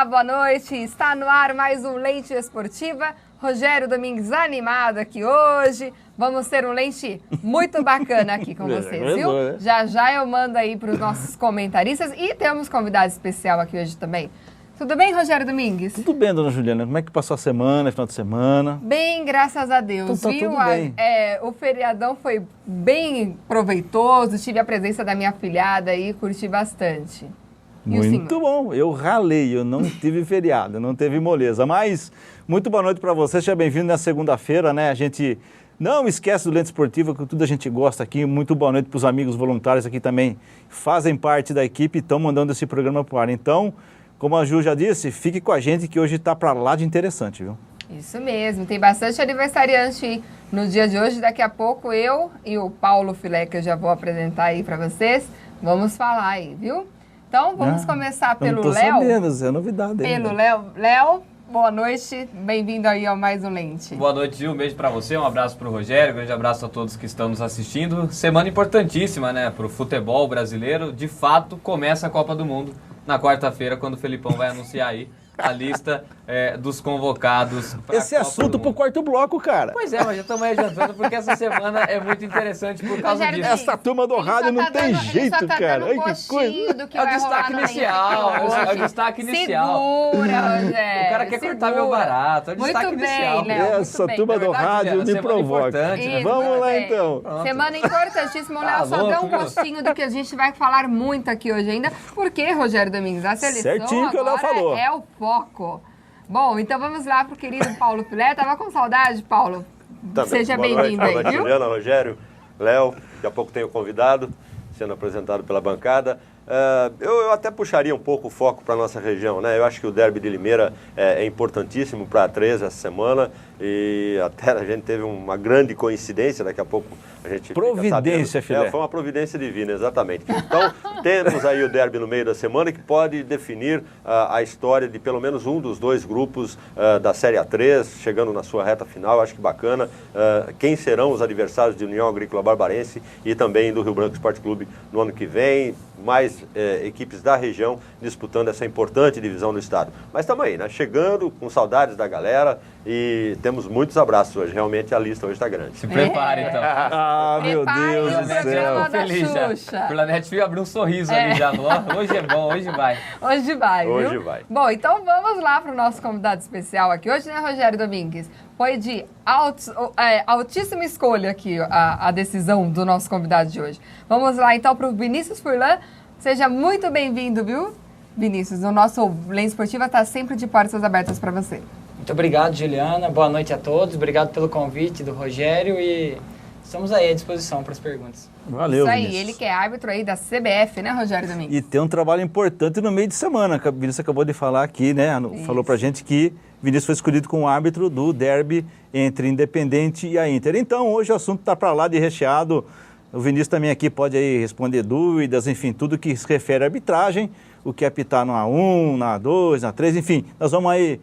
boa noite. Está no ar mais um Lente Esportiva. Rogério Domingues animado aqui hoje. Vamos ter um lente muito bacana aqui com vocês, viu? Já já eu mando aí para os nossos comentaristas e temos convidado especial aqui hoje também. Tudo bem, Rogério Domingues? Tudo bem, dona Juliana. Como é que passou a semana, final de semana? Bem, graças a Deus. Então, viu? Tudo bem. O feriadão foi bem proveitoso. Tive a presença da minha afilhada aí, curti bastante. Muito bom. Eu ralei, eu não tive feriado, não teve moleza. Mas, muito boa noite para você. Seja bem-vindo na segunda-feira, né? A gente não esquece do Lente Esportiva, que tudo a gente gosta aqui. Muito boa noite para os amigos voluntários aqui também, fazem parte da equipe e estão mandando esse programa para o ar. Então, como a Ju já disse, fique com a gente que hoje está para lá de interessante, viu? Isso mesmo, tem bastante aniversariante no dia de hoje. Daqui a pouco eu e o Paulo Filé, que eu já vou apresentar aí para vocês, vamos falar aí, viu? Então, vamos começar pelo Léo. Sabendo, é novidade. Pelo Léo. Léo, boa noite, bem-vindo aí ao Mais um Lente. Boa noite, Gil, um beijo para você, um abraço para o Rogério, um grande abraço a todos que estão nos assistindo. Semana importantíssima, né, para o futebol brasileiro. De fato, começa a Copa do Mundo na quarta-feira, quando o Felipão vai anunciar aí a lista dos convocados para esse assunto pro quarto bloco, cara. Pois é, mas já estamos adiantando, porque essa semana é muito interessante por causa Rogério, disso. Essa turma do rádio não tem jeito, cara. Ai, que coisa. Do que É o destaque inicial, é o destaque inicial. Segura, Rogério. O cara quer cortar meu barato, é o destaque muito bem, inicial. Léo, essa muito turma bem. do rádio me provoca. Né? Vamos lá, então. Pronto. Semana importantíssima, o Léo só louco, deu um gostinho do que a gente vai falar muito aqui hoje ainda, porque, Rogério Domingues, a seleção certinho que o Léo falou. É o foco. Bom, então vamos lá pro querido Paulo Filé. Tava com saudade, Paulo? Também. Seja bem-vindo aí, viu? Juliana, Rogério, Léo, daqui a pouco tem o convidado sendo apresentado pela bancada. Eu até puxaria um pouco o foco para a nossa região, né? Eu acho que o Derby de Limeira é importantíssimo para a 13 essa semana e até a gente teve uma grande coincidência, daqui a pouco a gente providência, filé. Foi uma providência divina, exatamente. Então, temos aí o Derby no meio da semana que pode definir a história de pelo menos um dos dois grupos da Série A3, chegando na sua reta final, acho que bacana. Quem serão os adversários de União Agrícola Barbarense e também do Rio Branco Esporte Clube no ano que vem, mais equipes da região disputando essa importante divisão do estado. Mas estamos aí, né? Chegando, com saudades da galera e temos muitos abraços hoje. Realmente a lista hoje está grande. Se prepare, então. Ah, meu Deus do céu. Feliz já. O Planete Fio abriu um sorriso ali já. Hoje é bom, hoje vai. Hoje vai, viu? Hoje vai. Bom, então vamos lá para o nosso convidado especial aqui hoje, né, Rogério Domingues? Foi de altíssima escolha aqui a decisão do nosso convidado de hoje. Vamos lá, então, para o Vinícius Furlan. Seja muito bem-vindo, viu, Vinícius? O nosso Lente Esportiva está sempre de portas abertas para você. Muito obrigado, Juliana. Boa noite a todos. Obrigado pelo convite do Rogério e estamos aí à disposição para as perguntas. Valeu, isso aí, Vinícius. ele que é árbitro aí da CBF, né, Rogério Domingues? E tem um trabalho importante no meio de semana, que o Vinícius acabou de falar aqui, né? Falou pra gente que Vinícius foi escolhido como árbitro do derby entre Independente e a Inter. Então, hoje o assunto está para lá de recheado. O Vinícius também aqui pode aí responder dúvidas, enfim, tudo que se refere à arbitragem, o que é apitar no A1, na A2, na A3, enfim, nós vamos aí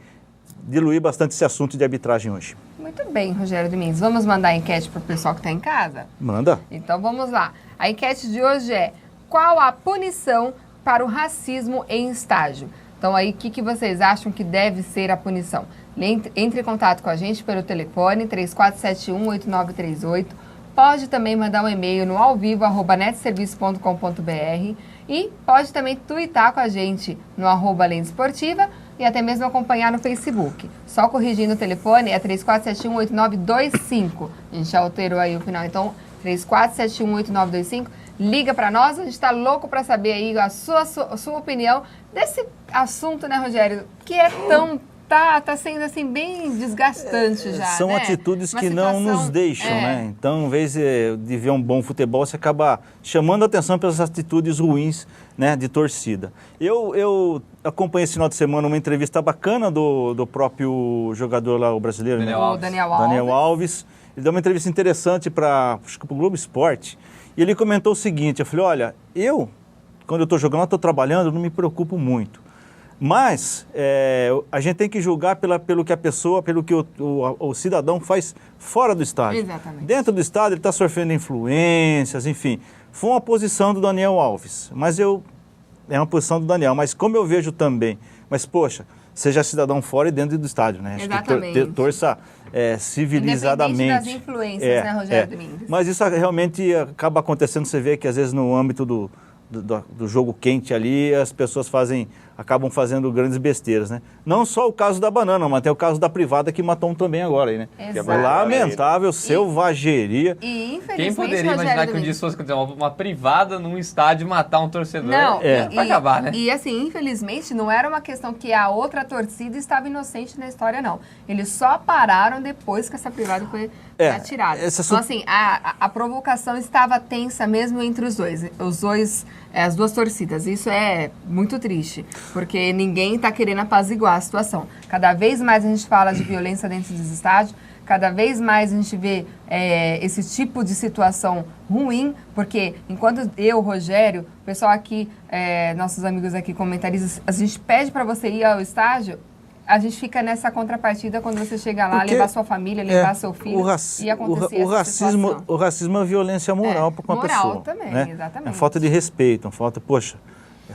diluir bastante esse assunto de arbitragem hoje. Muito bem, Rogério Domingues. Vamos mandar a enquete para o pessoal que está em casa? Manda. Então vamos lá. A enquete de hoje é: qual a punição para o racismo em estágio? Então aí, o que vocês acham que deve ser a punição? Entre em contato com a gente pelo telefone 3471-8938. Pode também mandar um e-mail no alvivo@netserviço.com.br e pode também twittar com a gente no @Lente Esportiva e até mesmo acompanhar no Facebook. Só corrigindo o telefone, é 3471-8925. A gente já alterou aí o final, então 3471-8925. Liga para nós, a gente está louco para saber aí a sua opinião desse assunto, né, Rogério? Que é tão... Tá sendo assim bem desgastante já, São né? atitudes Uma que situação, não nos deixam, né? Então, em vez de ver um bom futebol, você acaba chamando a atenção pelas atitudes ruins, né, de torcida. Eu acompanhei esse final de semana uma entrevista bacana do próprio jogador lá, o brasileiro, Daniel Alves. Ele deu uma entrevista interessante para o Globo Esporte e ele comentou o seguinte, eu falei, olha, quando eu estou jogando, eu estou trabalhando, eu não me preocupo muito. Mas a gente tem que julgar pelo que a pessoa, pelo que o cidadão faz fora do estádio. Exatamente. Dentro do estádio ele está sofrendo influências, enfim. Foi uma posição do Daniel Alves, é uma posição do Daniel. Mas como eu vejo também Mas, poxa, seja cidadão fora e dentro do estádio, né? Acho Exatamente. que torça civilizadamente. Independente das influências, né, Rogério Domingues? Mas isso realmente acaba acontecendo, você vê que às vezes no âmbito do jogo quente ali, as pessoas acabam fazendo grandes besteiras, né? Não só o caso da banana, mas tem o caso da privada que matou um também agora aí, né? Exato. Lamentável, selvageria. E infelizmente, Quem poderia Rogério imaginar que um Domingues, dia isso fosse acontecer? Uma privada num estádio matar um torcedor? Não, Vai acabar, né? E assim, infelizmente, não era uma questão que a outra torcida estava inocente na história, não. Eles só pararam depois que essa privada foi atirada. Então, assim, a provocação estava tensa mesmo entre os dois. As duas torcidas. Isso é muito triste, porque ninguém está querendo apaziguar a situação. Cada vez mais a gente fala de violência dentro dos estádios, cada vez mais a gente vê esse tipo de situação ruim, porque enquanto eu, Rogério, o pessoal aqui, nossos amigos aqui comentaristas, a gente pede para você ir ao estádio, a gente fica nessa contrapartida quando você chega lá, levar sua família, levar seu filho e acontecer essa situação. O racismo é violência moral para uma pessoa. Moral também, né? exatamente. É falta de respeito, poxa,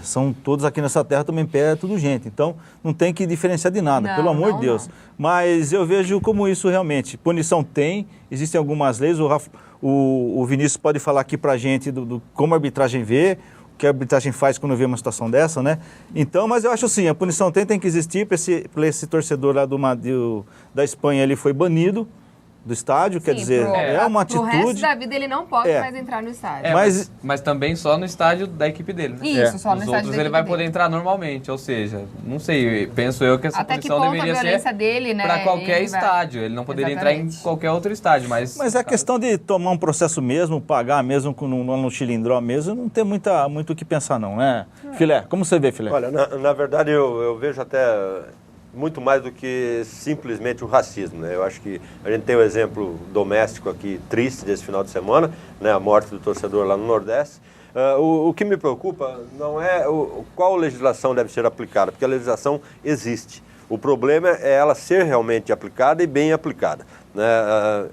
são todos aqui nessa terra também pé, é tudo gente. Então, não tem que diferenciar de nada, pelo amor de Deus. Não. Mas eu vejo como isso realmente, punição tem, existem algumas leis, o Vinícius pode falar aqui pra gente do como a arbitragem vê, que a arbitragem faz quando vê uma situação dessa, né? Então, mas eu acho assim, a punição tem que existir para esse torcedor lá da Espanha, ele foi banido do estádio, quer dizer, é uma atitude... Pro resto da vida ele não pode mais entrar no estádio. Mas também só no estádio da equipe dele, né? Isso, só no Nos estádio outros ele vai poder entrar normalmente, ou seja, não sei, penso eu que essa punição deveria ser dele, né? para qualquer estádio, ele não poderia entrar em qualquer outro estádio, mas a questão de tomar um processo mesmo, pagar mesmo no Chilindró mesmo, não tem muito o que pensar não, né? Filé, como você vê, Filé? Olha, na verdade eu vejo até muito mais do que simplesmente o racismo, né? Eu acho que a gente tem um exemplo doméstico aqui triste desse final de semana, né? A morte do torcedor lá no Nordeste. O que me preocupa não é qual legislação deve ser aplicada, porque a legislação existe. O problema é ela ser realmente aplicada e bem aplicada, né?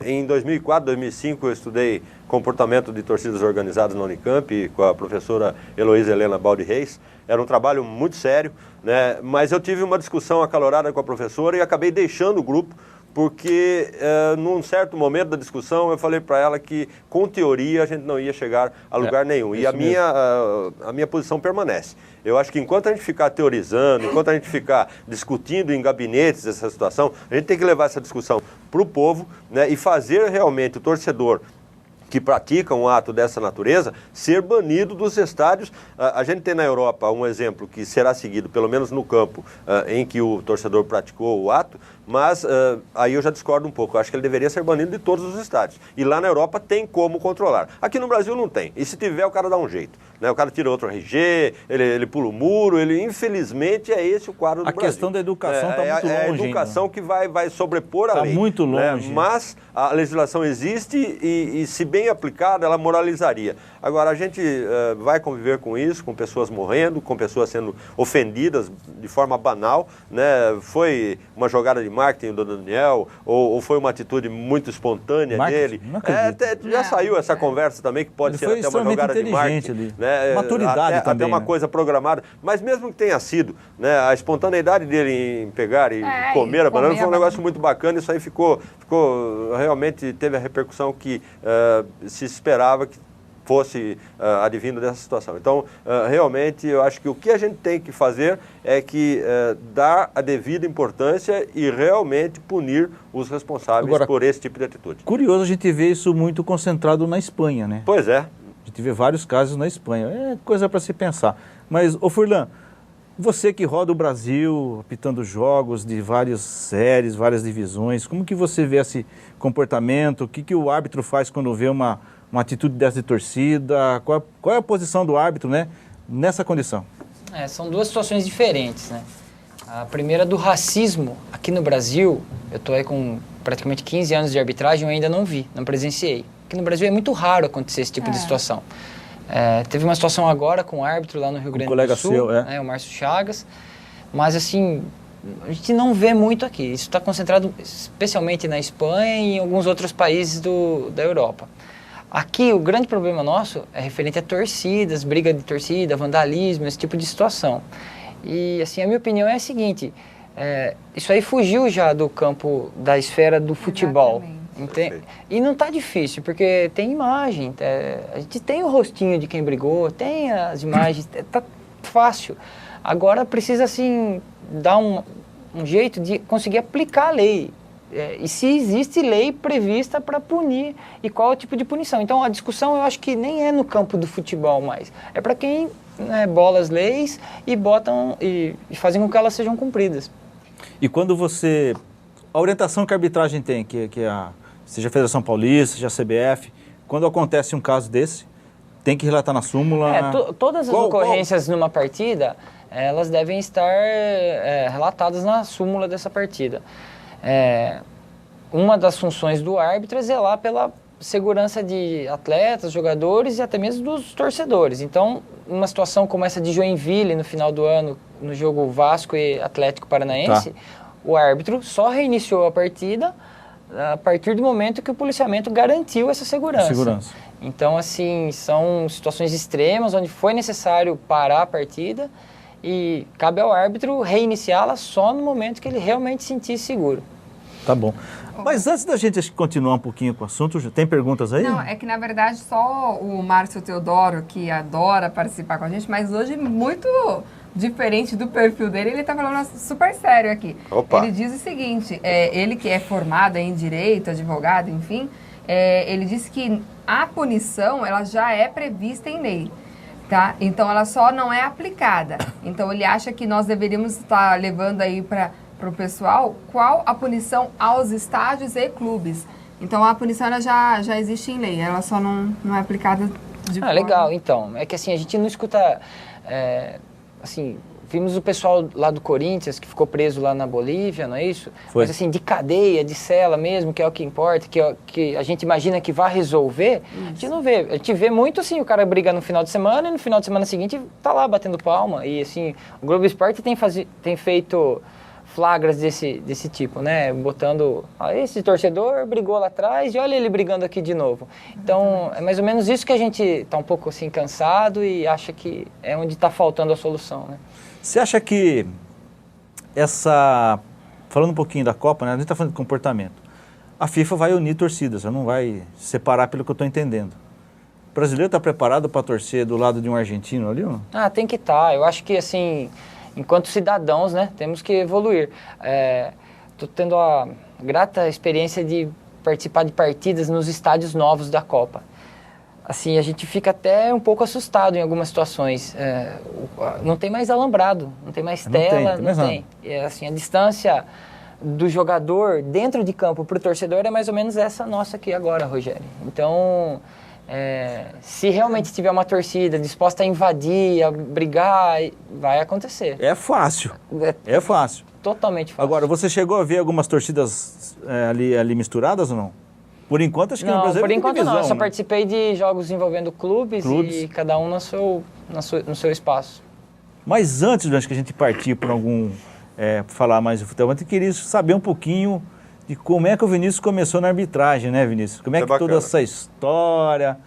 Em 2004, 2005 eu estudei comportamento de torcidas organizadas na Unicamp com a professora Heloísa Helena Baldi Reis. Era um trabalho muito sério, né? Mas eu tive uma discussão acalorada com a professora e acabei deixando o grupo porque num certo momento da discussão eu falei para ela que com teoria a gente não ia chegar a lugar nenhum. E a minha posição permanece. Eu acho que enquanto a gente ficar teorizando, enquanto a gente ficar discutindo em gabinetes essa situação, a gente tem que levar essa discussão para o povo, né? E fazer realmente o torcedor que pratica um ato dessa natureza, ser banido dos estádios. A gente tem na Europa um exemplo que será seguido, pelo menos no campo, em que o torcedor praticou o ato, mas aí eu já discordo um pouco. Eu acho que ele deveria ser banido de todos os estádios. E lá na Europa tem como controlar. Aqui no Brasil não tem. E se tiver, o cara dá um jeito, né? O cara tira outro RG, ele pula o muro, infelizmente é esse o quadro do Brasil. A questão da educação está muito longe. É a educação ainda que vai sobrepor a lei. Está muito longe. Né? Mas a legislação existe e se bem aplicada, ela moralizaria. Agora, a gente vai conviver com isso, com pessoas morrendo, com pessoas sendo ofendidas de forma banal, né? Foi uma jogada de marketing do Daniel, ou foi uma atitude muito espontânea dele? Não acredito. Já saiu essa conversa também, que pode ser até uma jogada de marketing. Ali. Né? Maturidade também. Até uma coisa programada. Mas mesmo que tenha sido, né? A espontaneidade dele em pegar e comer a banana foi um negócio muito bacana. Isso aí ficou realmente teve a repercussão que se esperava que fosse advindo dessa situação. Então, realmente, eu acho que o que a gente tem que fazer é que dar a devida importância e realmente punir os responsáveis por esse tipo de atitude. Curioso a gente ver isso muito concentrado na Espanha, né? Pois é. A gente vê vários casos na Espanha. É coisa para se pensar. Mas, ô Furlan, você que roda o Brasil, apitando jogos de várias séries, várias divisões, como que você vê esse comportamento? O que o árbitro faz quando vê uma atitude dessa de torcida? Qual é a posição do árbitro, né, nessa condição? São duas situações diferentes, né? A primeira do racismo aqui no Brasil, eu estou aí com praticamente 15 anos de arbitragem, eu ainda não vi, não presenciei. Aqui no Brasil é muito raro acontecer esse tipo de situação. Teve uma situação agora com um árbitro lá no Rio Grande do Sul, o Márcio Chagas, mas assim, a gente não vê muito aqui. Isso está concentrado especialmente na Espanha e em alguns outros países da Europa. Aqui, o grande problema nosso é referente a torcidas, briga de torcida, vandalismo, esse tipo de situação. E assim, a minha opinião é a seguinte, isso aí fugiu já do campo, da esfera do futebol. E não tá difícil, porque tem imagem, a gente tem o rostinho de quem brigou, tem as imagens, tá fácil. Agora precisa, assim, dar um jeito de conseguir aplicar a lei. E se existe lei prevista para punir, e qual é o tipo de punição. Então a discussão eu acho que nem é no campo do futebol mais, é para quem bola as leis e botam e fazem com que elas sejam cumpridas. E quando você... A orientação que a arbitragem tem, seja a Federação Paulista, seja a CBF, quando acontece um caso desse, tem que relatar na súmula... Todas as ocorrências numa partida, elas devem estar relatadas na súmula dessa partida. Uma das funções do árbitro é zelar pela segurança de atletas, jogadores e até mesmo dos torcedores. Então, numa situação como essa de Joinville, no final do ano, no jogo Vasco e Atlético Paranaense, o árbitro só reiniciou a partida a partir do momento que o policiamento garantiu essa segurança. Então, assim, são situações extremas onde foi necessário parar a partida e cabe ao árbitro reiniciá-la só no momento que ele realmente se sentir seguro. Tá bom. Mas antes da gente continuar um pouquinho com o assunto, tem perguntas aí? Não, é que na verdade só o Márcio Teodoro, que adora participar com a gente, mas hoje muito diferente do perfil dele, ele tá falando super sério aqui. Opa. Ele diz o seguinte, ele que é formado em direito, advogado, enfim, ele disse que a punição, ela já é prevista em lei, tá? Então ela só não é aplicada. Então ele acha que nós deveríamos estar levando aí para o pessoal qual a punição aos estádios e clubes. Então a punição ela já existe em lei, ela só não é aplicada de forma... Legal, então. É que assim, a gente não escuta... assim, vimos o pessoal lá do Corinthians, que ficou preso lá na Bolívia, não é isso? Foi. Mas assim, de cadeia, de cela mesmo, que é o que importa, que a gente imagina que vai resolver, a gente não vê. A gente vê muito assim, o cara briga no final de semana e no final de semana seguinte tá lá batendo palma. E assim, o Globo Esporte tem feito flagras desse tipo, né? Botando, esse torcedor brigou lá atrás e olha ele brigando aqui de novo. Então, é mais ou menos isso que a gente tá um pouco assim cansado e acha que é onde está faltando a solução, né? Você acha que falando um pouquinho da Copa, né? A gente está falando de comportamento. A FIFA vai unir torcidas, ela não vai separar pelo que eu estou entendendo. O brasileiro está preparado para torcer do lado de um argentino ali? Ou? Tem que estar. Eu acho que assim... Enquanto cidadãos, né, temos que evoluir. Estou tendo a grata experiência de participar de partidas nos estádios novos da Copa. Assim, a gente fica até um pouco assustado em algumas situações. Não tem mais alambrado, não tem mais tela, não tem. Assim, a distância do jogador dentro de campo para o torcedor é mais ou menos essa nossa aqui agora, Rogério. Então... se realmente tiver uma torcida disposta a invadir, a brigar, vai acontecer. É fácil. É fácil. Totalmente fácil. Agora, você chegou a ver algumas torcidas ali misturadas ou não? Por enquanto, acho que no Brasil por enquanto divisão, não. Eu só né? participei de jogos envolvendo clubes e cada um no seu espaço. Mas antes, acho que a gente partir para falar mais de futebol, eu queria saber um pouquinho de como é que o Vinícius começou na arbitragem, né, Vinícius? Como é que toda essa história...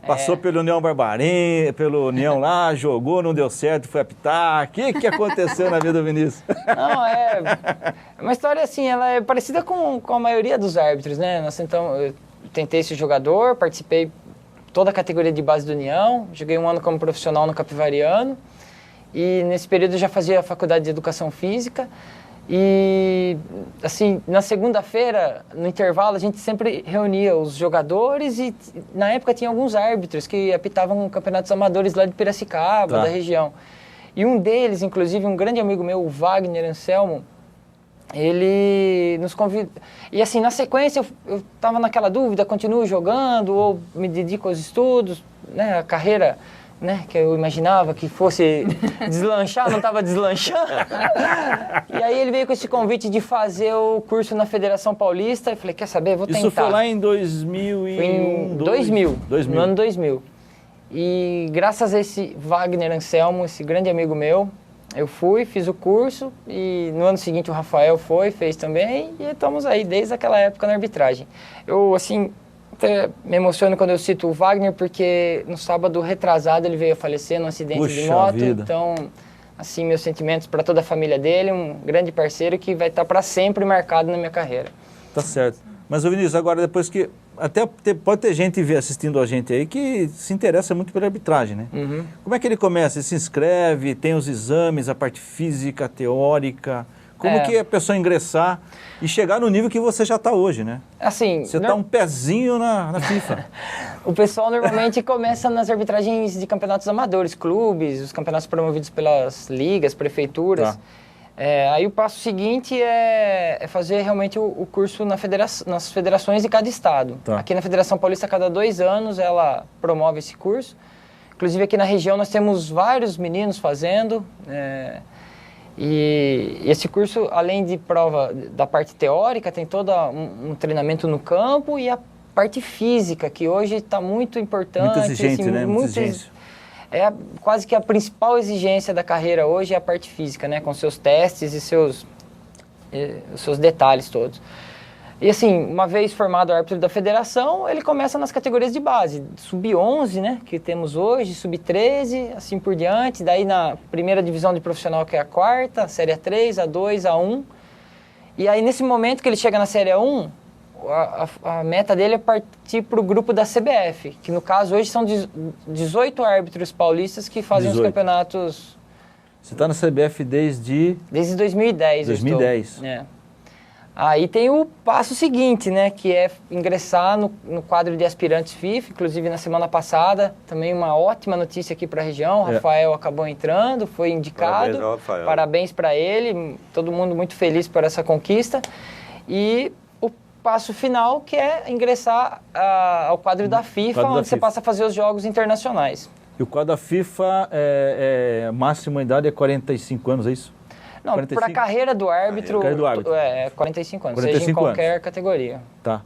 Passou pelo União Barbarense, pelo União lá, jogou, não deu certo, foi apitar. O que aconteceu na vida do Vinícius? Não, uma história assim, ela é parecida com a maioria dos árbitros, né? Eu tentei ser jogador, participei toda a categoria de base do União, joguei um ano como profissional no Capivariano e nesse período eu já fazia a faculdade de Educação Física. E, assim, na segunda-feira, no intervalo, a gente sempre reunia os jogadores e, na época, tinha alguns árbitros que apitavam campeonatos amadores lá de Piracicaba, da região. E um deles, inclusive, um grande amigo meu, o Wagner Anselmo, ele nos convidou. E, assim, na sequência, eu estava naquela dúvida, continuo jogando ou me dedico aos estudos, né, a carreira... né, que eu imaginava que fosse deslanchar, não estava deslanchando. E aí ele veio com esse convite de fazer o curso na Federação Paulista. Eu falei, quer saber, vou tentar. Isso foi lá em 2000 Foi em 2000, no ano 2000. E graças a esse Wagner Anselmo, esse grande amigo meu, eu fui, fiz o curso e no ano seguinte o Rafael fez também e estamos aí desde aquela época na arbitragem. Eu, assim... até me emociono quando eu cito o Wagner, porque no sábado retrasado ele veio a falecer num acidente de moto. Vida. Então, assim, meus sentimentos para toda a família dele, um grande parceiro que vai estar para sempre marcado na minha carreira. Tá certo. Mas, ô Vinícius, agora depois que... pode ter gente assistindo a gente aí que se interessa muito pela arbitragem, né? Uhum. Como é que ele começa? Ele se inscreve, tem os exames, a parte física, teórica... Como que a pessoa ingressar e chegar no nível que você já está hoje, né? Assim, Você está um pezinho na FIFA. O pessoal normalmente começa nas arbitragens de campeonatos amadores, clubes, os campeonatos promovidos pelas ligas, prefeituras. Tá. Aí o passo seguinte é fazer realmente o curso nas federações de cada estado. Tá. Aqui na Federação Paulista, a cada 2 anos, ela promove esse curso. Inclusive aqui na região nós temos vários meninos fazendo. E esse curso, além de prova da parte teórica, tem todo um treinamento no campo e a parte física, que hoje está muito importante. Muito exigente, assim, né? Muito exigente. Quase que a principal exigência da carreira hoje é a parte física, né? Com seus testes e os seus detalhes todos. E assim, uma vez formado o árbitro da federação, ele começa nas categorias de base, sub-11, né, que temos hoje, sub-13, assim por diante, daí na primeira divisão de profissional, que é a quarta, a série A3, A2, A1, e aí nesse momento que ele chega na série A1, a meta dele é partir para o grupo da CBF, que no caso hoje são 18 árbitros paulistas que fazem 18. os campeonatos... Você está na CBF desde 2010. 2010. Aí tem o passo seguinte, né, que é ingressar no quadro de aspirantes FIFA, inclusive na semana passada, também uma ótima notícia aqui para a região, Rafael acabou entrando, foi indicado, parabéns para ele, todo mundo muito feliz por essa conquista, e o passo final que é ingressar ao quadro da FIFA, onde você passa a fazer os jogos internacionais. E o quadro da FIFA, a máxima idade é 45 anos, é isso? Não, para a carreira do árbitro, é 45 anos, 45 seja em qualquer anos. categoria. Tá.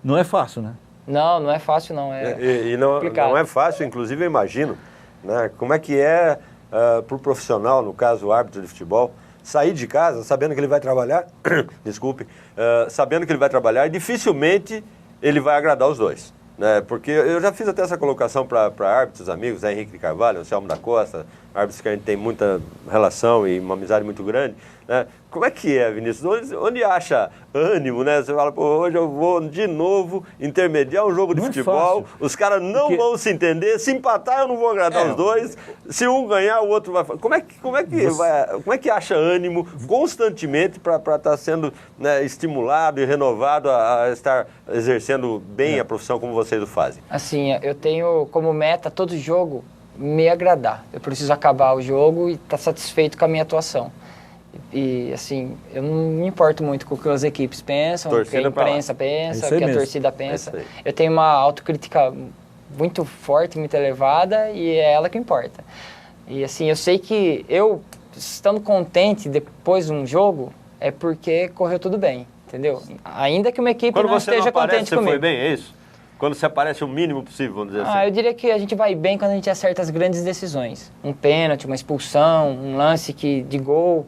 Não é fácil, né? Não é fácil, não. E não é fácil, inclusive eu imagino, né, como é que para o profissional, no caso o árbitro de futebol, sair de casa sabendo que ele vai trabalhar, sabendo que ele vai trabalhar e dificilmente ele vai agradar os dois. Né? Porque eu já fiz até essa colocação para árbitros, amigos, Henrique de Carvalho, Anselmo da Costa, árbitros que a gente tem muita relação e uma amizade muito grande. Né? Como é que é, Vinícius? Onde acha ânimo, né? Você fala, pô, hoje eu vou de novo intermediar um jogo de futebol, os caras não vão se entender, se empatar eu não vou agradar os dois, se um ganhar o outro vai... Como é que acha ânimo constantemente para estar sendo, né, estimulado e renovado a estar exercendo bem a profissão como vocês o fazem? Assim, eu tenho como meta todo jogo me agradar. Eu preciso acabar o jogo e estar satisfeito com a minha atuação. E, assim, eu não me importo muito com o que as equipes pensam, o que a imprensa pensa, o que a torcida pensa. Eu tenho uma autocrítica muito forte, muito elevada, e é ela que importa. E, assim, eu sei que eu, estando contente depois de um jogo, é porque correu tudo bem, entendeu? Ainda que uma equipe não esteja contente comigo. Você foi bem, é isso? Quando você aparece o mínimo possível, vamos dizer assim. Eu diria que a gente vai bem quando a gente acerta as grandes decisões. Um pênalti, uma expulsão, um lance de gol.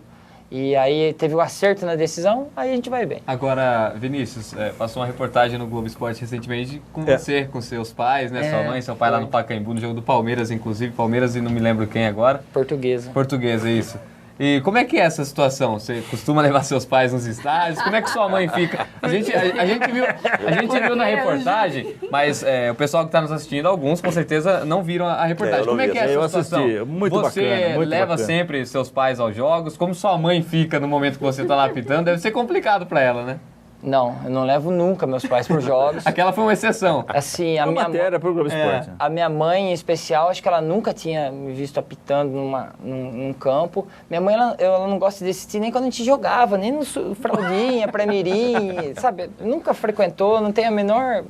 E aí teve o acerto na decisão, aí a gente vai bem. Agora, Vinícius, passou uma reportagem no Globo Esporte recentemente com você, com seus pais, né? Sua mãe, seu pai lá no Pacaembu, no jogo do Palmeiras, inclusive. Palmeiras e não me lembro quem agora. Portuguesa, isso. E como é que é essa situação? Você costuma levar seus pais nos estádios? Como é que sua mãe fica? A gente viu na reportagem, mas o pessoal que está nos assistindo, alguns com certeza não viram a reportagem. Como é que é essa situação? Muito você bacana, muito leva bacana. sempre seus pais aos jogos? Como sua mãe fica no momento que você está lá apitando? Deve ser complicado para ela, né? Não, eu não levo nunca meus pais para os jogos. Aquela foi uma exceção. Assim, a minha mãe, em especial, acho que ela nunca tinha me visto apitando num campo. Minha mãe, ela não gosta de assistir nem quando a gente jogava, nem no fraldinha, pré-mirim, sabe? Nunca frequentou, não tem a menor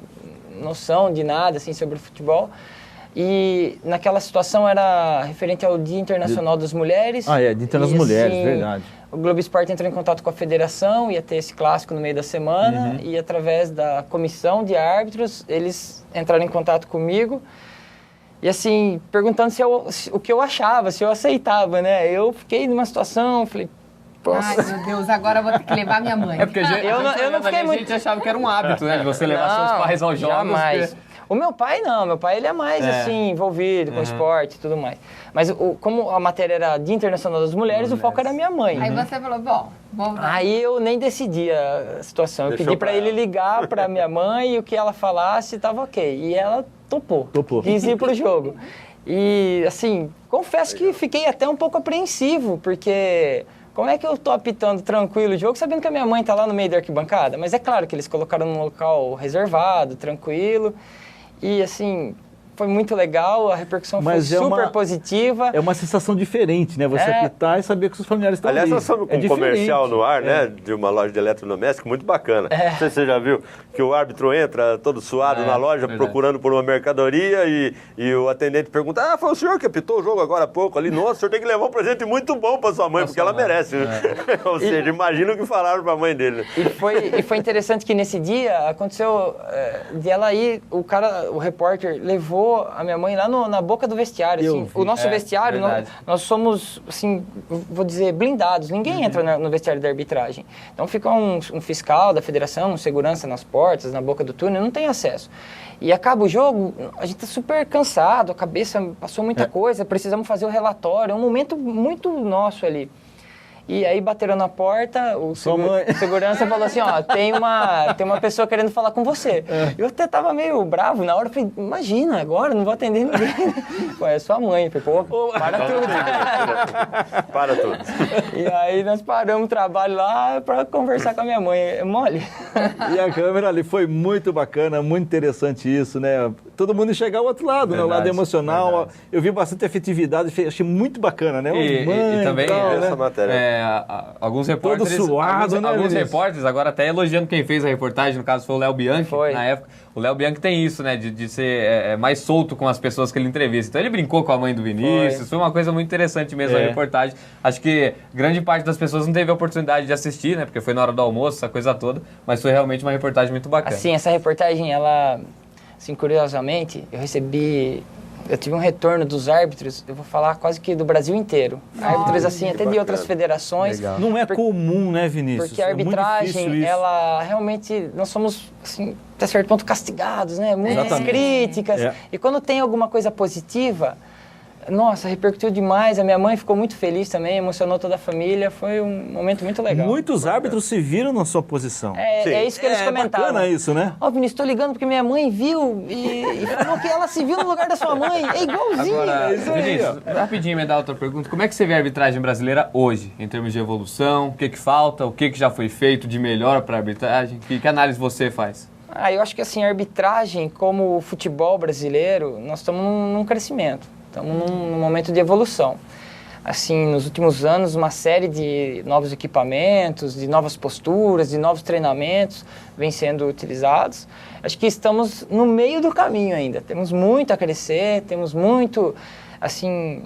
noção de nada, assim, sobre futebol. E naquela situação era referente ao Dia Internacional das Mulheres. Dia Internacional das Mulheres, verdade. O Globo Esporte entrou em contato com a federação, ia ter esse clássico no meio da semana, e através da comissão de árbitros, eles entraram em contato comigo, e assim, perguntando o que eu achava, se eu aceitava, né? Eu fiquei numa situação, falei... Ai, meu Deus, agora eu vou ter que levar minha mãe. É porque a gente achava que era um hábito, né? De você levar seus pais aos jogos. Jamais. O meu pai não, meu pai ele é mais assim, envolvido com esporte e tudo mais. Mas como a matéria era Dia Internacional das Mulheres, o foco era minha mãe. Aí você falou, bom, vamos lá. Aí eu nem decidi a situação. Eu Deixou pedi para pra ele ela. ligar para minha mãe e o que ela falasse estava ok. E ela topou. Quis ir pro jogo. E assim, confesso que fiquei até um pouco apreensivo, porque como é que eu tô apitando tranquilo o jogo, sabendo que a minha mãe tá lá no meio da arquibancada? Mas é claro que eles colocaram num local reservado, tranquilo. E assim, foi muito legal, a repercussão Mas foi é super uma- positiva. É uma sensação diferente, né? Você apitar e saber que os familiares estão Aliás, ali. nós estamos com É um diferente. comercial no ar, né? De uma loja de eletrodoméstico muito bacana. Não sei se você já viu que o árbitro entra todo suado na loja verdade. procurando por uma mercadoria e o atendente pergunta: ah, foi o senhor que apitou o jogo agora há pouco ali? Nossa, o senhor tem que levar um presente muito bom para sua mãe, porque ela merece, né? Ou seja, imagina o que falaram para a mãe dele. Né? E foi interessante que nesse dia aconteceu de ela ir, o repórter levou a minha mãe lá na boca do vestiário. Eu Assim. vi. O nosso vestiário, verdade. nós somos, assim, vou dizer, blindados. Ninguém entra no vestiário da arbitragem. Então fica um fiscal da federação, um segurança nas portas, na boca do túnel, não tem acesso. E acaba o jogo, a gente tá super cansado, a cabeça passou muita coisa, precisamos fazer o relatório, é um momento muito nosso ali. E aí bateram na porta, o segurança falou assim, ó, tem uma pessoa querendo falar com você. Eu até tava meio bravo na hora, falei, imagina, agora não vou atender ninguém. Pô, é sua mãe, falei, pô, para tudo. Para tudo. E aí nós paramos o trabalho lá pra conversar com a minha mãe, é mole. E a câmera ali foi muito bacana, muito interessante isso, né? Todo mundo enxergar o outro lado, né? O lado emocional. Eu vi bastante afetividade, achei muito bacana, né? E também tal, né? Essa matéria. Alguns repórteres, Todo suado, né, alguns Vinícius? repórteres agora até elogiando quem fez a reportagem, no caso foi o Léo Bianchi, Foi. na época. O Léo Bianchi tem isso, né, de ser mais solto com as pessoas que ele entrevista. Então ele brincou com a mãe do Vinícius, foi uma coisa muito interessante mesmo a reportagem. Acho que grande parte das pessoas não teve a oportunidade de assistir, né, porque foi na hora do almoço, essa coisa toda, mas foi realmente uma reportagem muito bacana. Assim, essa reportagem, ela, assim, curiosamente, eu tive um retorno dos árbitros, eu vou falar quase que do Brasil inteiro. Árbitros, assim, até de outras federações. Não é comum, né, Vinícius? Porque a É muito difícil arbitragem, isso. ela realmente, nós somos, assim, até certo ponto castigados, né? Muitas Exatamente. críticas. É. E quando tem alguma coisa positiva, nossa, repercutiu demais. A minha mãe ficou muito feliz também, emocionou toda a família. Foi um momento muito legal. Muitos árbitros se viram na sua posição. É isso que eles comentavam. Bacana isso, né? Ó, Vinícius, tô ligando porque minha mãe viu e falou que ela se viu no lugar da sua mãe. É igualzinho. Agora, isso aí, Vinícius, rapidinho me dá outra pergunta. Como é que você vê a arbitragem brasileira hoje, em termos de evolução? O que falta? O que já foi feito de melhor para a arbitragem? Que análise você faz? Eu acho que assim, a arbitragem, como o futebol brasileiro, nós estamos num crescimento. Estamos num momento de evolução. Assim, nos últimos anos, uma série de novos equipamentos, de novas posturas, de novos treinamentos vêm sendo utilizados. Acho que estamos no meio do caminho ainda. Temos muito a crescer, temos muito, assim...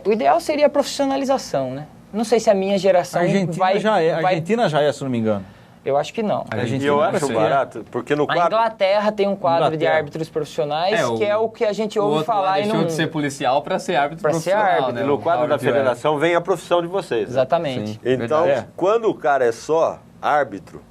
O ideal seria a profissionalização, né? Não sei se a minha geração A Argentina já é, se não me engano. Eu acho que não. E eu acho barato, porque no A quadro... Inglaterra tem um quadro de Inglaterra. árbitros profissionais, É, que é o que a gente O ouve outro falar lá e deixou não... de ser policial para ser árbitro Pra ser profissional, árbitro. né? E no quadro O da Howard Webb. federação vem a profissão de vocês. Né? Exatamente. Sim. Então, Verdade. quando o cara é só árbitro,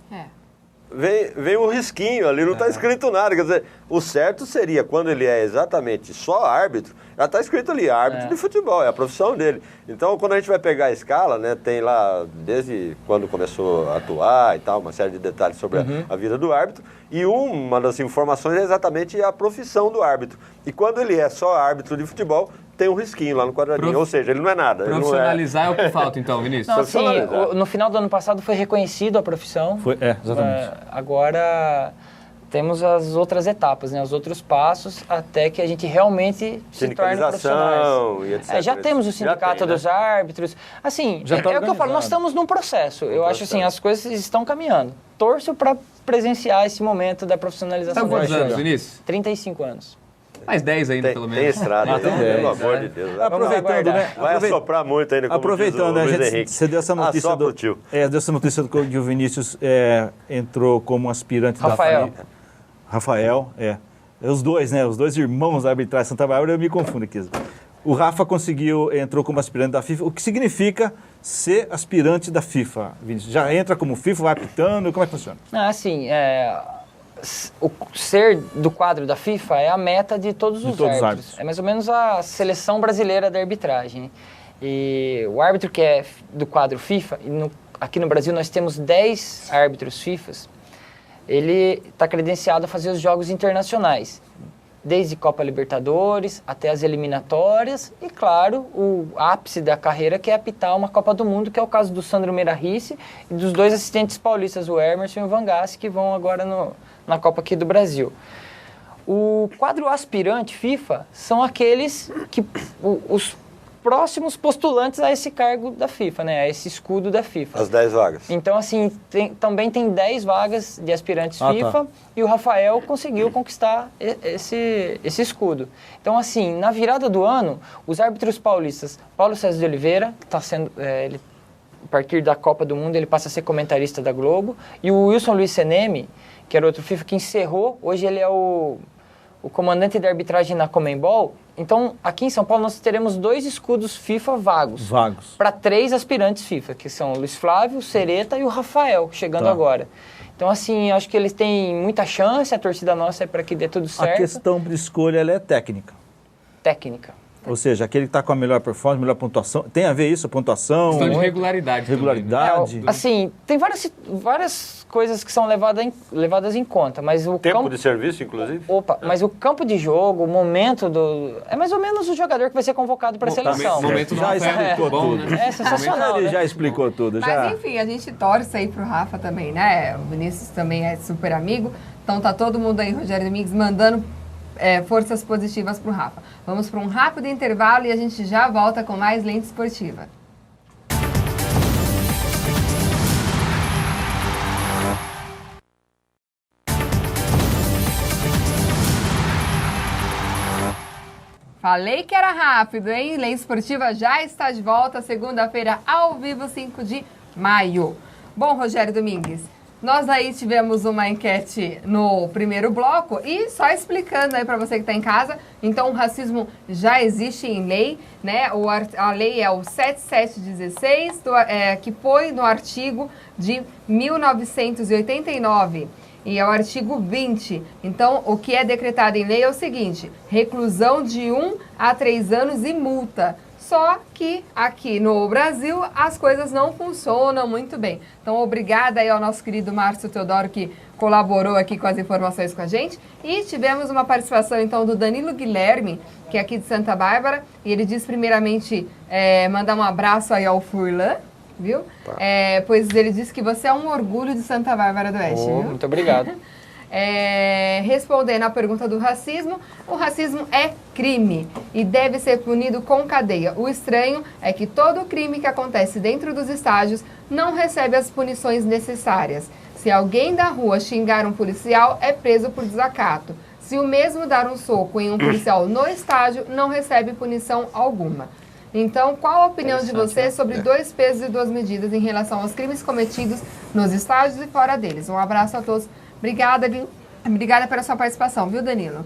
vem um risquinho ali, não está escrito nada. Quer dizer, o certo seria, quando ele é exatamente só árbitro, já está escrito ali, árbitro de futebol, é a profissão dele. Então, quando a gente vai pegar a escala, né, tem lá, desde quando começou a atuar e tal, uma série de detalhes sobre a vida do árbitro, e uma das informações é exatamente a profissão do árbitro. E quando ele é só árbitro de futebol, tem um risquinho lá no quadradinho, ou seja, ele não é nada. ele não é- Profissionalizar é o que falta, então, Vinícius? Não, assim, Profissionalizar. no final do ano passado foi reconhecido a profissão. Exatamente. Agora temos as outras etapas, né, os outros passos, até que a gente realmente se torne profissionais. Sindicalização e etc. Já temos o sindicato tem, né? dos árbitros. Assim, Já tá é o que eu falo, nós organizado. estamos num processo. Eu acho assim, as coisas estão caminhando. Torço para presenciar esse momento da profissionalização. Tá com quantos da anos, arbitragem. Vinícius? 35 anos. Mais 10 ainda, Tem, pelo tem menos. estrada, tem aí, 10, pelo amor né? de Deus. Aproveitando, aguardar. né? Vai assoprar muito ainda, como Aproveitando, diz o né, Luiz gente, Henrique. você deu essa notícia Assopra o tio. deu essa notícia do que o Vinícius entrou como aspirante da Rafael. família. Rafael, Os dois, né? Os dois irmãos da arbitragem Santa Bárbara, eu me confundo aqui. O Rafa entrou como aspirante da FIFA. O que significa ser aspirante da FIFA, Vinícius? Já entra como FIFA, vai apitando? Como é que funciona? Assim, o ser do quadro da FIFA é a meta de todos os todos os árbitros. árbitros. É mais ou menos a seleção brasileira da arbitragem. E o árbitro que é do quadro FIFA, aqui no Brasil nós temos 10 árbitros FIFAs, ele está credenciado a fazer os jogos internacionais, desde Copa Libertadores até as eliminatórias e, claro, o ápice da carreira que é apitar uma Copa do Mundo, que é o caso do Sandro Meirahisse e dos 2 assistentes paulistas, o Emerson e o Van Gaal, que vão agora na Copa aqui do Brasil. O quadro aspirante FIFA são aqueles que os próximos postulantes a esse cargo da FIFA, né, a esse escudo da FIFA. As 10 vagas. Então, assim, também tem 10 vagas de aspirantes FIFA tá. e o Rafael conseguiu conquistar esse escudo. Então, assim, na virada do ano, os árbitros paulistas, Paulo César de Oliveira, que está sendo, ele, a partir da Copa do Mundo, ele passa a ser comentarista da Globo, e o Wilson Luiz Seneme, que era outro FIFA que encerrou, hoje ele é o comandante de arbitragem na Conmebol. Então, aqui em São Paulo, nós teremos 2 escudos FIFA vagos. Para 3 aspirantes FIFA, que são o Luiz Flávio, o Sereta e o Rafael, chegando agora. Então, assim, acho que eles têm muita chance, a torcida nossa é para que dê tudo certo. A questão de escolha ela é técnica. Técnica. Ou seja, aquele que está com a melhor performance, melhor pontuação. Tem a ver isso, a pontuação? Questão de regularidade. Regularidade. Assim, tem várias coisas que são levadas em conta, mas o Tempo de serviço, inclusive? mas o campo de jogo, o momento é mais ou menos o jogador que vai ser convocado para a seleção. O momento Já explicou tudo. É sensacional, Ele né? já explicou tudo. Mas enfim, a gente torce aí pro Rafa também, né? O Vinícius também é super amigo. Então tá todo mundo aí, Rogério Domingues, mandando forças positivas pro Rafa. Vamos para um rápido intervalo e a gente já volta com mais Lente Esportiva. Falei que era rápido, hein? Lente Esportiva já está de volta, segunda-feira, ao vivo, 5 de maio. Bom, Rogério Domingues, nós aí tivemos uma enquete no primeiro bloco e só explicando aí para você que está em casa, então o racismo já existe em lei, né? A lei é o 7716, que foi no artigo de 1989. E é o artigo 20. Então, o que é decretado em lei é o seguinte: reclusão de 1 a 3 anos e multa. Só que aqui no Brasil as coisas não funcionam muito bem. Então, obrigada aí ao nosso querido Márcio Teodoro que colaborou aqui com as informações com a gente. E tivemos uma participação então do Danilo Guilherme, que é aqui de Santa Bárbara. E ele diz primeiramente mandar um abraço aí ao Furlan. Viu? Tá. Pois ele disse que você é um orgulho de Santa Bárbara do Oeste, viu? Muito obrigado. Respondendo à pergunta do racismo, o racismo é crime e deve ser punido com cadeia. O estranho é que todo crime que acontece dentro dos estádios não recebe as punições necessárias. Se alguém da rua xingar um policial, é preso por desacato. Se o mesmo dar um soco em um policial no estádio, não recebe punição alguma. Então, qual a opinião de você sobre 2 pesos e 2 medidas em relação aos crimes cometidos nos estádios e fora deles? Um abraço a todos. Obrigada pela sua participação, viu, Danilo?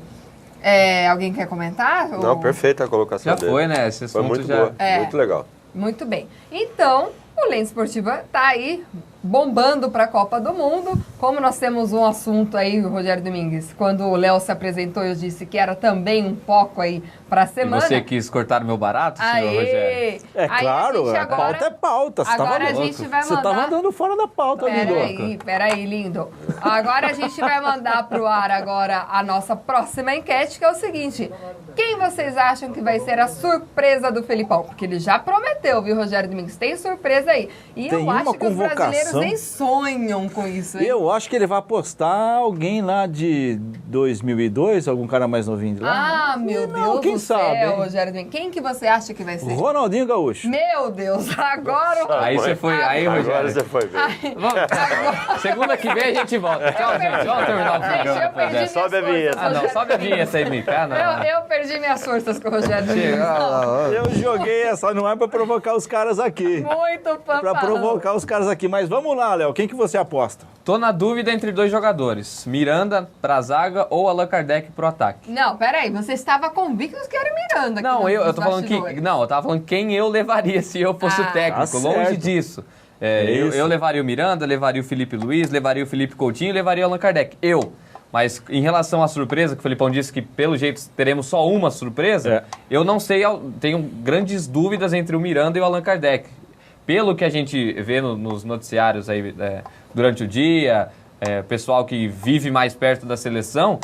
Alguém quer comentar? Não, perfeita a colocação dele. Já foi, né? Esse assunto foi muito já... boa, muito legal. Muito bem. Então, o Lente Esportiva está aí bombando para a Copa do Mundo. Como nós temos um assunto aí, Rogério Domingues, quando o Léo se apresentou, eu disse que era também um foco aí para a semana. E você quis cortar meu barato, senhor Rogério? É claro, a pauta é pauta. Você agora a gente vai mandar... Você estava andando fora da pauta, lindo. Peraí, lindo. Agora a gente vai mandar pro ar agora a nossa próxima enquete, que é o seguinte: quem vocês acham que vai ser a surpresa do Felipão? Porque ele já prometeu, viu, Rogério Domingues? Tem surpresa aí. E tem eu acho que os brasileiros nem sonham com isso, hein? Eu acho que ele vai apostar alguém lá de 2002, algum cara mais novinho de lá. Ah, meu Deus quem do sabe, céu, hein? Rogério Domingues. Quem que você acha que vai ser? Ronaldinho Gaúcho. Meu Deus, agora... Aí você foi, aí, Rogério. Agora você foi bem. Segunda que vem a gente volta. Tchau, gente. Vamos terminar o Gente, eu perdi programa. minhas Sobe a vinheta. forças, Não, sobe a vinheta aí, Mica. Eu perdi minhas forças com o Rogério Domingues. Eu joguei essa no ar para provocar os caras aqui. Muito Para fanfarrão. provocar os caras aqui. Mas vamos lá, Léo. Quem que você aposta? Tô na dúvida entre 2 jogadores. Miranda pra zaga ou Allan Kardec pro ataque. Não, peraí, você estava convicto que era Miranda. Não, aqui eu nos tô falando que. bastidores. Não, eu tava falando quem eu levaria se eu fosse Ah. o técnico. Tá Longe certo. disso. Isso. Eu levaria o Miranda, levaria o Felipe Luiz, levaria o Felipe Coutinho, levaria o Allan Kardec. Mas em relação à surpresa, que o Felipão disse que pelo jeito teremos só uma surpresa, eu não sei, tenho grandes dúvidas entre o Miranda e o Allan Kardec. Pelo que a gente vê nos noticiários aí durante o dia, pessoal que vive mais perto da seleção,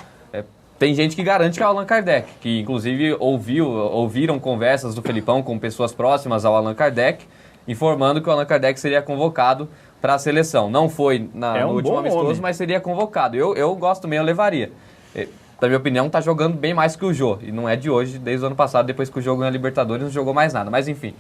tem gente que garante que é o Allan Kardec, que inclusive ouviram conversas do Felipão com pessoas próximas ao Allan Kardec, informando que o Allan Kardec seria convocado para a seleção. Não foi no último amistoso, mas seria convocado. Eu gosto mesmo, eu levaria. Na minha opinião, tá jogando bem mais que o Jô. E não é de hoje, desde o ano passado, depois que o Jô ganhou a Libertadores, não jogou mais nada. Mas enfim,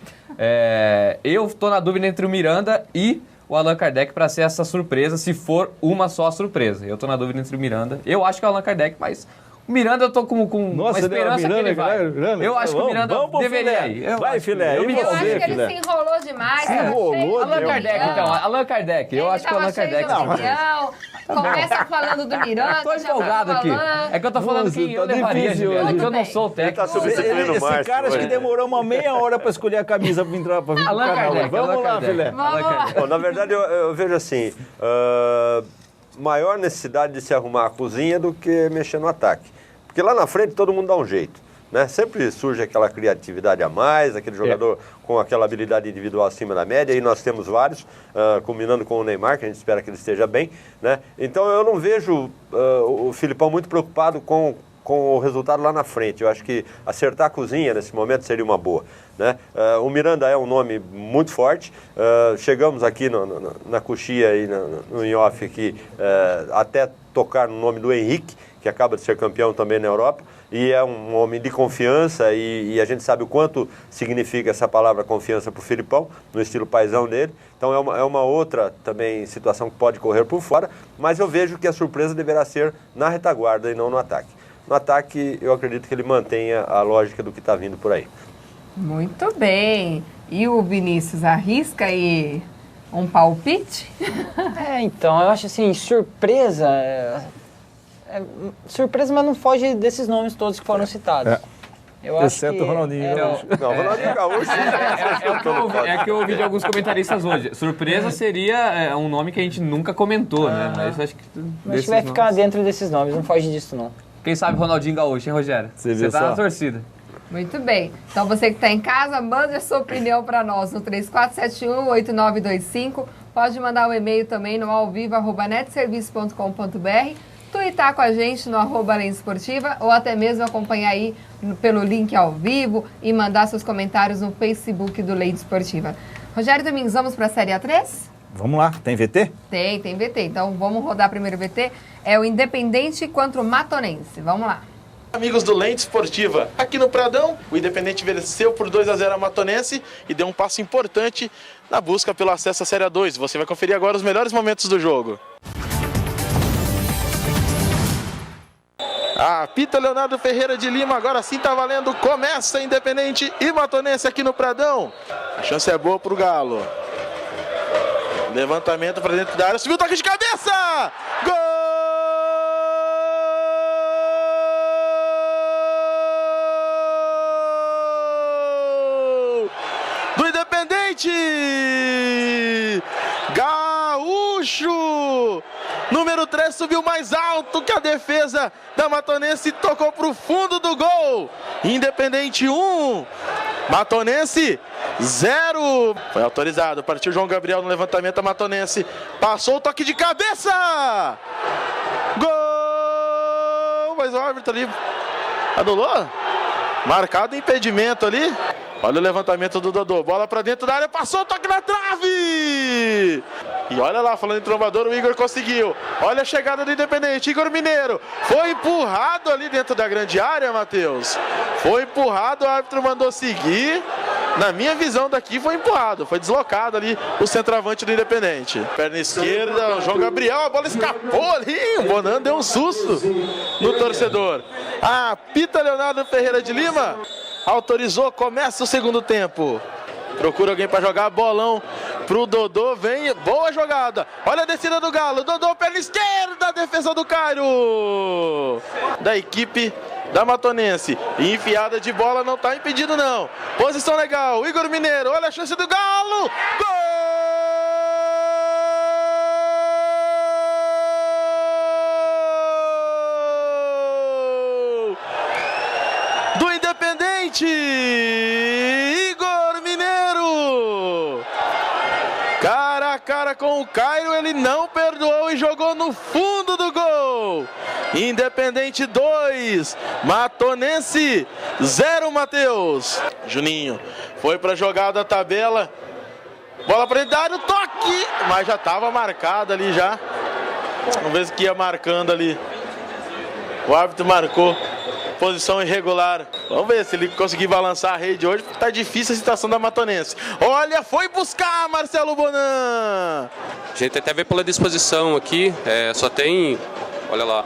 eu tô na dúvida entre o Miranda e o Allan Kardec para ser essa surpresa, se for uma só surpresa. Eu tô na dúvida entre o Miranda. Eu acho que é o Allan Kardec, mas o Miranda eu tô com uma esperança que ele vai. Eu acho que o Miranda deveria ir. Vai, filé. Eu acho que ele se enrolou demais. Allan Kardec, então. Allan Kardec. Eu acho que o Allan Kardec. Começa falando do Miranda. Tô empolgado aqui. É que eu tô falando que eu levaria, Juliano. É que eu não sou o técnico. Ele tá substituindo o Márcio. Esse cara acho que demorou uma meia hora para escolher a camisa para entrar para vir. Allan Kardec. Vamos lá, filé. Bom, na verdade, eu vejo assim, maior necessidade de se arrumar a cozinha do que mexer no ataque. Porque lá na frente todo mundo dá um jeito, né? Sempre surge aquela criatividade a mais, aquele jogador com aquela habilidade individual acima da média, e nós temos vários, combinando com o Neymar, que a gente espera que ele esteja bem, né? Então eu não vejo o Filipão muito preocupado com o resultado lá na frente. Eu acho que acertar a cozinha nesse momento seria uma boa, né? O Miranda é um nome muito forte. Chegamos aqui na coxia e no in-off aqui, até tocar no nome do Henrique, que acaba de ser campeão também na Europa, e é um homem de confiança, e a gente sabe o quanto significa essa palavra confiança para o Filipão, no estilo paizão dele. Então é uma outra também situação que pode correr por fora, mas eu vejo que a surpresa deverá ser na retaguarda e não no ataque. No ataque, eu acredito que ele mantenha a lógica do que está vindo por aí. Muito bem. E o Vinícius arrisca aí um palpite? Então, eu acho assim, surpresa... surpresa, mas não foge desses nomes todos que foram citados. Eu acho exceto o Ronaldinho. Não, o Ronaldinho Gaúcho... É que eu ouvi de alguns comentaristas hoje. Surpresa seria um nome que a gente nunca comentou, né? Mas acho que vai ficar dentro desses nomes, não foge disso não. Quem sabe Ronaldinho Gaúcho, hein, Rogério? Você tá na torcida. Muito bem. Então você que está em casa, mande a sua opinião para nós no 3471-8925. Pode mandar um e-mail também no alvivo@netserviço.com.br. Tuitar com a gente no @lendesportiva ou até mesmo acompanhar aí pelo link ao vivo e mandar seus comentários no Facebook do Lei Esportiva. Rogério Domingos, vamos para a Série A3? Vamos lá, tem VT? Tem VT. Então vamos rodar primeiro o VT. É o Independente contra o Matonense. Vamos lá. Amigos do Lente Esportiva, aqui no Pradão, o Independente venceu por 2-0 a Matonense e deu um passo importante na busca pelo acesso à Série A2. Você vai conferir agora os melhores momentos do jogo. Apita Leonardo Ferreira de Lima, agora sim tá valendo, começa Independente e Matonense aqui no Pradão. A chance é boa pro Galo. Levantamento para dentro da área, subiu o toque de cabeça! Gol! Do Independente! Gaúcho! Número 3 subiu mais alto que a defesa da Matonense e tocou para o fundo do gol. Independente 1, Matonense 0. Foi autorizado, partiu João Gabriel no levantamento da Matonense. Passou o toque de cabeça. Gol! Mas o árbitro ali anulou. Marcado impedimento ali. Olha o levantamento do Dodô, bola pra dentro da área, passou o toque na trave! E olha lá, falando em trombador, o Igor conseguiu. Olha a chegada do Independente, Igor Mineiro. Foi empurrado ali dentro da grande área, Matheus. Foi empurrado, o árbitro mandou seguir. Na minha visão daqui foi empurrado, foi deslocado ali o centroavante do Independente. Perna esquerda, o João Gabriel, a bola escapou ali. O Bonan deu um susto no torcedor. Apita Leonardo Ferreira de Lima. Autorizou, começa o segundo tempo. Procura alguém para jogar, bolão pro Dodô, vem, boa jogada. Olha a descida do Galo, Dodô, perna esquerda, defesa do Cairo. Da equipe da Matonense. Enfiada de bola, não tá impedido não. Posição legal, Igor Mineiro, olha a chance do Galo. Gol! Independente! Igor Mineiro! Cara a cara com o Cairo, ele não perdoou e jogou no fundo do gol. Independente 2, Matonense 0, Matheus. Juninho foi para jogada da tabela. Bola para dentro da área, o toque! Mas já estava marcado ali já. Vamos ver se que ia marcando ali. O árbitro marcou. Posição irregular. Vamos ver se ele conseguir balançar a rede hoje, porque tá difícil a situação da Matonense. Olha, foi buscar Marcelo Bonan. A gente até vê pela disposição aqui, só tem, olha lá.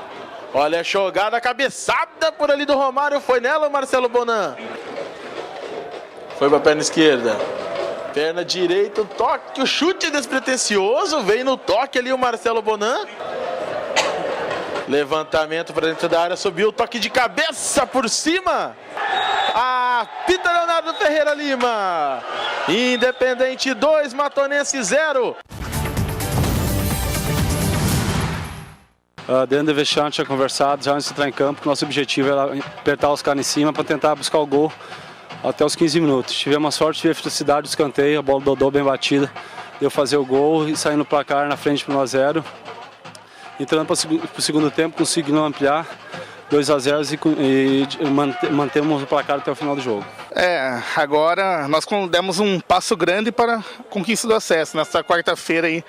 Olha a jogada, cabeçada por ali do Romário, foi nela o Marcelo Bonan. Foi pra perna esquerda. Perna direita, o toque, o chute despretensioso, veio no toque ali o Marcelo Bonan. Levantamento para dentro da área, subiu o toque de cabeça por cima. Apita Leonardo Ferreira Lima. Independente 2, Matonense 0. Dentro do vestiário tinha conversado já antes de entrar em campo que o nosso objetivo era apertar os caras em cima para tentar buscar o gol até os 15 minutos. Tivemos sorte, tive a felicidade do escanteio, a bola do Dodô bem batida, deu fazer o gol e sair no placar na frente para 1-0. Entrando para o segundo tempo, conseguimos ampliar 2-0 e mantemos o placar até o final do jogo. Agora nós demos um passo grande para a conquista do acesso. Nesta quarta-feira aí,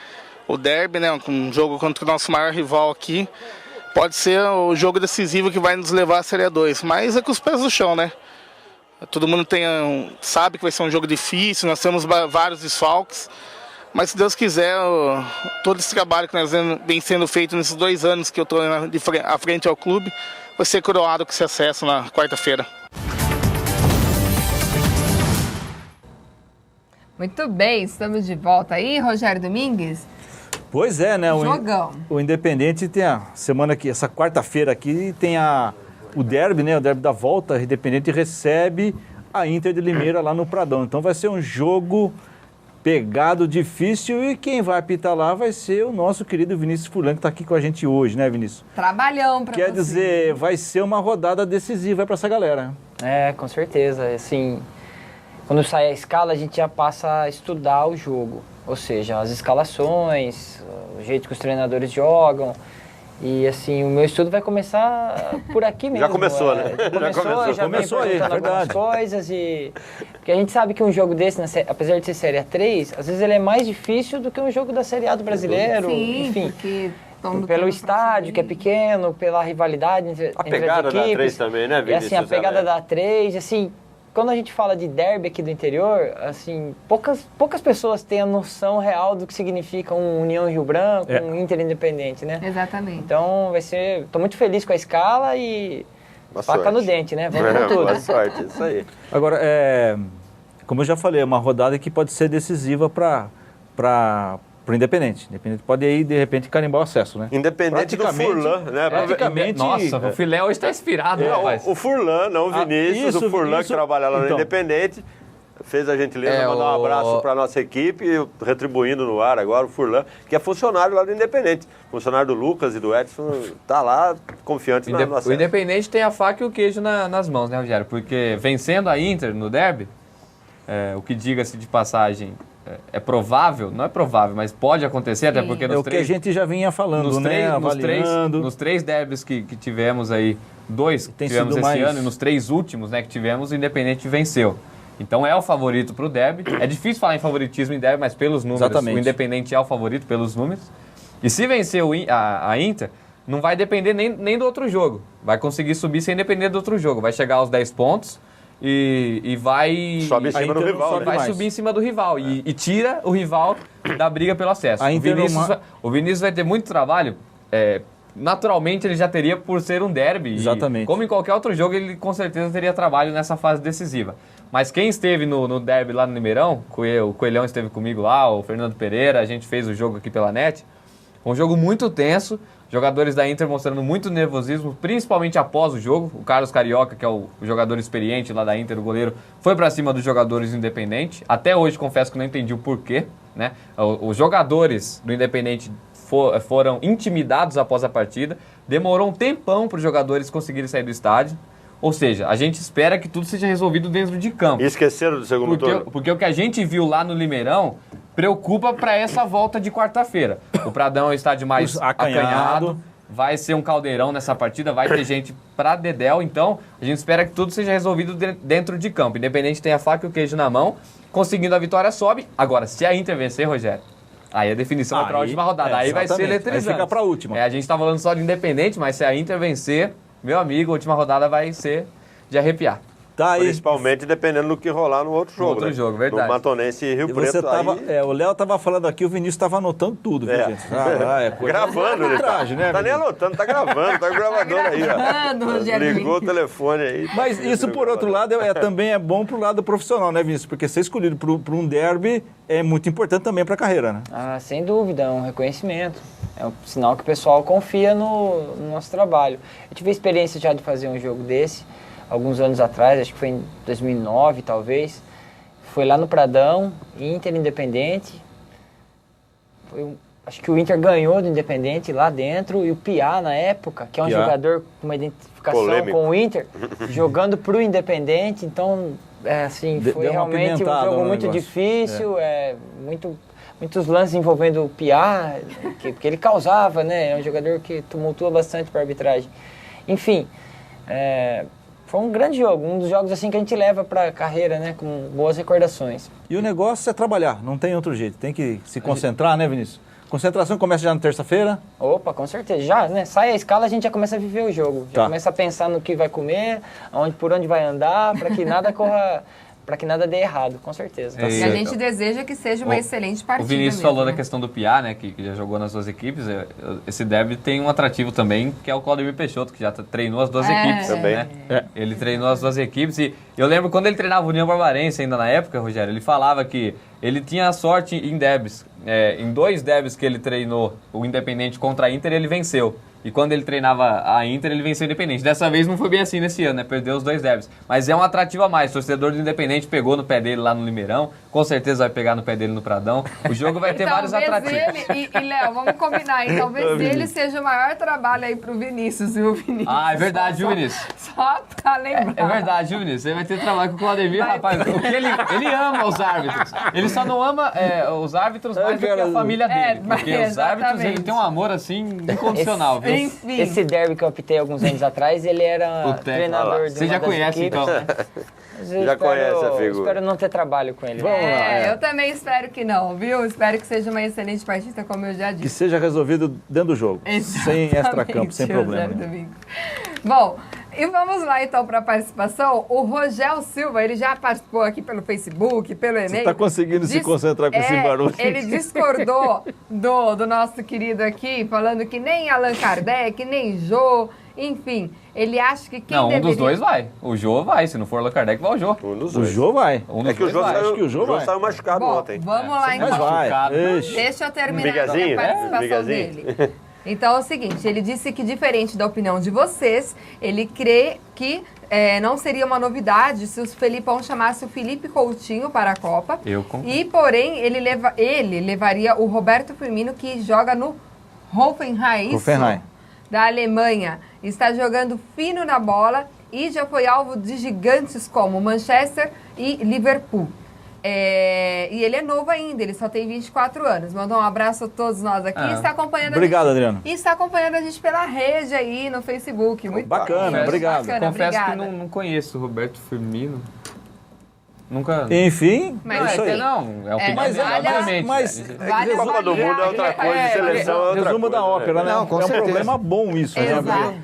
o derby, né, um jogo contra o nosso maior rival aqui, pode ser o jogo decisivo que vai nos levar à Série A2, mas é com os pés no chão, né? Todo mundo sabe que vai ser um jogo difícil, nós temos vários desfalques. Mas se Deus quiser, todo esse trabalho que nós vem sendo feito nesses 2 anos que eu estou à frente ao clube, vai ser coroado com esse acesso na quarta-feira. Muito bem, estamos de volta aí, Rogério Domingues. Pois é, né? Jogão. O Independente tem a semana aqui, essa quarta-feira aqui, tem o derby, né? O derby da volta. O Independente recebe a Inter de Limeira lá no Pradão. Então vai ser um jogo pegado, difícil, e quem vai apitar lá vai ser o nosso querido Vinícius Furlan, que está aqui com a gente hoje, né, Vinícius? Trabalhão para você. Quer dizer, vai ser uma rodada decisiva para essa galera. Com certeza. Assim, quando sai a escala, a gente já passa a estudar o jogo. Ou seja, as escalações, o jeito que os treinadores jogam. E assim, o meu estudo vai começar por aqui mesmo. Já começou, né? Já começou aí, é verdade. Coisas porque a gente sabe que um jogo desse, apesar de ser Série A3, às vezes ele é mais difícil do que um jogo da Série A do brasileiro. Sim, enfim, porque pelo estádio, que é pequeno, pela rivalidade entre as equipes. A pegada da A3 também, né, Vinícius? E assim, a pegada da A3, assim, quando a gente fala de derby aqui do interior, assim, poucas pessoas têm a noção real do que significa um União Rio Branco, um Inter Independente, né? Exatamente. Então vai ser... Tô muito feliz com a escala e faca no dente, né? Vamos com tudo. Boa sorte, isso aí. Agora, como eu já falei, é uma rodada que pode ser decisiva para o Independente. Independente pode aí, de repente, carimbar o acesso, né? Independente do Furlan, né? Praticamente... Nossa, o filé hoje está inspirado, rapaz. O Furlan, não o Vinícius, o Furlan que trabalha lá no Independente, fez a gentileza de mandar um abraço para a nossa equipe, retribuindo no ar agora o Furlan, que é funcionário lá do Independente. Funcionário do Lucas e do Edson, tá lá confiante no acesso. O Independente tem a faca e o queijo nas mãos, né, Rogério? Porque vencendo a Inter no derby, o que diga-se de passagem, é provável, não é provável, mas pode acontecer, até porque o que a gente já vinha falando, nos 3 derbys que tivemos aí, 2 que tivemos esse ano, e nos 3 últimos, né, que tivemos, o Independente venceu. Então é o favorito para o derby. É difícil falar em favoritismo em derby, mas pelos números, o Independente é o favorito pelos números. E se vencer a Inter, não vai depender nem do outro jogo. Vai conseguir subir sem depender do outro jogo. Vai chegar aos 10 pontos e vai... Sobe em cima do rival, Vai subir em cima do rival e tira o rival da briga pelo acesso. O Vinícius vai ter muito trabalho. Naturalmente ele já teria por ser um derby. Exatamente. Como em qualquer outro jogo, ele com certeza teria trabalho nessa fase decisiva. Mas quem esteve no derby lá no Limeirão, o Coelhão esteve comigo lá, o Fernando Pereira, a gente fez o jogo aqui pela net. Um jogo muito tenso, jogadores da Inter mostrando muito nervosismo, principalmente após o jogo. O Carlos Carioca, que é o jogador experiente lá da Inter, o goleiro, foi para cima dos jogadores do Independente. Até hoje, confesso que não entendi o porquê, né? Os jogadores do Independente foram intimidados após a partida. Demorou um tempão para os jogadores conseguirem sair do estádio. Ou seja, a gente espera que tudo seja resolvido dentro de campo. E esqueceram do segundo turno? Porque o que a gente viu lá no Limeirão preocupa para essa volta de quarta-feira. O Pradão é o estádio mais acanhado. Vai ser um caldeirão nessa partida, vai ter gente pra dedéu. Então, a gente espera que tudo seja resolvido dentro de campo. Independente tem a faca e o queijo na mão, conseguindo a vitória sobe. Agora, se a Inter vencer, Rogério, aí a definição vai para a última rodada. Aí vai ser eletrizante. Aí fica para a última. A gente tá falando só de Independente, mas se a Inter vencer, meu amigo, a última rodada vai ser de arrepiar. Tá aí. Principalmente dependendo do que rolar no outro jogo. Verdade. No Matonense e Rio Preto. Você tava, o Léo tava falando aqui, o Vinícius tava anotando tudo, viu, gente? Gravando, ele tá nem anotando, tá gravando, tá com o gravador aí, ó. Ligou o telefone aí. Mas isso, por outro lado, também é bom pro lado profissional, né, Vinícius? Porque ser escolhido para um derby é muito importante também para a carreira, né? Ah, sem dúvida, é um reconhecimento. É um sinal que o pessoal confia no nosso trabalho. Eu tive a experiência já de fazer um jogo desse, alguns anos atrás, acho que foi em 2009, talvez. Foi lá no Pradão, Inter Independente. Acho que o Inter ganhou do Independente lá dentro, e o Piá, na época, que é um jogador com uma identificação com o Inter, jogando para o Independente. Então, foi realmente um jogo muito difícil, muitos lances envolvendo o Piá, porque ele causava, né? É um jogador que tumultua bastante para a arbitragem. Enfim, foi um grande jogo, um dos jogos assim que a gente leva para a carreira, né, com boas recordações. E o negócio é trabalhar, não tem outro jeito, tem que se concentrar, né, Vinícius? Concentração começa já na terça-feira? Opa, com certeza, já, né, sai a escala, a gente já começa a viver o jogo, já começa a pensar no que vai comer, por onde vai andar, para que nada corra... para que nada dê errado, com certeza. E a gente deseja que seja uma excelente partida. O Vinícius falou da questão do Piá, né, que já jogou nas duas equipes. Esse derby tem um atrativo também, que é o Claudemir Peixoto, que já treinou as duas equipes. Também. Né? Ele treinou as duas equipes e eu lembro quando ele treinava o União Barbarense ainda na época, Rogério, ele falava que ele tinha a sorte em derbys. Em 2 derbys que ele treinou o Independente contra a Inter, ele venceu. E quando ele treinava a Inter, ele venceu o Independente. Dessa vez não foi bem assim nesse ano, né? Perdeu os 2 derbys. Mas é um atrativo a mais. O torcedor do Independente pegou no pé dele lá no Limeirão. Com certeza vai pegar no pé dele no Pradão. O jogo vai ter vários atrativos. E Léo, vamos combinar, hein? Talvez ele seja o maior trabalho aí pro Vinícius, viu, Vinícius? Ah, é verdade, viu, Vinícius? Só pra lembrar. É verdade, viu, Vinícius? Você vai ter trabalho com o Claudemir, rapaz. O que ele ama os árbitros. Ele só não ama os árbitros mais do que a família dele. Porque os árbitros, ele tem um amor, assim, incondicional, viu? Enfim. Esse derby que eu optei alguns anos atrás, ele era treinador de Você já conhece, equipes. Então. Já conhece a figura. Espero não ter trabalho com ele. Vamos lá. Eu também espero que não, viu? Espero que seja uma excelente partida, como eu já disse. Que seja resolvido dentro do jogo. Sem extracampo, sem problema. Bom, e vamos lá então para a participação. O Rogel Silva, ele já participou aqui pelo Facebook, pelo e-mail. Você está conseguindo se concentrar com esse barulho? Ele discordou do nosso querido aqui, falando que nem Allan Kardec, nem Jô, enfim, ele acha que quem deveria... um dos dois vai. O Jô vai, se não for Allan Kardec, vai o Jô. O Jô vai. É que o Jô saiu machucado ontem. Vamos lá então. Deixa eu terminar a participação dele. Então é o seguinte, ele disse que diferente da opinião de vocês, ele crê que não seria uma novidade se o Felipão chamasse o Felipe Coutinho para a Copa. E porém, ele levaria o Roberto Firmino, que joga no Hoffenheim da Alemanha. Está jogando fino na bola e já foi alvo de gigantes como Manchester e Liverpool. E ele é novo ainda, ele só tem 24 anos. Mandou um abraço a todos nós aqui. Está acompanhando Adriano. E está acompanhando a gente pela rede aí no Facebook. Muito bacana, obrigado. Confesso que não conheço o Roberto Firmino. Nunca. Enfim, mas isso aí. Não, é opinião dele, mas Copa do Mundo é outra coisa, seleção é outra coisa. Resumo da ópera, né? Não, com certeza. Um problema bom isso, Exato. né?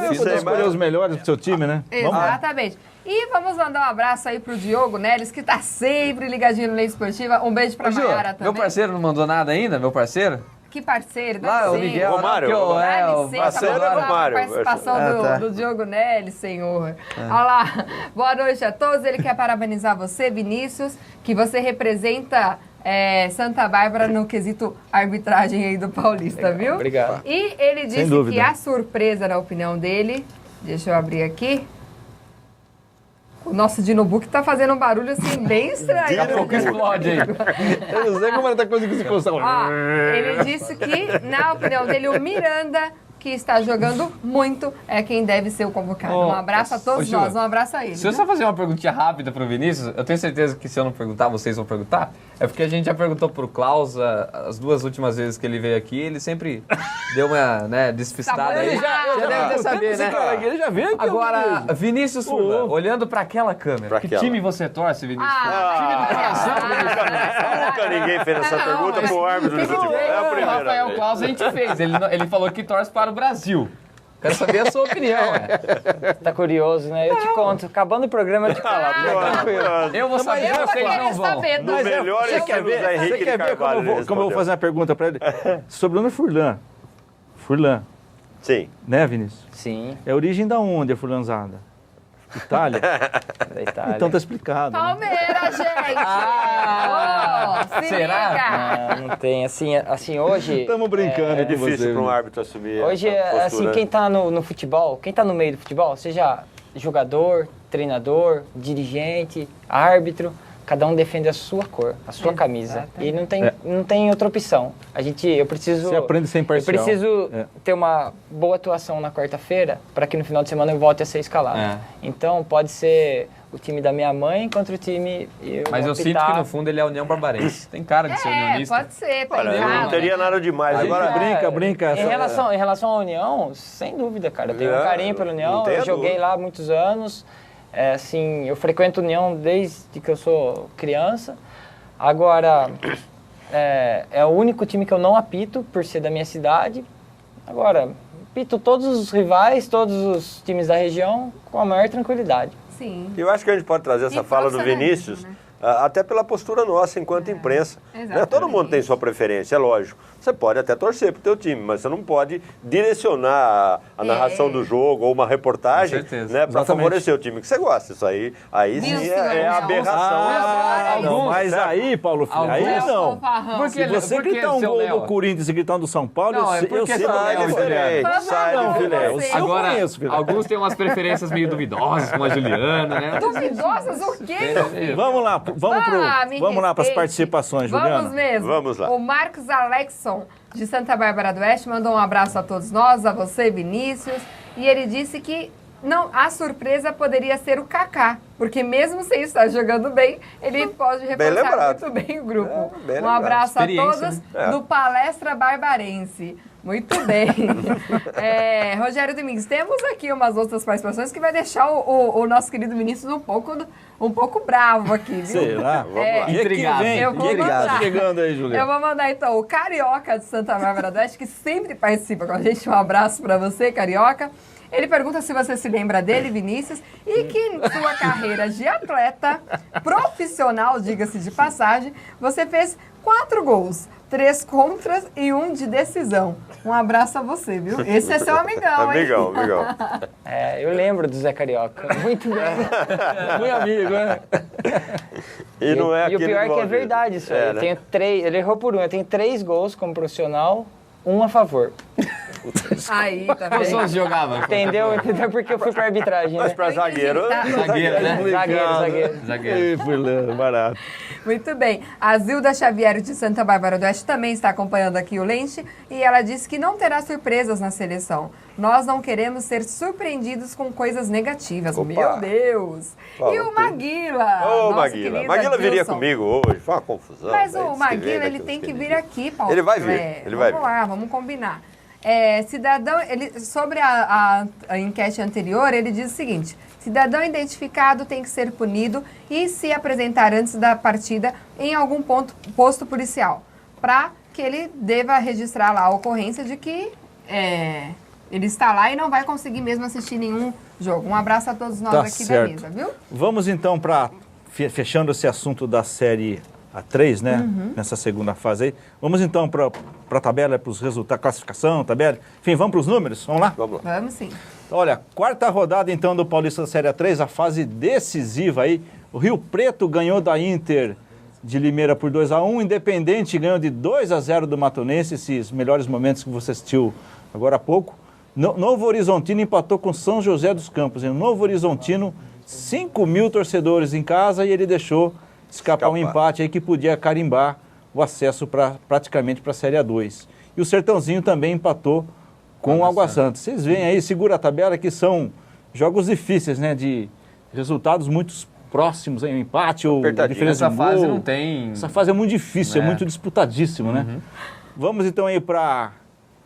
Você poder escolher os melhores pro seu time, né? Exatamente. E vamos mandar um abraço aí pro Diogo Neres, que tá sempre ligadinho no Lei Esportiva. Um beijo pra Maiara também. Meu parceiro não mandou nada ainda, meu parceiro? Que parceiro, o Miguel Romário. O parceiro é Romário. Participação do Diogo Neres, senhor. Olha lá. Boa noite a todos. Ele quer parabenizar você, Vinícius, que você representa Santa Bárbara no quesito arbitragem aí do Paulista, viu? Obrigado. E ele disse que a surpresa, na opinião dele, deixa eu abrir aqui. O nosso Dinobook tá fazendo um barulho assim bem estranho. Daqui a pouco explode aí. Eu não sei como ele tá conseguindo se concentrar. Ele disse que, na opinião dele, o Miranda que está jogando muito é quem deve ser o convocado. Um abraço a todos nós, um abraço a ele. Se eu só fazer uma perguntinha rápida pro Vinícius, eu tenho certeza que se eu não perguntar, vocês vão perguntar. É porque a gente já perguntou pro Klaus as 2 últimas vezes que ele veio aqui, ele sempre deu uma, né, despistada aí. Já deve ter saber, né? Ele já veio aqui. Agora, Vinícius Furlan, olhando pra aquela câmera, que time você torce, Vinícius? Time do coração, Vinícius. Nunca ninguém fez essa pergunta pro árbitro de futebol. É a O primeira Rafael vez. Klaus a gente fez, ele falou que torce para o Brasil. Quero saber a sua opinião. Tá curioso, né? Eu te conto. Acabando o programa, eu te conto. Eu vou saber, Eu vou vocês não querer vão. saber. No melhor Você quer ver, como eu vou fazer uma pergunta para ele? Sobre o nome Furlan. Furlan, Sim. né, Vinícius? Sim, É a origem da onde a Furlanzada? Itália? da Itália. Então tá explicado. Né? Palmeiras, gente! Se será? liga! Não tem, assim hoje... Estamos brincando É com difícil você. para um árbitro assumir Hoje, essa assim, postura. quem tá no futebol, quem tá no meio do futebol, seja jogador, treinador, dirigente, árbitro, cada um defende a sua cor, a sua camisa. E não tem outra opção. Eu preciso... Você aprende sem parcial. Eu preciso ter uma boa atuação na quarta-feira para que no final de semana eu volte a ser escalado. É. Então, pode ser o time da minha mãe contra o time... Mas eu sinto que no fundo ele é União Barbarense. Tem cara de ser unionista. Pode ser, tá Olha, errado. não teria nada demais. Agora brinca. Em relação à União, sem dúvida, cara. Eu tenho um carinho pela União, eu joguei lá há muitos anos. Assim, eu frequento a União desde que eu sou criança. Agora, é o único time que eu não apito, por ser da minha cidade. Agora, apito todos os rivais, todos os times da região, com a maior tranquilidade. Sim. Eu acho que a gente pode trazer essa E fala do profissionalismo, Vinícius, né? até pela postura nossa enquanto imprensa. Né? exatamente. Todo mundo tem sua preferência, é lógico. Você pode até torcer pro teu time, mas você não pode direcionar a narração do jogo ou uma reportagem, Com certeza. né, para Exatamente. favorecer o time que você gosta. Isso aí sim Viu, é senhor? aberração. Não, mas aí, Paulo Filho, aí não. Porque Se você por que, gritar um seu gol Léo? do Corinthians e gritar um do São Paulo, Não, é eu porque sei São que Sai Léo, diferente, Juliano. sai Não, diferente. Filé, eu Agora, conheço, Filé. alguns têm umas preferências meio duvidosas, como a Juliana, né? Duvidosas o quê, meu filho? Vamos lá, Me vamos lá para as respeite. participações, Juliana. Vamos mesmo. Vamos lá. O Marcos Alexson, de Santa Bárbara do Oeste, mandou um abraço a todos nós, a você, Vinícius. E ele disse que a surpresa poderia ser o Kaká, porque mesmo sem estar jogando bem, ele pode reforçar lembrado. muito bem o grupo. Bem Um lembrado. abraço a Experiência, todos né? do Palestra Barbarense. Muito bem. Rogério Domingues, temos aqui umas outras participações que vai deixar o nosso querido Vinícius um pouco bravo aqui, viu? Será? Intrigado. Eu vou mandar. Chegando aí, Eu Juliana. vou mandar então o Carioca de Santa Bárbara do Oeste, que sempre participa com a gente. Um abraço para você, Carioca. Ele pergunta se você se lembra dele, Vinícius, e que em sua carreira de atleta profissional, diga-se de passagem, você fez 4 gols, 3 contras e 1 de decisão. Um abraço a você, viu? Esse é seu amigão, hein? Amigão. Eu lembro do Zé Carioca, muito bem. Muito amigo, né? E não é E o aquele pior é que é Valdir. verdade isso aí. É, Eu né? tenho 3, ele errou por 1, eu tenho 3 gols como profissional, 1 a favor. Aí, tá Quais vendo? você jogava? Entendeu? Entendeu porque eu fui pra arbitragem, Mas né? para zagueiro... Tá. Zagueiro, né? Zagueiro. Zagueiro. Ei, Furlan, barato. Muito bem. A Zilda Xavier de Santa Bárbara do Oeste também está acompanhando aqui o Lente e ela disse que não terá surpresas na seleção. Nós não queremos ser surpreendidos com coisas negativas. Opa. Meu Deus! Falou E o tudo. Maguila? Ô, nosso Maguila. querido Maguila viria Adilson. comigo hoje, foi uma confusão. Mas velho, o diz que vem Maguila, daqui ele uns tem que 15 vir dias. aqui, Paulo. Ele vai vir, ele vai Vamos vir. lá, vamos combinar. Cidadão, sobre a enquete anterior, ele diz o seguinte: cidadão identificado tem que ser punido e se apresentar antes da partida em algum posto policial, para que ele deva registrar lá a ocorrência de que ele está lá e não vai conseguir mesmo assistir nenhum jogo. Um abraço a todos nós Tá aqui certo. da mesa, viu? Vamos então para, fechando esse assunto da série A3, né? Nessa segunda fase aí. Vamos então para a tabela, para os resultados, classificação, tabela. Enfim, vamos para os números? Vamos lá? Vamos lá. Vamos sim. Olha, 4ª rodada então do Paulista da Série A3, a fase decisiva aí. O Rio Preto ganhou da Inter de Limeira por 2-1, Independente ganhou de 2-0 do Matonense, esses melhores momentos que você assistiu agora há pouco. Novo Horizontino empatou com São José dos Campos. Em Novo Horizontino, 5 mil torcedores em casa e ele deixou escapar um empate aí que podia carimbar o acesso praticamente para a Série A2. E o Sertãozinho também empatou com o Água Santa. Vocês veem aí, segura a tabela, que são jogos difíceis, né? De resultados muito próximos, hein? Um empate ou diferença de gol. Essa fase não tem... Essa fase é muito difícil, é muito disputadíssimo, né? Vamos então aí para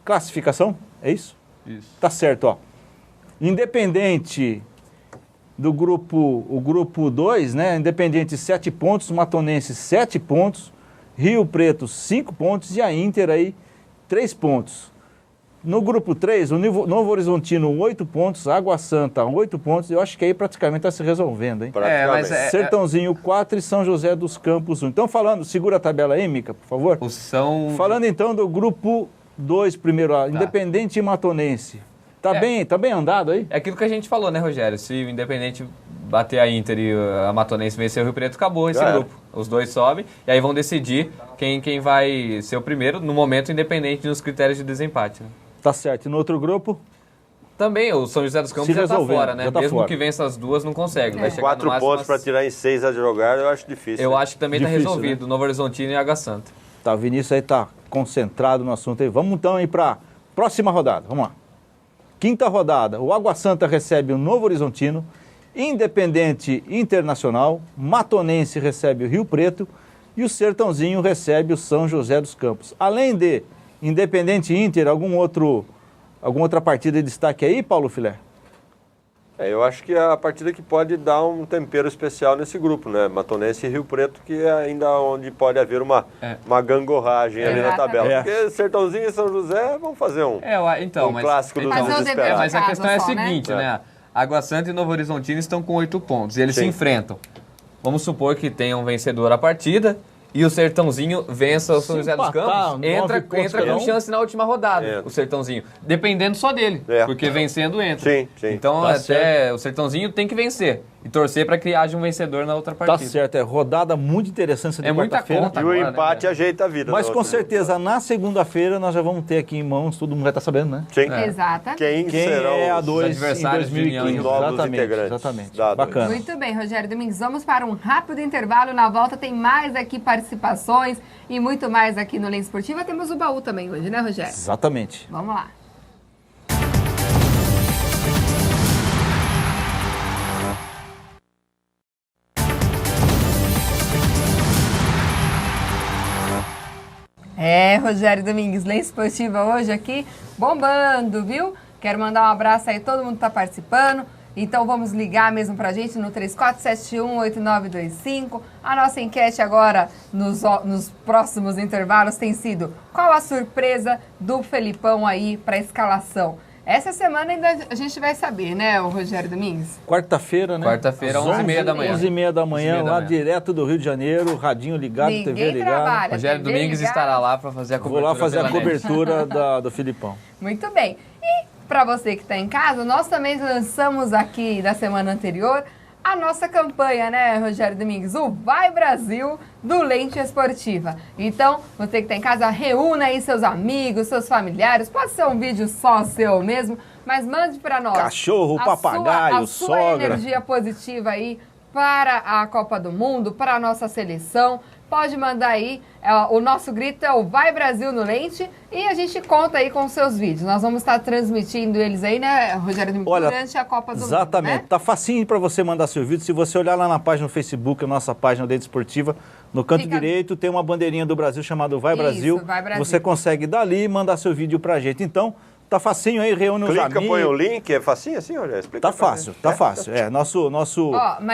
classificação, é isso? Isso. Tá certo, ó. Independente do o grupo 2, né? Independente 7 pontos, Matonense 7 pontos, Rio Preto 5 pontos e a Inter aí 3 pontos. No grupo 3, o Novo Horizontino 8 pontos, Água Santa 8 pontos, eu acho que aí praticamente está se resolvendo, hein? Sertãozinho 4 e São José dos Campos 1. Então falando, segura a tabela aí, Mica, por favor. Falando então do grupo 2 primeiro, Independente e Matonense. Tá bem andado aí? É aquilo que a gente falou, né, Rogério? Se o Independente bater a Inter e a Matonense vencer o Rio Preto, acabou esse grupo. Os dois sobem e aí vão decidir quem vai ser o primeiro, no momento independente nos critérios de desempate. Né? Tá certo. E no outro grupo? Também, o São José dos Campos já tá fora, né? Mesmo que vença as duas, não consegue. Vai chegar 4 pontos para tirar em 6 a jogar, eu acho difícil. Eu acho que também está resolvido, né? Novo Horizontino e Água Santa. Tá, o Vinícius aí tá concentrado no assunto aí. Vamos então aí para próxima rodada. Vamos lá. Quinta rodada, o Água Santa recebe o Novo Horizontino, Independente Internacional, Matonense recebe o Rio Preto e o Sertãozinho recebe o São José dos Campos. Além de Independente e Inter, alguma outra partida de destaque aí, Paulo Filé? Eu acho que é a partida que pode dar um tempero especial nesse grupo, né? Matonense e Rio Preto, que é ainda onde pode haver uma gangorragem ali na tabela. Porque Sertãozinho e São José vão fazer um clássico dos desesperados. Mas a questão é a seguinte, né? Água Santa e Novo Horizontino estão com 8 pontos e eles se enfrentam. Vamos supor que tenha um vencedor a partida e o Sertãozinho vença o São José dos Campos, entra com chance na última rodada, o Sertãozinho. Dependendo só dele, porque vencendo entra. Sim. Então o Sertãozinho tem que vencer e torcer para que haja um vencedor na outra partida. Tá certo, é rodada muito interessante de quarta-feira. E o empate ajeita a vida. Mas com certeza, na segunda-feira, nós já vamos ter aqui em mãos, todo mundo vai estar sabendo, né? Sim. Exatamente. Quem serão os adversários de União e novos integrantes. Exatamente. Bacana. Muito bem, Rogério Domingues, vamos para um rápido intervalo. Na volta tem mais aqui participações e muito mais aqui no Lens Esportiva. Temos o baú também hoje, né, Rogério? Exatamente. Vamos lá. Rogério Domingues, Lens Esportiva hoje aqui bombando, viu? Quero mandar um abraço aí, todo mundo que tá participando. Então vamos ligar mesmo pra gente no 3471-8925. A nossa enquete agora nos próximos intervalos tem sido: qual a surpresa do Felipão aí pra escalação? Essa semana ainda a gente vai saber, né, o Rogério Domingues? Quarta-feira, né? Quarta-feira, 11h30 da manhã. 11h30 da manhã, lá direto do Rio de Janeiro, radinho ligado, TV ligado. Rogério Domingues estará lá para fazer a cobertura. Vou lá fazer a cobertura do Filipão. Muito bem. E para você que está em casa, nós também lançamos aqui na semana anterior a nossa campanha, né, Rogério Domingues? O Vai Brasil do Lente Esportiva. Então, você que está em casa, reúna aí seus amigos, seus familiares. Pode ser um vídeo só seu mesmo, mas mande para nós. Cachorro, papagaio, a sua energia positiva aí para a Copa do Mundo, para a nossa seleção. Pode mandar aí, o nosso grito é o Vai Brasil no Lente e a gente conta aí com os seus vídeos. Nós vamos estar transmitindo eles aí, né, Rogério, durante a Copa do Mundo. Exatamente, né? Tá facinho para você mandar seu vídeo. Se você olhar lá na página do Facebook, a nossa página Lente Esportiva, no canto direito tem uma bandeirinha do Brasil chamada Vai Brasil. Vai Brasil. Você consegue dali mandar seu vídeo pra gente. Então, tá facinho aí, reúne os amigos. Clica, põe o link, é facinho assim, olha, explica. Tá fácil. Nosso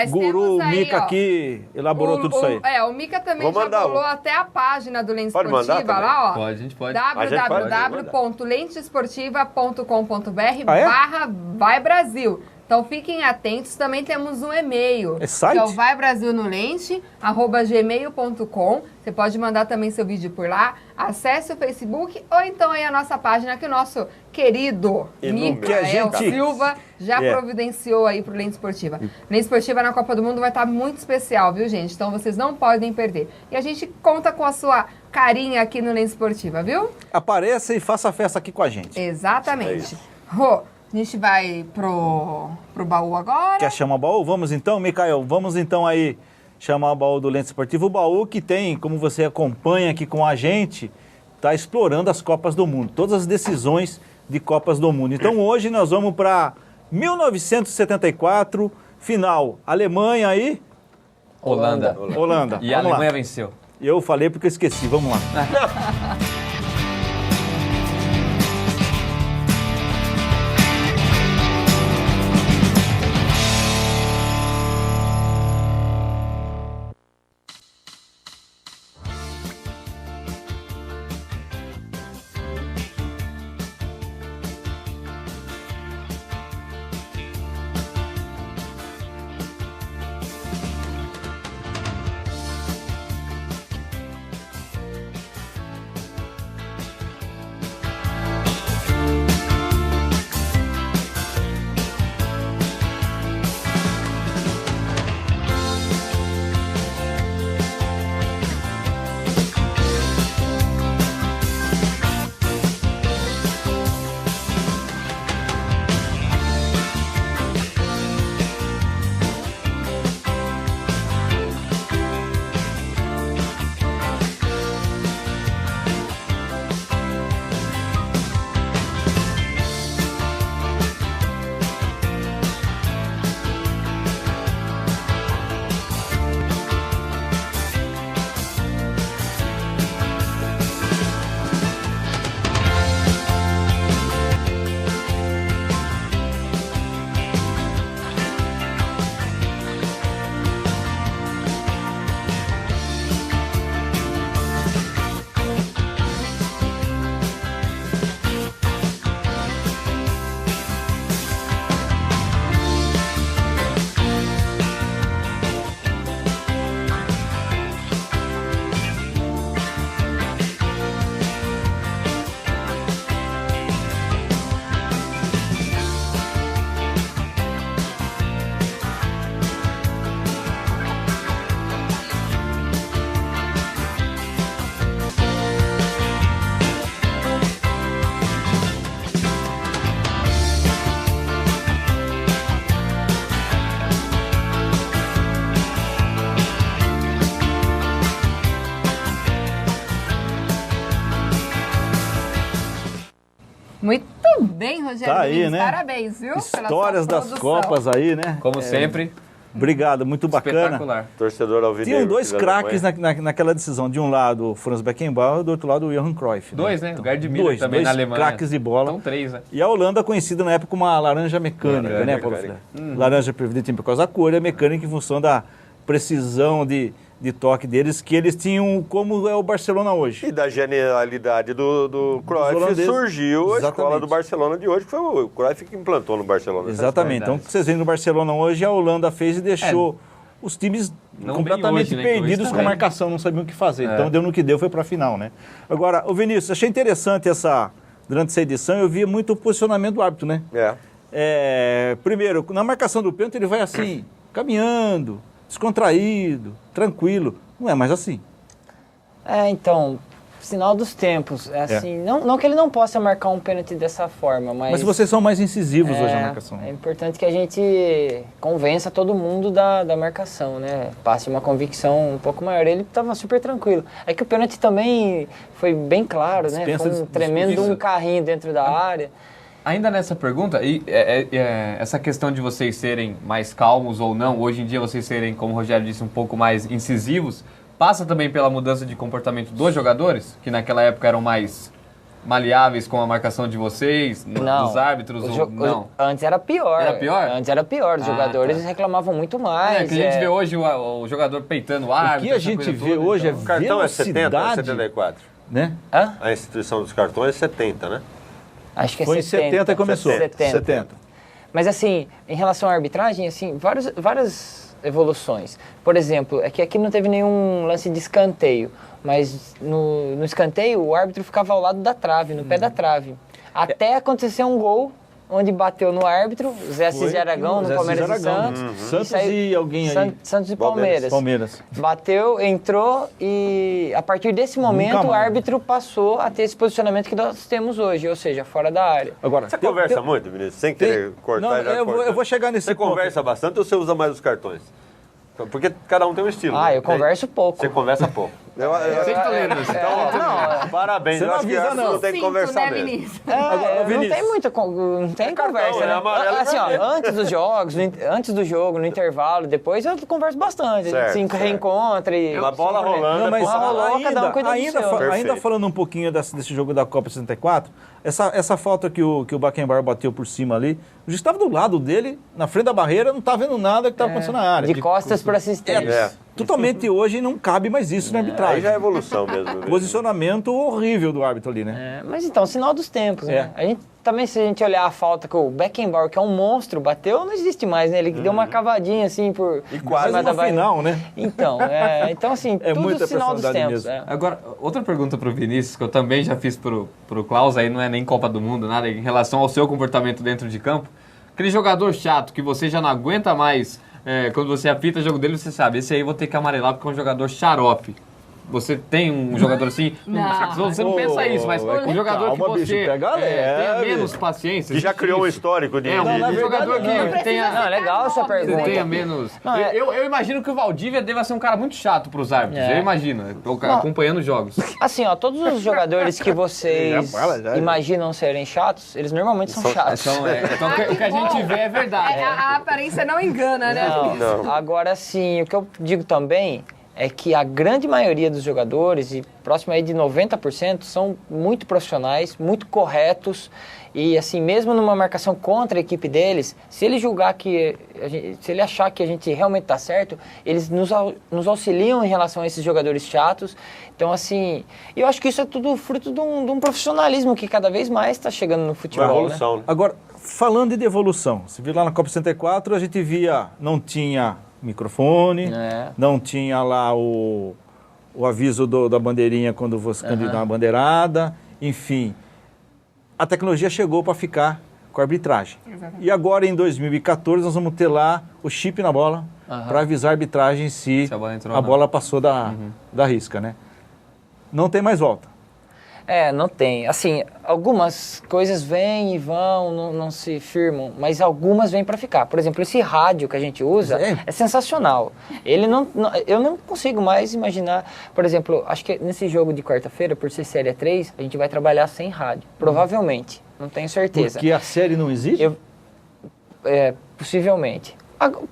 guru aí, Mica aqui elaborou tudo isso aí. O Mica também já colou até a página do Lente Esportiva lá, ó. Pode, a gente pode. www.lentesportiva.com.br/Vai Brasil. Então fiquem atentos, também temos um e-mail, site? que é o vaibrasilnolente@gmail.com. Você pode mandar também seu vídeo por lá, acesse o Facebook ou então aí a nossa página que o nosso querido Micael Silva já providenciou aí pro Lente Esportiva. Lente Esportiva na Copa do Mundo vai estar muito especial, viu, gente? Então vocês não podem perder. E a gente conta com a sua carinha aqui no Lente Esportiva, viu? Apareça e faça a festa aqui com a gente. Exatamente. Rô, a gente vai pro baú agora. Quer chamar o baú? Vamos então, Micael, vamos então aí chamar o baú do Lente Esportivo. O baú que tem, como você acompanha aqui com a gente, está explorando as Copas do Mundo. Todas as decisões de Copas do Mundo. Então hoje nós vamos para 1974, final Alemanha e Holanda. E a Vamos lá. Alemanha venceu. Eu falei porque eu esqueci, vamos lá. Muito bem, Rogério. Tá aí, Domingos, né? Parabéns, viu? pela Histórias sua das produção. Copas aí, né? Como sempre, Obrigado, muito bacana. espetacular. Torcedor alvinegro. Tinham dois filho da craques mãe. naquela decisão. De um lado, o Franz Beckenbauer, do outro lado, o Johan Cruyff. Dois, né? O Gerd Müller também dois na Alemanha. craques de bola. Então 3, né? E a Holanda conhecida na época como a laranja mecânica, Laranja né, Paulo mecânica. Freire? Laranja previdente por causa da cor, e a mecânica em função da precisão de toque deles, que eles tinham como é o Barcelona hoje. E da genialidade do Cruyff holandeses. surgiu a escola Exatamente. do Barcelona de hoje, que foi o Cruyff que implantou no Barcelona. Exatamente. Então, o que vocês veem no Barcelona hoje, a Holanda fez e deixou os times Não completamente bem hoje, né, que hoje perdidos com a também. marcação, não sabiam o que fazer. Então, deu no que deu, foi para a final, né? Agora, o Vinícius, achei interessante durante essa edição, eu via muito o posicionamento do árbitro, né? Primeiro, na marcação do pênalti, ele vai assim, caminhando, descontraído, tranquilo. Não é mais assim. Então, sinal dos tempos. Assim, não que ele não possa marcar um pênalti dessa forma, mas vocês são mais incisivos hoje na marcação. é importante que a gente convença todo mundo da marcação, né? Passe uma convicção um pouco maior. Ele estava super tranquilo. É que o pênalti também foi bem claro, né? Dispensa Foi um tremendo isso. um carrinho dentro da área. Ainda nessa pergunta, essa questão de vocês serem mais calmos ou não, hoje em dia vocês serem, como o Rogério disse, um pouco mais incisivos, passa também pela mudança de comportamento dos jogadores, que naquela época eram mais maleáveis com a marcação de vocês, dos árbitros, ou não? Antes era pior. Era pior? Antes era pior. Os jogadores reclamavam muito mais. Que a gente vê hoje o jogador peitando o árbitro. O que a essa gente coisa vê toda, hoje então. O cartão é 70 ou velocidade, 74? né? Hã? A instituição dos cartões é 70, né? Acho que é Foi em 70 que começou. 70. Mas assim, em relação à arbitragem, assim, várias evoluções. Por exemplo, é que aqui não teve nenhum lance de escanteio, mas no escanteio o árbitro ficava ao lado da trave, no pé da trave. Até acontecer um gol onde bateu no árbitro, Zé Assis de Aragão, no Zé Palmeiras Assis e de Aragão. Santos. Santos saiu- e alguém aí. Santos e Palmeiras. Palmeiras. Bateu, entrou e a partir desse momento Nunca o mais. árbitro passou a ter esse posicionamento que nós temos hoje, ou seja, fora da área. Agora, Você conversa muito, Vinícius? Sem querer cortar Não, já eu corta. vou chegar nesse Você ponto. conversa bastante ou você usa mais os cartões? Porque cada um tem um estilo. né? Eu converso pouco. Você conversa pouco. Eu sempre tô lendo isso. Então, parabéns. Você Eu não acho que avisa, essa não. tem que Sinto, conversar né, mesmo. Vinícius? Agora, Não tem muita não tem conversa, é né? amarelo, Assim, ó, vermelho. antes dos jogos, antes do jogo, no intervalo, depois eu converso bastante. Certo, a gente se reencontra e... Uma bola rolando. Não, mas Bola rolou, cada um cuida do seu. ainda Perfeito. falando um pouquinho desse jogo da Copa 64, essa falta que o Beckenbauer bateu por cima ali, o juiz estava do lado dele, na frente da barreira, não estava vendo nada que estava acontecendo na área. De costas para assistente. Totalmente hoje não cabe mais isso na Aí arbitragem. já é evolução mesmo. Posicionamento horrível do árbitro ali, né? Mas então, sinal dos tempos, né? A gente, também, se a gente olhar a falta que o Beckenbauer, que é um monstro, bateu, não existe mais, né? Ele deu uma cavadinha assim por Quase cima da no barriga. final, né? Então assim, É tudo muita sinal dos personalidade tempos. mesmo. Agora, outra pergunta pro Vinícius, que eu também já fiz pro Klaus, aí não é nem Copa do Mundo, nada, em relação ao seu comportamento dentro de campo. Aquele jogador chato que você já não aguenta mais, quando você apita o jogo dele, você sabe, esse aí eu vou ter que amarelar porque é um jogador xarope. Você tem um jogador assim? Não. Você não pensa isso, mas um jogador calma, que bicho, você pega tenha leve. menos paciência. Que já criou um isso. histórico de... Um na jogador verdade, que tenha... Não, legal essa Você pergunta. tenha menos... Não, eu imagino que o Valdívia deva ser um cara muito chato para os árbitros. Eu imagino. Eu tô acompanhando os jogos. Assim, ó, todos os jogadores que vocês Já fala, já. imaginam serem chatos, eles normalmente são chatos. Então o que a gente vê é verdade. A aparência não engana, né? Não. Agora, sim, o que eu digo também é que a grande maioria dos jogadores, e próximo aí de 90%, são muito profissionais, muito corretos. E assim, mesmo numa marcação contra a equipe deles, se ele julgar que se ele achar que a gente realmente está certo, eles nos auxiliam em relação a esses jogadores chatos. Então, assim, eu acho que isso é tudo fruto de um profissionalismo que cada vez mais está chegando no futebol. Uma evolução, né? Agora, falando de evolução, você viu lá na Copa 64, a gente via, não tinha microfone, não tinha lá o aviso da bandeirinha quando você dá uma bandeirada, enfim. A tecnologia chegou para ficar com a arbitragem. Exatamente. E agora, em 2014, nós vamos ter lá o chip na bola para avisar a arbitragem se a bola entrou a ou não. bola passou da risca, né? Não tem mais volta. Não tem. Assim, algumas coisas vêm e vão, não se firmam, mas algumas vêm para ficar. Por exemplo, esse rádio que a gente usa é sensacional. Eu não consigo mais imaginar, por exemplo, acho que nesse jogo de quarta-feira, por ser Série 3, a gente vai trabalhar sem rádio. Provavelmente, não tenho certeza. Porque a série não existe? Possivelmente.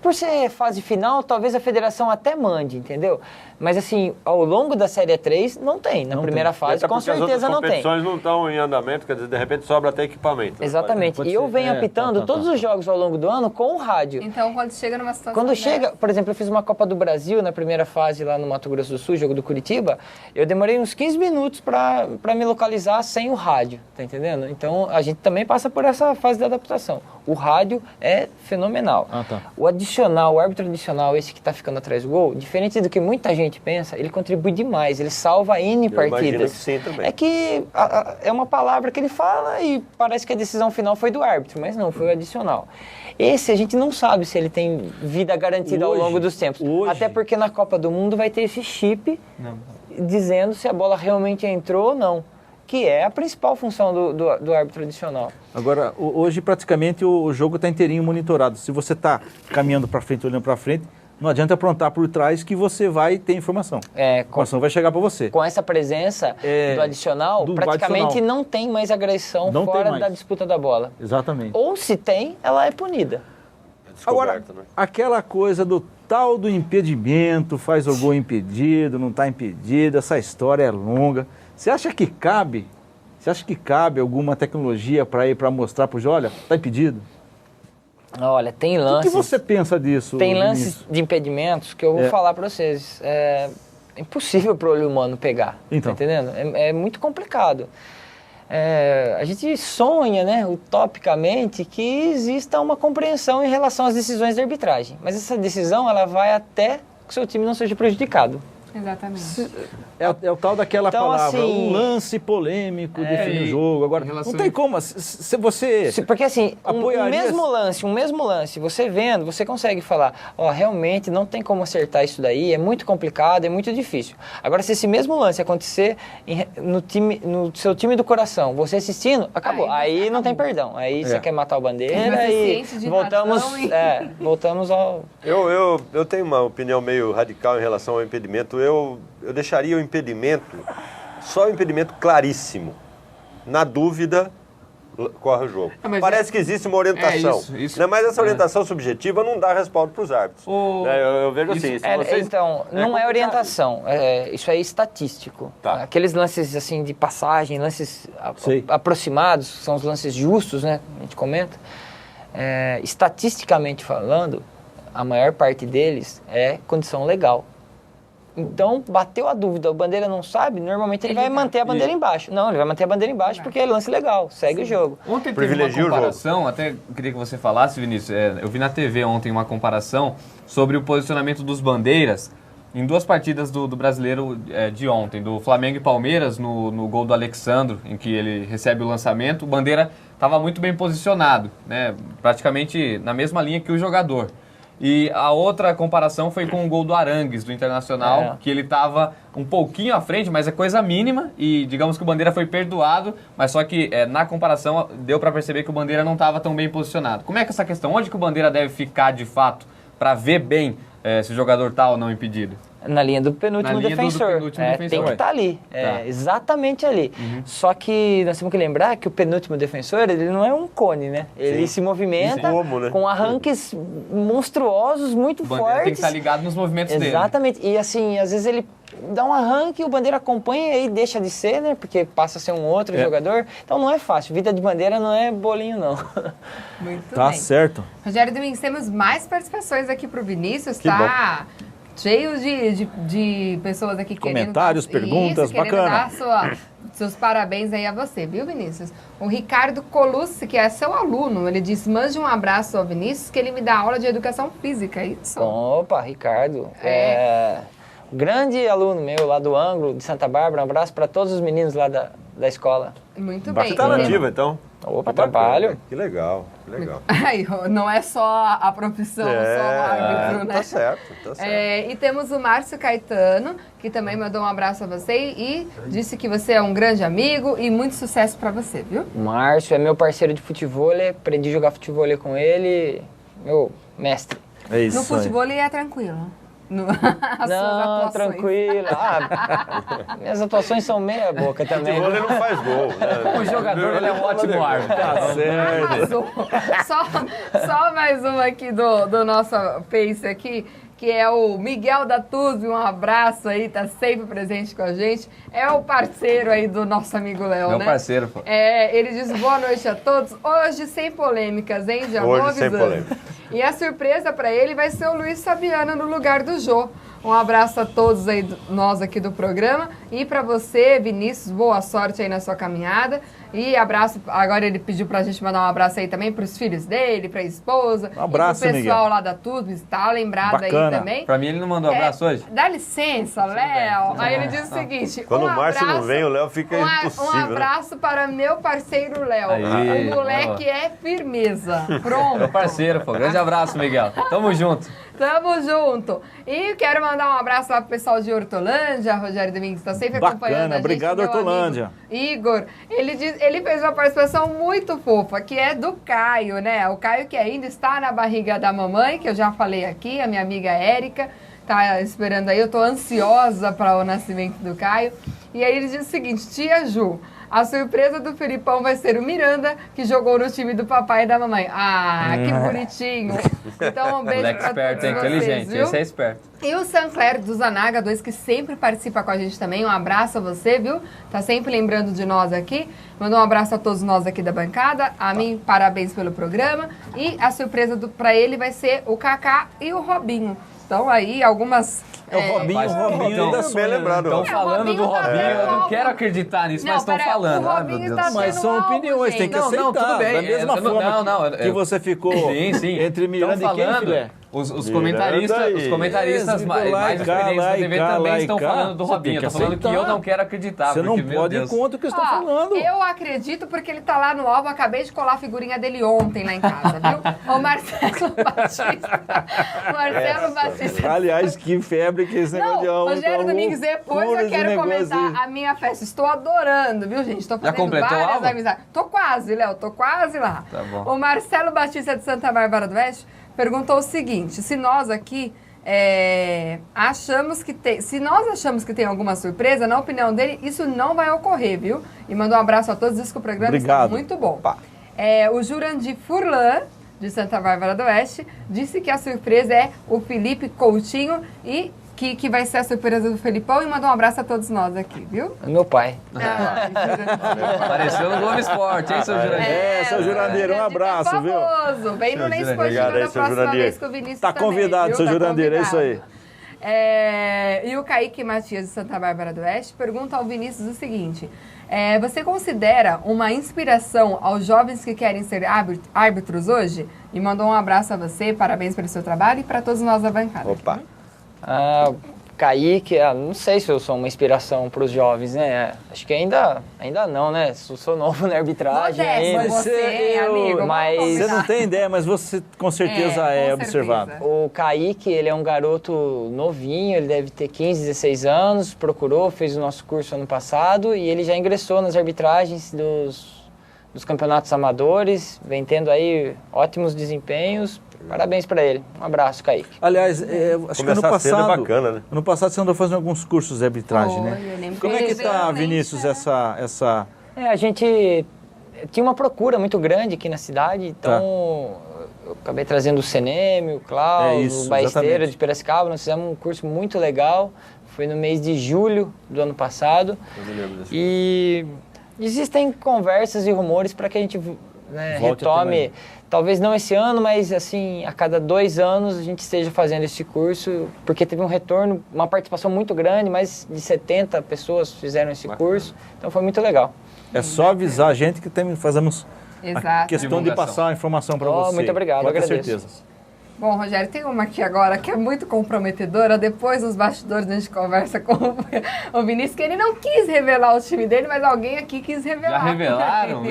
Por ser fase final, talvez a federação até mande, entendeu? Mas assim, ao longo da Série 3, não tem. Na primeira fase, com certeza não tem. As competições não estão em andamento, quer dizer, de repente sobra até equipamento. Exatamente. Pode E eu ser. venho apitando todos os jogos ao longo do ano com o rádio. Então, quando chega numa situação Quando dessa- chega, por exemplo, eu fiz uma Copa do Brasil na primeira fase lá no Mato Grosso do Sul, jogo do Curitiba, eu demorei uns 15 minutos para me localizar sem o rádio, tá entendendo? Então, a gente também passa por essa fase de adaptação. O rádio é fenomenal. O adicional, o árbitro adicional, esse que tá ficando atrás do gol, diferente do que muita gente pensa, ele contribui demais, ele salva N Eu imagino partidas. que sim também. É que é uma palavra que ele fala e parece que a decisão final foi do árbitro, mas não, foi o adicional. Esse a gente não sabe se ele tem vida garantida ao Hoje- longo dos tempos. hoje- Até porque na Copa do Mundo vai ter esse chip dizendo se a bola realmente entrou ou não, que é a principal função do árbitro adicional. Agora, hoje praticamente o jogo está inteirinho monitorado. Se você está caminhando para frente, olhando para frente, não adianta aprontar por trás que você vai ter informação. A informação vai chegar para você. Com essa presença do adicional, do praticamente adicional. não tem mais agressão Não tem fora mais. da disputa da bola. Exatamente. Ou se tem, ela é punida. Agora, Descoberta, né? aquela coisa do tal do impedimento, faz o gol impedido, não está impedido, essa história é longa. Você acha que cabe? Você acha que cabe alguma tecnologia para ir para mostrar para o olha, está impedido? Olha, tem O lances... que você pensa disso? Tem Vinícius? lances de impedimentos que eu vou falar para vocês. É impossível para o olho humano pegar. Então. Tá entendendo? É muito complicado. A gente sonha, né, utopicamente, que exista uma compreensão em relação às decisões de arbitragem. Mas essa decisão ela vai até que o seu time não seja prejudicado. Exatamente. É o tal daquela Então, palavra, assim, um lance polêmico define o jogo. Agora, em relação não tem a- como. Se você... Porque assim, um Apoiaria- mesmo lance, você vendo, você consegue falar, realmente não tem como acertar isso daí, é muito complicado, é muito difícil. Agora, se esse mesmo lance acontecer no seu time do coração, você assistindo, acabou. Aí não tem perdão. Aí você quer matar o bandeira Você e ciente de voltamos, razão voltamos ao... Eu tenho uma opinião meio radical em relação ao impedimento. eu deixaria o impedimento, só o impedimento claríssimo. Na dúvida, corre o jogo. Parece que existe uma orientação, isso. Né? Mas essa orientação subjetiva não dá respaldo para os árbitros. Eu vejo assim. Então, não é orientação, isso é estatístico. Tá. Aqueles lances assim de passagem, lances aproximados, são os lances justos, né? A gente comenta. Estatisticamente falando, a maior parte deles é condição legal. Então, bateu a dúvida, o bandeira não sabe, normalmente ele vai manter a bandeira embaixo. Não, ele vai manter a bandeira embaixo porque é lance legal, segue o jogo. Ontem teve uma comparação, até queria que você falasse, Vinícius, eu vi na TV ontem uma comparação sobre o posicionamento dos bandeiras em duas partidas do Brasileiro de ontem, do Flamengo e Palmeiras, no gol do Alexandro, em que ele recebe o lançamento, o bandeira estava muito bem posicionado, né, praticamente na mesma linha que o jogador. E a outra comparação foi com o gol do Arangues, do Internacional, que ele estava um pouquinho à frente, mas é coisa mínima, e digamos que o Bandeira foi perdoado, mas só que na comparação deu para perceber que o Bandeira não estava tão bem posicionado. Como é que essa questão, onde que o Bandeira deve ficar de fato para ver bem se o jogador está ou não impedido? Na linha do penúltimo defensor. Tem que estar ali, exatamente ali. Só que nós temos que lembrar que o penúltimo defensor, ele não é um cone, né? Ele se movimenta com arranques monstruosos, muito fortes. O Bandeira tem que estar ligado nos movimentos dele. Exatamente. E assim, às vezes ele dá um arranque, o Bandeira acompanha e aí deixa de ser, né? Porque passa a ser um outro jogador. Então não é fácil. Vida de Bandeira não é bolinho, não. Muito bem. Tá certo. Rogério Domingues, temos mais participações aqui pro Vinícius, tá? Cheio de pessoas aqui comentários, perguntas, bacana. Dar seus parabéns aí a você, viu, Vinícius? O Ricardo Colucci, que é seu aluno, ele disse, mande um abraço ao Vinícius, que ele me dá aula de educação física, é isso? Opa, Ricardo. Grande aluno meu lá do ângulo de Santa Bárbara, um abraço para todos os meninos lá da escola. Muito bem. Você está nativa, então? Opa, trabalho. Que legal, que legal. Aí, não é só a profissão, só o árbitro, né? Tá certo, tá certo. E temos o Márcio Caetano, que também mandou um abraço a você e disse que você é um grande amigo e muito sucesso para você, viu? O Márcio é meu parceiro de futebol, aprendi a jogar futebol com ele, meu mestre. É isso. No futebol ele é tranquilo. Não, tranquilo. Minhas atuações são meia boca também. Ele não faz gol. Né? Como jogador, ele é um ótimo árbitro. Tá certo. Só mais uma aqui do nosso Face aqui, que é o Miguel da Tuzzi, um abraço aí, tá sempre presente com a gente. É o parceiro aí do nosso amigo Léo, né? Meu parceiro, pô. Ele diz boa noite a todos. Hoje sem polêmicas, hein? Já vou avisando. Hoje sem polêmicas. E a surpresa para ele vai ser o Luiz Fabiano no lugar do Jô. Um abraço a todos aí, nós aqui do programa. E para você, Vinícius, boa sorte aí na sua caminhada. E abraço, agora ele pediu pra gente mandar um abraço aí também pros filhos dele, pra esposa. Um abraço, e pro pessoal Miguel. lá da Tudo, está lembrado Bacana. aí também. Pra mim ele não mandou abraço hoje? Dá licença, Léo. Aí ele diz o seguinte... Quando o Márcio não vem, o Léo fica impossível. Um abraço para meu parceiro Léo. Aí, o moleque é firmeza. Pronto. Meu parceiro, pô. Grande abraço, Miguel. Tamo junto. Tamo junto. E quero mandar um abraço lá pro pessoal de Hortolândia. Rogério Domingues está sempre acompanhando a gente. Obrigado, Hortolândia. Igor, ele fez uma participação muito fofa, que é do Caio, né? O Caio que ainda está na barriga da mamãe, que eu já falei aqui, a minha amiga Érica tá esperando aí. Eu tô ansiosa para o nascimento do Caio. E aí ele diz o seguinte, tia Ju, a surpresa do Felipão vai ser o Miranda, que jogou no time do papai e da mamãe. Ah, que bonitinho. Então, um beijo pra esperto, todos inteligente. vocês, viu? Esse é esperto. E o Sancler do Zanaga 2, que sempre participa com a gente também. Um abraço a você, viu? Tá sempre lembrando de nós aqui. Mandou um abraço a todos nós aqui da bancada. A mim, parabéns pelo programa. E a surpresa pra ele vai ser o Kaká e o Robinho. Então aí, algumas... O Robinho ainda bem lembrado. Estão falando do Robinho, eu não quero acreditar nisso, mas estão falando. O Robinho tá mas são opiniões, tem que aceitar. Não, tudo bem. Da mesma forma que você ficou entre Miranda e quem, filé? Os comentaristas mais experientes da TV também estão falando do Robinho. Estão falando que eu não quero acreditar. Você não pode ir contra o que estão falando. Eu acredito porque ele tá lá no álbum. Acabei de colar a figurinha dele ontem lá em casa, viu? O Marcelo Batista. Marcelo Batista. Aliás, que febre que esse negócio de álbum. Rogério Domingues, depois eu quero comentar a minha festa. Estou adorando, viu, gente? Estou fazendo várias amizades. Tô quase, Léo. Tô quase lá. Tá bom. O Marcelo Batista de Santa Bárbara do Oeste perguntou o seguinte, se nós aqui achamos que tem... Se nós achamos que tem alguma surpresa, na opinião dele, isso não vai ocorrer, viu? E mandou um abraço a todos, diz que o programa está muito bom. O Jurandir Furlan, de Santa Bárbara do Oeste, disse que a surpresa é o Felipe Coutinho e que vai ser a surpresa do Felipão, e mandou um abraço a todos nós aqui, viu? Meu pai. Apareceu no Globo Esporte, hein, seu Jurandir? Seu Jurandir, um abraço, viu? Famoso. Vem no Lens Esportiva da próxima vez que o Vinícius Tá convidado, seu Jurandir, é isso aí. E o Kaique Matias, de Santa Bárbara do Oeste, pergunta ao Vinícius o seguinte: você considera uma inspiração aos jovens que querem ser árbitros hoje? E mandou um abraço a você, parabéns pelo seu trabalho e para todos nós da bancada. Opa! Kaique, não sei se eu sou uma inspiração para os jovens, né? Acho que ainda não, né? Sou novo na arbitragem ainda. Mas amigo, você não tem ideia, mas você com certeza é observado. O Kaique, ele é um garoto novinho, ele deve ter 15, 16 anos, procurou, fez o nosso curso ano passado e ele já ingressou nas arbitragens dos campeonatos amadores, vem tendo aí ótimos desempenhos. Parabéns para ele. Um abraço, Kaique. Aliás, acho que ano passado, é bacana, né? Ano passado você andou fazendo alguns cursos de arbitragem, né? Como é que está, Vinícius, essa... A gente tinha uma procura muito grande aqui na cidade, então eu acabei trazendo o Seneme, o Klaus, o Baesteiro de Piracicaba. Nós fizemos um curso muito legal, foi no mês de julho do ano passado. E existem conversas e rumores para que a gente retome, talvez não esse ano, mas assim, a cada 2 anos a gente esteja fazendo esse curso, porque teve um retorno, uma participação muito grande, mais de 70 pessoas fizeram esse curso, então foi muito legal. É só avisar a gente que fazemos a questão Divulgação. de passar a informação para você. Muito obrigado, pode ter agradeço. certeza. Bom, Rogério, tem uma aqui agora que é muito comprometedora. Depois dos bastidores a gente conversa com o Vinícius, que ele não quis revelar o time dele, mas alguém aqui quis revelar. Já revelaram?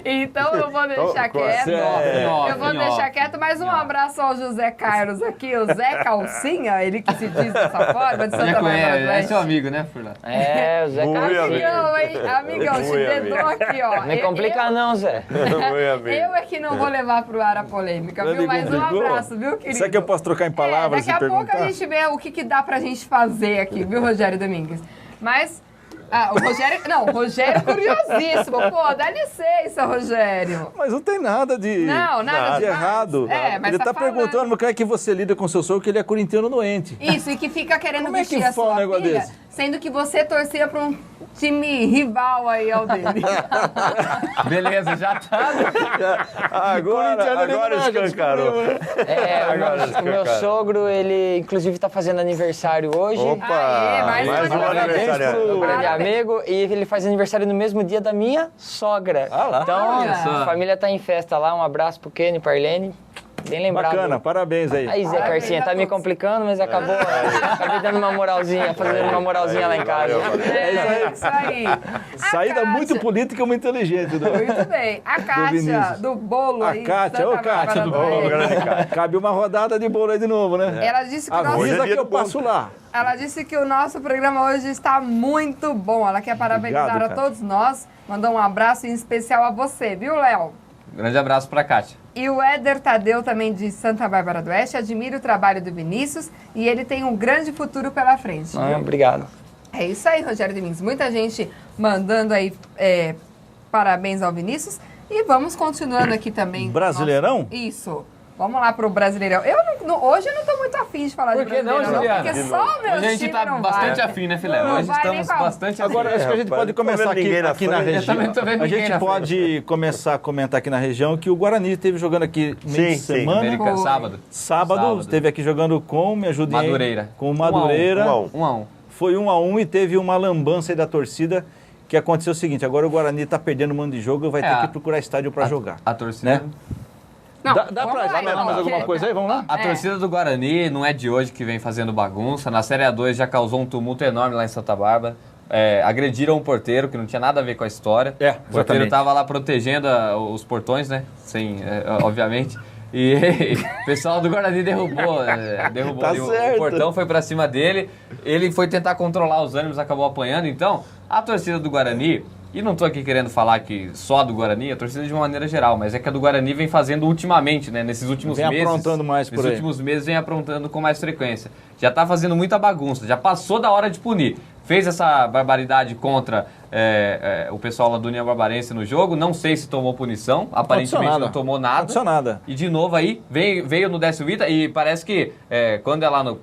Então eu vou deixar quieto. Eu vou deixar quieto, mas um abraço ao José Carlos aqui, o Zé Calcinha, ele que se diz dessa forma, de Santa Bárbara do Oeste. É seu amigo, né, Furlan? O Zé Carlos. Amigão, te dedou aqui, ó. Não me complica não, Zé. Eu é que não vou levar pro ar a polêmica. Viu? Mais um abraço, viu, querido? Será que eu posso trocar em palavras daqui e a pouco perguntar? a gente vê o que dá pra gente fazer aqui, viu, Rogério Domingues? Mas, o Rogério... Não, o Rogério é curiosíssimo. Pô, dá licença, Rogério. Mas não tem nada de, nada de errado. Mas ele tá perguntando como é que você lida com seu sogro, que ele é corintiano doente. Isso, e que fica querendo como vestir é a sua um filha, desse? sendo que você torcia pra um time rival aí ao dele. Beleza, já tá. Agora escancarou. O meu sogro, ele inclusive está fazendo aniversário hoje. Opa! Mais um aniversário. Um grande amigo. E ele faz aniversário no mesmo dia da minha sogra. Então, a família tá em festa lá. Um abraço pro Kenny, pra Arlene. Bem lembrado. Bacana, parabéns aí. Aí, Zé Carcinha, tá me complicando, mas acabou. Acabei dando uma moralzinha, fazendo uma moralzinha lá em casa. Isso aí. Saída muito política e muito inteligente. Muito bem. A Kátia, do bolo aí. A Kátia, Kátia do bolo. Cabe uma rodada de bolo aí de novo, né? Ela disse que avisa que eu passo lá. Ela disse que o nosso programa hoje está muito bom. Ela quer parabenizar a todos nós. Mandou um abraço em especial a você, viu, Léo? Grande abraço pra Kátia. E o Éder Tadeu, também de Santa Bárbara do Oeste, admira o trabalho do Vinícius e ele tem um grande futuro pela frente. Obrigado. É isso aí, Rogério Domingues. Muita gente mandando aí parabéns ao Vinícius. E vamos continuando aqui também. Brasileirão? Isso. Vamos lá pro Brasileirão. Hoje eu não tô muito afim de falar de Brasileirão. Por que não, Juliana? Porque só o meu Hoje a gente tá bastante afim, né, Filé? Hoje estamos bastante afim. Agora, acho que a gente pode começar aqui na região. Eu também tô vendo ninguém. A gente pode começar a comentar aqui na região que o Guarani esteve jogando aqui meio de semana. Sábado, esteve aqui jogando com, me ajudem aí. Madureira. Com o Madureira. 1-1. Foi 1-1 e teve uma lambança aí da torcida, que aconteceu o seguinte: agora o Guarani tá perdendo o mando de jogo e vai ter que procurar estádio para jogar. A torcida... Né? Não, dá pra explicar mais alguma coisa aí? Vamos lá? A torcida do Guarani não é de hoje que vem fazendo bagunça. Na Série A2 já causou um tumulto enorme lá em Santa Bárbara. Agrediram um porteiro, que não tinha nada a ver com a história. O porteiro estava lá protegendo os portões, né? Obviamente. E o pessoal do Guarani derrubou o portão, foi pra cima dele. Ele foi tentar controlar os ânimos, acabou apanhando. Então, a torcida do Guarani E não tô aqui querendo falar que só do Guarani, a torcida de uma maneira geral, mas é que a do Guarani vem fazendo ultimamente, né? Nesses últimos meses. Vem aprontando mais por aí. Nesses últimos meses vem aprontando com mais frequência. Já tá fazendo muita bagunça, já passou da hora de punir. Fez essa barbaridade contra o pessoal lá do União Barbarense no jogo. Não sei se tomou punição. Aparentemente não tomou nada. Não aconteceu nada. E de novo aí, veio no Décio Vita e parece que quando é lá no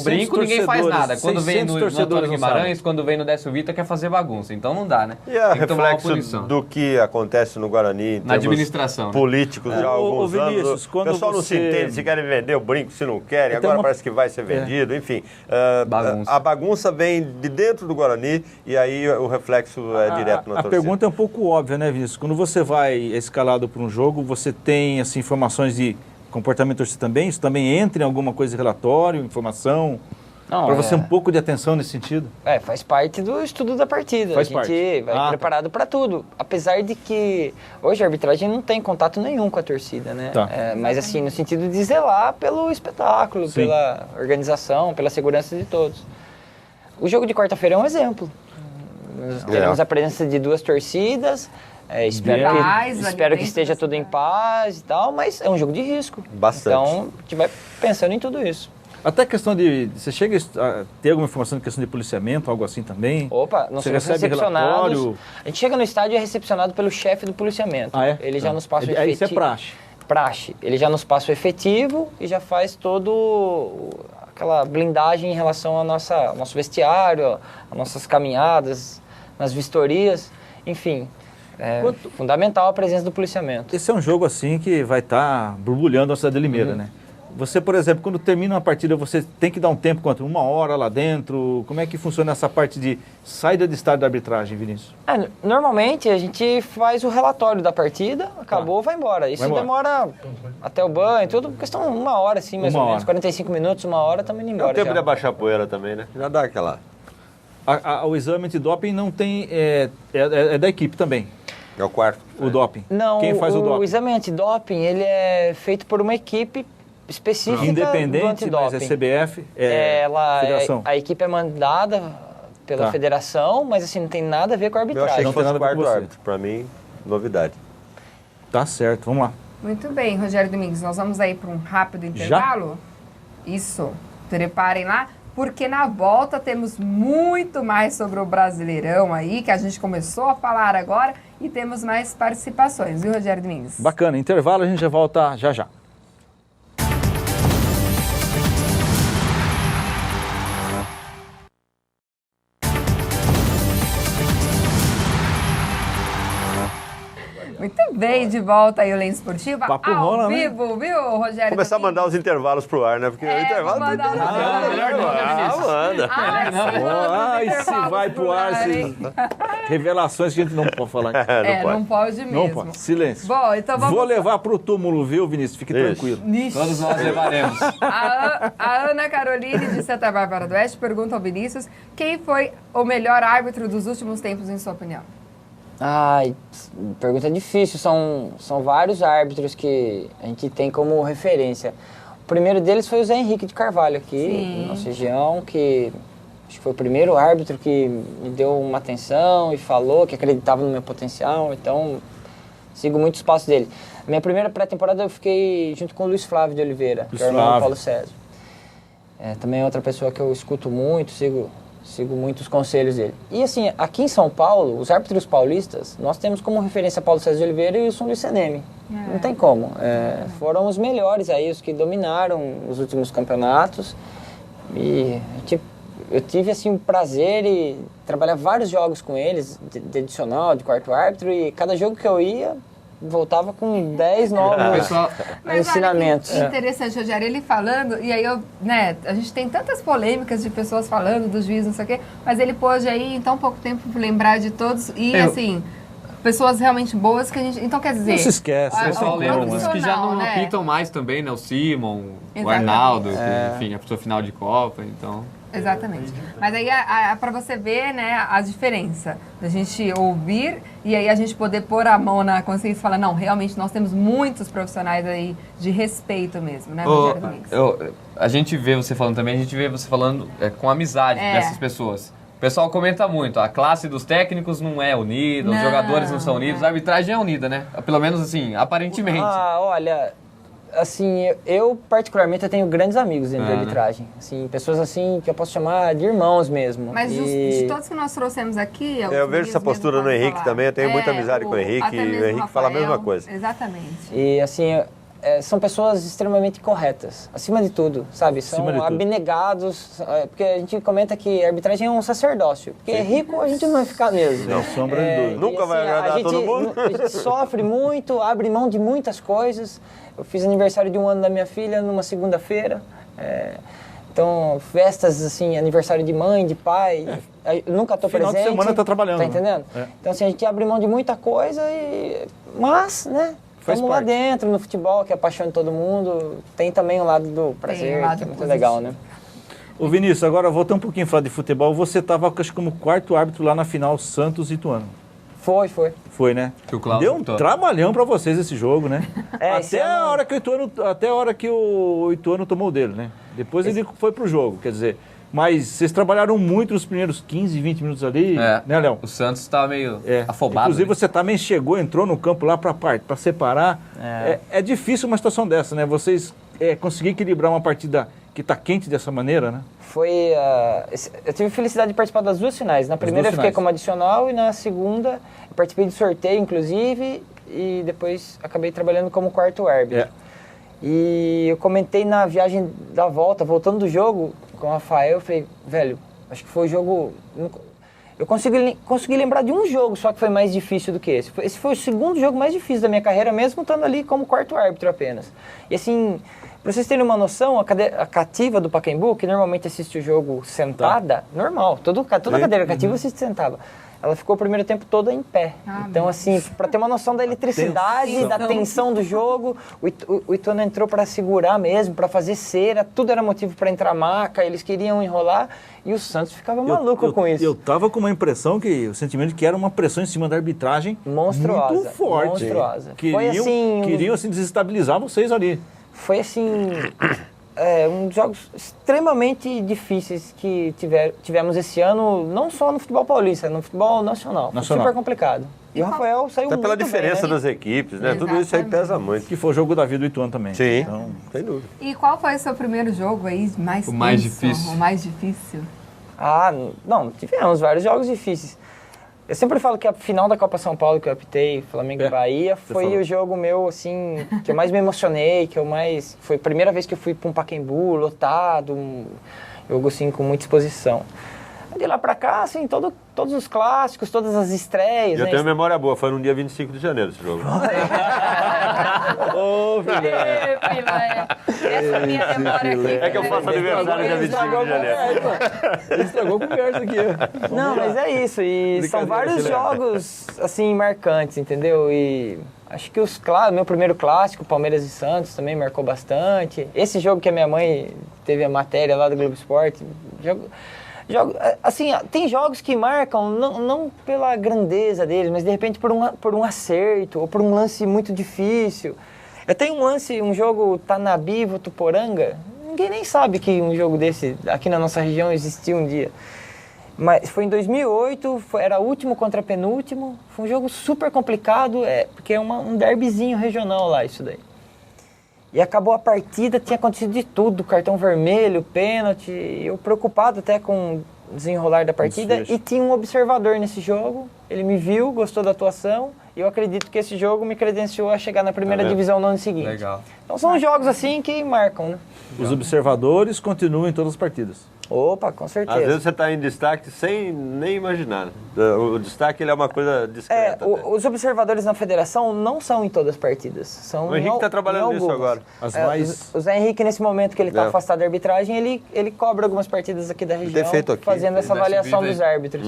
brinco, ninguém faz nada. Quando vem no Antônio Guimarães, quando vem no Décio Vita, quer fazer bagunça. Então não dá, né? E a reflexo do que acontece no Guarani na administração, políticos já há alguns anos. O pessoal não se entende, se querem vender o brinco, se não querem. Agora parece que vai ser vendido. Enfim, a bagunça vem de dentro do Guarani e aí o reflexo é direto na torcida. A pergunta é um pouco óbvia, né, Vinícius? Quando você vai escalado para um jogo, você tem assim, informações de comportamento torcida também? Isso também entra em alguma coisa de relatório, informação? Para você um pouco de atenção nesse sentido? Faz parte do estudo da partida. A gente vai preparado para tudo. Apesar de que hoje a arbitragem não tem contato nenhum com a torcida, né? Mas assim, no sentido de zelar pelo espetáculo, pela organização, pela segurança de todos. O jogo de quarta-feira é um exemplo. Nós teremos a presença de 2 torcidas. Espero que esteja tudo em paz e tal, mas é um jogo de risco. Bastante. Então, a gente vai pensando em tudo isso. Até questão de... Você chega a ter alguma informação de questão de policiamento, algo assim também? Opa, nós somos recepcionados. A gente chega no estádio e é recepcionado pelo chefe do policiamento. Ele já nos passa o efetivo. Isso é praxe. Praxe. Ele já nos passa o efetivo e já faz aquela blindagem em relação ao nosso vestiário, às nossas caminhadas, nas vistorias, enfim. Fundamental a presença do policiamento. Esse é um jogo assim que vai estar borbulhando a cidade de Limeira, né? Você, por exemplo, quando termina uma partida, você tem que dar um tempo, quanto? 1 hora lá dentro? Como é que funciona essa parte de saída de estádio da arbitragem, Vinícius? Normalmente a gente faz o relatório da partida, acabou, vai embora. Isso demora até o banho, tudo questão de 1 hora, assim, mais ou menos. 45 minutos, 1 hora, estamos indo embora. É o tempo de abaixar a poeira também, né? Já dá aquela... O exame antidoping não tem... É da equipe também. É o quarto. O doping. Não, quem faz o doping? O exame antidoping, ele é feito por uma equipe específica independente, do mas é CBF, federação. A equipe é mandada pela federação, mas assim, não tem nada a ver com a arbitragem. Eu achei que não tem fosse nada a ver com você. árbitro. Para mim, novidade. Tá certo, vamos lá. Muito bem, Rogério Domingues, nós vamos aí para um rápido intervalo. Isso, preparem lá, porque na volta temos muito mais sobre o Brasileirão aí, que a gente começou a falar agora, e temos mais participações, viu, Rogério Domingues? Bacana, intervalo, a gente já volta já. Muito bem, de volta aí o Lens Esportiva, Papo ao rola, vivo, né? Viu, Rogério? Começar a mandar os intervalos pro ar, né? Porque o intervalo tem que... manda. Se vai pro ar, revelações que a gente não pode falar aqui. Não pode mesmo. Não pode, silêncio. Bom, então vamos... Vou levar pro túmulo, viu, Vinícius? Fique tranquilo. Todos nós levaremos. A Ana Caroline, de Santa Bárbara do Oeste, pergunta ao Vinícius quem foi o melhor árbitro dos últimos tempos, em sua opinião? Pergunta difícil. São vários árbitros que a gente tem como referência. O primeiro deles foi o Zé Henrique de Carvalho, aqui na nossa região, que acho que foi o primeiro árbitro que me deu uma atenção e falou que acreditava no meu potencial, então sigo muito os passos dele. Minha primeira pré-temporada eu fiquei junto com o Luiz Flávio de Oliveira, que é o irmão do Paulo César. Também é outra pessoa que eu escuto muito, sigo muito os conselhos dele. E assim, aqui em São Paulo, os árbitros paulistas, nós temos como referência Paulo César de Oliveira e o São Luís Seneme. Não tem como. Foram os melhores aí, os que dominaram os últimos campeonatos. E eu tive assim o prazer de trabalhar vários jogos com eles, de adicional, de quarto árbitro, e cada jogo que eu ia, voltava com 10 novos ensinamentos. Olha que interessante, Rogério, ele falando, e aí a gente tem tantas polêmicas de pessoas falando dos juízes, não sei o quê, mas ele pôde aí em tão pouco tempo lembrar de todos e assim, pessoas realmente boas que a gente... Então quer dizer... Não se esquece. O pessoal lembra dos que já não apitam mais também, né? O Simon, o Arnaldo, que, enfim, apitou final de Copa, então... Exatamente. Mas aí, para você ver, né, a diferença da gente ouvir e aí a gente poder pôr a mão na consciência e falar, não, realmente nós temos muitos profissionais aí de respeito mesmo, né, Rogério Domingues? A gente vê você falando também, a gente vê você falando com amizade dessas pessoas. pessoal comenta muito, a classe dos técnicos não é unida, os jogadores não são unidos, a arbitragem é unida, né? Pelo menos assim, aparentemente. Olha, assim, eu particularmente eu tenho grandes amigos dentro da arbitragem. Assim, pessoas assim que eu posso chamar de irmãos mesmo. Mas de todos que nós trouxemos aqui... Eu vejo essa postura no Henrique também, eu tenho muita amizade com o Henrique, e o Henrique fala a mesma coisa. Exatamente. E assim, são pessoas extremamente corretas, acima de tudo, sabe? São abnegados, porque a gente comenta que a arbitragem é um sacerdócio, porque rico a gente não vai ficar mesmo. Não, sombra de dúvida. Nunca vai agradar todo mundo. A gente sofre muito, abre mão de muitas coisas. Eu fiz aniversário de 1 ano da minha filha numa segunda-feira. Então, festas, assim, aniversário de mãe, de pai, eu nunca estou presente. Final de semana está trabalhando. Tá entendendo? Então, assim, a gente abre mão de muita coisa, mas, né? Estamos lá dentro, no futebol, que é a paixão de todo mundo. Tem também o lado do prazer, que é muito legal, né? Ô Vinícius, agora voltando um pouquinho a falar de futebol, você estava, acho que como 4º árbitro lá na final Santos e Ituano. Foi. Foi, né? Que o Cláudio deu um trabalhão pra vocês esse jogo, né? Até a hora que o Ituano tomou o dele, né? Depois ele foi pro jogo, quer dizer... Mas vocês trabalharam muito nos primeiros 15, 20 minutos ali, né, Léo? O Santos estava meio afobado. Inclusive você também entrou no campo lá para separar. É difícil uma situação dessa, né? Vocês conseguir equilibrar uma partida que está quente dessa maneira, né? Eu tive a felicidade de participar das 2 finais. Na primeira eu fiquei como adicional e na segunda eu participei de sorteio, inclusive, e depois acabei trabalhando como 4º árbitro. E eu comentei na viagem da volta, voltando do jogo com o Rafael, eu falei, velho, acho que foi o jogo... Eu consegui lembrar de um jogo só que foi mais difícil do que esse. Esse foi o 2º jogo mais difícil da minha carreira, mesmo estando ali como 4º árbitro apenas. E assim, pra vocês terem uma noção, a cativa do Pacaembu, que normalmente assiste o jogo sentada, normal, toda cadeira cativa assiste sentada. Ela ficou o primeiro tempo todo em pé. Então, assim, para ter uma noção da eletricidade, da tensão do jogo, o Ituano entrou para segurar mesmo, para fazer cera, tudo era motivo para entrar maca, eles queriam enrolar e o Santos ficava maluco com isso. Eu tava com uma impressão o sentimento que era uma pressão em cima da arbitragem monstruosa, muito forte. Monstruosa. Queriam assim, desestabilizar vocês ali. Foi assim... um dos jogos extremamente difíceis que tivemos esse ano, não só no futebol paulista, no futebol nacional. Foi super complicado. E o Rafael saiu muito bem, pela diferença das equipes, né? Tudo isso aí pesa muito. Que foi o jogo da vida do Ituano também. Sim, então, sem dúvida. E qual foi o seu primeiro jogo aí mais O mais difícil. O mais difícil? Não, tivemos vários jogos difíceis. Eu sempre falo que a final da Copa São Paulo que eu apitei, Flamengo e Bahia, foi o jogo meu, assim, que eu mais me emocionei, foi a primeira vez que eu fui para um Pacaembu lotado, um jogo, assim, com muita exposição. De lá pra cá, assim, todos os clássicos, todas as estreias. Eu tenho memória boa, foi no dia 25 de janeiro esse jogo. Ô, filé! Essa minha memória aqui. É que eu faço aniversário dia 25 de janeiro. Ele estragou a conversa aqui. Não, mas é isso. E são vários jogos, assim, marcantes, entendeu? E acho que meu primeiro clássico, Palmeiras e Santos, também marcou bastante. Esse jogo que a minha mãe teve a matéria lá do Globo Esporte, assim, tem jogos que marcam não pela grandeza deles, mas de repente por um acerto ou por um lance muito difícil. Eu tenho um jogo Tanabi, Votuporanga, ninguém nem sabe que um jogo desse aqui na nossa região existia um dia. Mas foi em 2008, era o último contra penúltimo, foi um jogo super complicado, porque é um derbyzinho regional lá isso daí. E acabou a partida, tinha acontecido de tudo, cartão vermelho, pênalti, eu preocupado até com o desenrolar da partida. E tinha um observador nesse jogo, ele me viu, gostou da atuação, e eu acredito que esse jogo me credenciou a chegar na primeira divisão no ano seguinte. Legal. Então são jogos assim que marcam, né? Os observadores continuam em todas as partidas. Opa, com certeza. Às vezes você está em destaque sem nem imaginar. O destaque ele é uma coisa discreta. Os observadores na federação não são em todas as partidas. O Henrique está trabalhando nisso agora. O Zé Henrique, nesse momento que ele está afastado da arbitragem, ele cobra algumas partidas aqui da região, fazendo essa avaliação dos árbitros.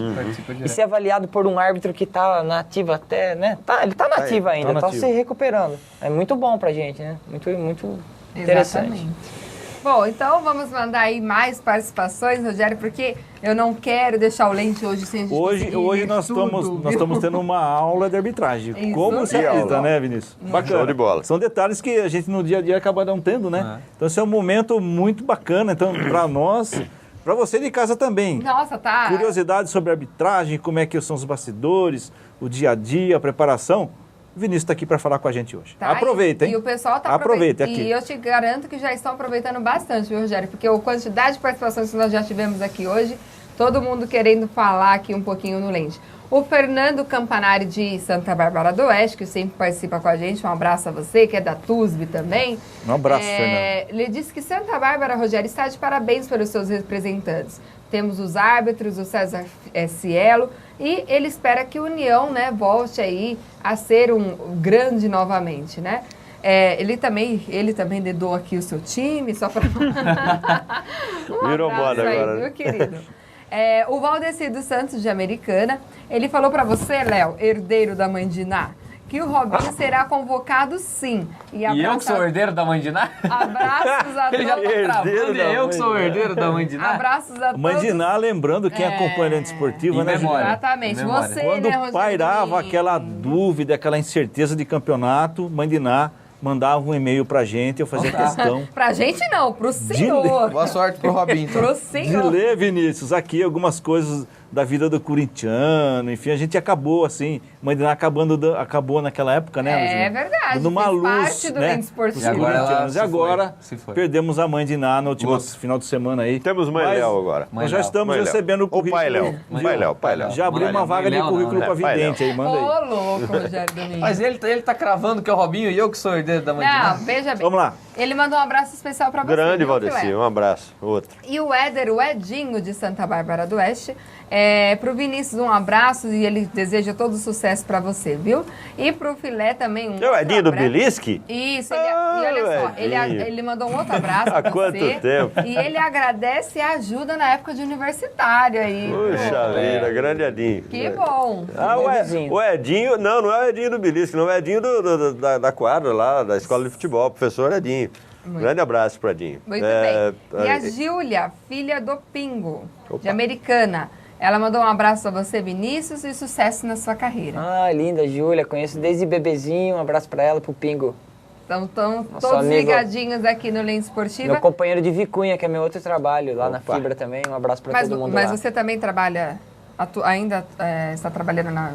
E ser avaliado por um árbitro que está na ativa até, né? Ele está na ativa ainda, está se recuperando. É muito bom pra gente, né? Muito interessante. Exatamente. Bom, então vamos mandar aí mais participações, Rogério, porque eu não quero deixar o Lente hoje sem a gente Hoje nós estamos tendo uma aula de arbitragem. Isso Como se apita, né, Vinícius? Bacana. Show de bola. São detalhes que a gente no dia a dia acaba não tendo, né? Então esse é um momento muito bacana. Então, para nós, Para você de casa também. Nossa, tá. Curiosidades sobre arbitragem, como é que são os bastidores, o dia a dia, a preparação. O Vinícius está aqui para falar com a gente hoje. Tá, Aproveita, hein? E o pessoal está Aproveita aproveitando. aqui. E eu te garanto que já estão aproveitando bastante, viu, Rogério? Porque a quantidade de participações que nós já tivemos aqui hoje, todo mundo querendo falar aqui um pouquinho no Lente. O Fernando Campanari de Santa Bárbara do Oeste, que sempre participa com a gente, um abraço a você, que é da TUSB também. Um abraço, Fernando. Ele disse que Santa Bárbara, Rogério, está de parabéns pelos seus representantes. Temos os árbitros, o César Cielo, e ele espera que o União, né, volte aí a ser um grande novamente, né? Ele também dedou aqui o seu time, só para... Virou moda agora, né? Meu querido. O Valdeci dos Santos, de Americana, ele falou para você, Léo, herdeiro da mãe de Ná, que o Robinho será convocado sim. E eu que sou o herdeiro da mãe de Ná? Abraços a todos. Ele já tá travando, eu que sou o herdeiro da mãe de Ná? Abraços a todos. Mãe de Ná, lembrando quem acompanha a Lente Esportiva, né, memória. Exatamente. Memória. Você, Quando né, Rogério? pairava aquela dúvida, aquela incerteza de campeonato, Mãe de Ná mandava um e-mail pra gente, eu fazia questão Pra gente não, pro senhor. Boa sorte pro Robinho. Pro de senhor. ler, Vinícius, aqui algumas coisas da vida do corintiano, enfim, a gente acabou assim, Mãe de Ná acabou naquela época, né? É verdade, Dando uma fez luz, parte do né, Lente Esportivo. pros E agora ela corintianos. E se agora foi, se foi. perdemos a Mãe de Ná no último final de semana aí. Temos Mãe Mas Léo agora. Nós já Léo. estamos Mãe Léo. recebendo o O currículo. Pai Léo. Pai Léo. Já abriu Mãe uma Léo, vaga de Mãe Léo currículo não, pra né? Pai vidente aí, manda aí. Ô, louco, Rogério Domingos. Mas ele tá cravando que é o Robinho e eu que sou o herdeiro da mãe de Ná? Não, veja bem. Vamos lá. Ele mandou um abraço especial pra você. Grande viu, Valdeci, Filé? um abraço. Outro. E o Edinho, de Santa Bárbara do Oeste, pro Vinícius um abraço e ele deseja todo sucesso pra você, viu? E pro Filé também um É o Edinho do abraço. Belisque? Isso, e Ah, olha só, Edinho. ele mandou um outro abraço Há pra quanto você. tempo? E ele agradece a ajuda na época de universitário aí. Puxa vida, grande Edinho. Que bom. Ah, o Edinho, não é o Edinho do Belisque, não é o Edinho da quadra lá, da escola de futebol, professor Edinho. Grande abraço pro Edinho. Muito bem. E a Júlia, filha do Pingo, de Americana. Ela mandou um abraço pra você, Vinícius, e sucesso na sua carreira. Ah, linda, Júlia. Conheço desde bebezinho. Um abraço pra ela, pro Pingo. Então, estão Nosso todos amigo- ligadinhos aqui no Lente Esportiva. Meu companheiro de Vicunha, que é meu outro trabalho, lá na Opa. Fibra também. Um abraço pra Mas, todo mundo mas lá. você também trabalha, ainda está trabalhando na...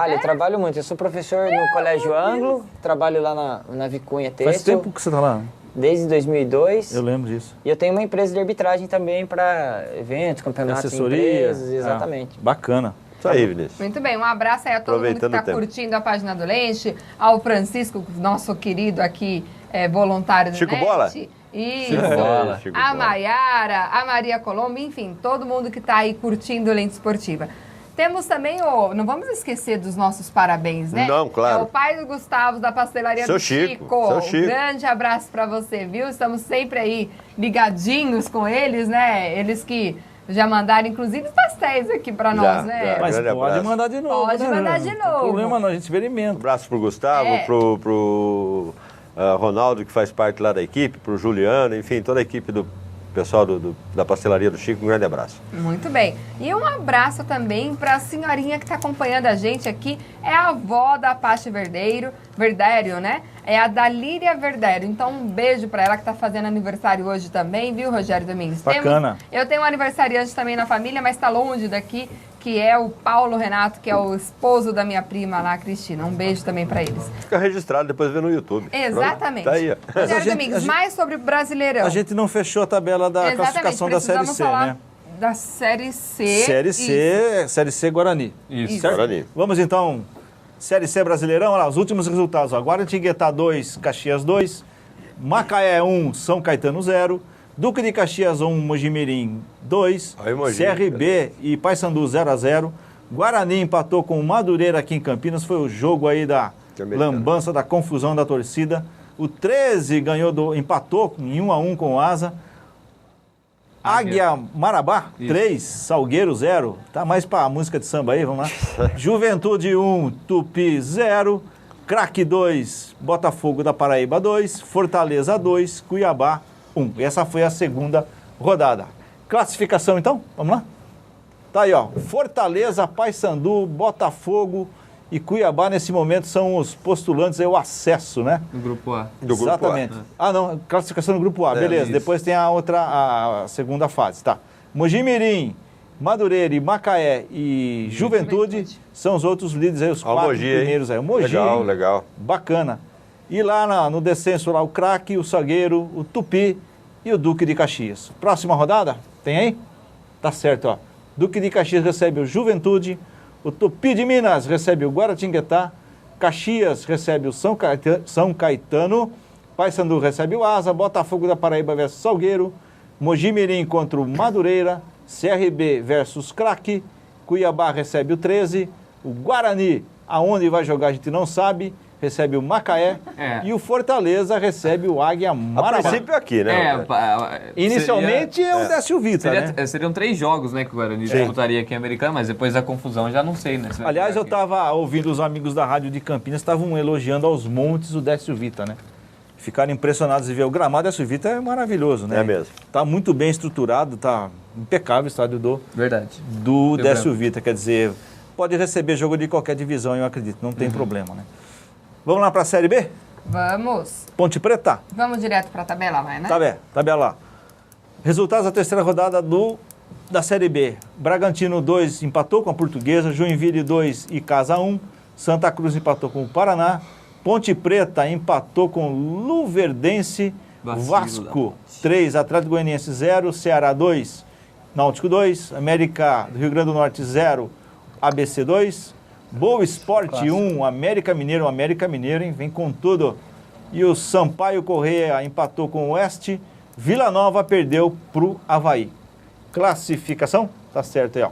Eu trabalho muito. Eu sou professor no Colégio Anglo, trabalho lá na Vicunha Faz Têxtil, tempo que você tá lá. desde 2002. Eu lembro disso. E eu tenho uma empresa de arbitragem também para eventos, campeonatos, Assessoria. empresas, exatamente. Ah, bacana. Isso aí, Vinícius. Muito bem, um abraço aí a todo mundo que Aproveitando está o tempo. curtindo a página do Lente, ao Francisco, nosso querido aqui, voluntário do Chico NET. Bola? Isso. Chico Bola. Chico A Bola. Maiara, a Maria Colombo, enfim, todo mundo que está aí curtindo o Lente Esportiva. Temos também não vamos esquecer dos nossos parabéns, né? Não, claro. É o pai do Gustavo, da pastelaria Seu do Chico, seu Chico. Grande abraço para você, viu? Estamos sempre aí ligadinhos com eles, né? Eles que já mandaram, inclusive, pastéis aqui para nós, né? já. Mas Grande pode abraço. mandar de novo. Pode né? mandar de Não novo. tem problema não, a gente Um experimenta. abraço pro Gustavo, pro Ronaldo, que faz parte lá da equipe, pro Juliano, enfim, toda a equipe do pessoal da pastelaria do Chico, um grande abraço. Muito bem. E um abraço também para a senhorinha que está acompanhando a gente aqui. É a avó da Paty Verdério, né? É a Dalíria Verdério. Então, um beijo para ela que está fazendo aniversário hoje também, viu, Rogério Domingos? Bacana. Eu tenho um aniversariante também na família, mas está longe daqui, que é o Paulo Renato, que é o esposo da minha prima lá, Cristina. Um beijo também para eles. Fica registrado, depois vê no YouTube. Exatamente. Tá aí, ó. Rogério a gente- Domingos, a gente- mais sobre o Brasileirão. A gente não fechou a tabela da classificação da Série precisamos C, falar né? da Série C. Série Isso. C, Série C Guarani. Isso. Certo? Guarani. Vamos então, Série C Brasileirão, olha lá, os últimos resultados. Ó. Guaratinguetá 2, Caxias 2, Macaé 1, São Caetano 0, Duque de Caxias 1, Mojimirim 2, Aí, Mogi. CRB e Paysandu 0-0, Guarani empatou com o Madureira aqui em Campinas, foi o jogo aí da Que americano. lambança, da confusão da torcida. O 13 empatou em 1-1 com o Asa. Águia Marabá, Isso. 3, Salgueiro 0. Tá mais pra música de samba aí, vamos lá. Juventude 1, Tupi 0. Craque 2, Botafogo da Paraíba 2. Fortaleza 2, Cuiabá 1. Essa foi a segunda rodada. Classificação então, vamos lá? Tá aí, ó. Fortaleza, Paysandu, Botafogo e Cuiabá nesse momento são os postulantes aí, o acesso, né? No grupo A. Do grupo Exatamente. A. Ah, não, classificação no grupo A, beleza. isso. Depois tem a segunda fase, tá. Mojimirim, Madureira e Macaé e Juventude são os outros líderes aí, os Ó, o 4 Mogi, hein? primeiros aí. O Mogi, Legal, legal. bacana. E lá no descenso, lá o Craque, o Salgueiro, o Tupi e o Duque de Caxias. Próxima rodada, tem aí? Tá certo, ó. Duque de Caxias recebe o Juventude, o Tupi de Minas recebe o Guaratinguetá, Caxias recebe o São Caetano, Paysandu recebe o Asa, Botafogo da Paraíba versus Salgueiro, Mojimirim contra o Madureira, CRB versus Craque, Cuiabá recebe o 13, o Guarani, aonde vai jogar a gente não sabe, recebe o Macaé e o Fortaleza recebe o Águia Marabá. A princípio aqui, né? Inicialmente é o Décio Vita, né? Seriam 3 jogos, né, que o Guarani disputaria aqui em Americana, mas depois da confusão já não sei, né? Aliás, eu estava ouvindo os amigos da rádio de Campinas, estavam elogiando aos montes o Décio Vita, né? Ficaram impressionados de ver o gramado. Décio Vita é maravilhoso, né? É mesmo. Tá muito bem estruturado, tá impecável o estádio do Décio Vita, quer dizer, pode receber jogo de qualquer divisão, eu acredito, não tem problema, né? Vamos lá para a Série B? Vamos. Ponte Preta? Vamos direto para a tabela, vai, né? Tabela lá. Resultados da terceira rodada da Série B. Bragantino 2 empatou com a Portuguesa, Joinville 2 e Casa 1, Santa Cruz empatou com o Paraná, Ponte Preta empatou com Luverdense, Vasco 3, Atlético Goianiense 0, Ceará 2, Náutico 2, América do Rio Grande do Norte 0, ABC 2, Boa Esporte 1, América Mineiro, hein? Vem com tudo. E o Sampaio Corrêa empatou com o Oeste, Vila Nova perdeu para o Avaí. Classificação? Tá certo aí, ó.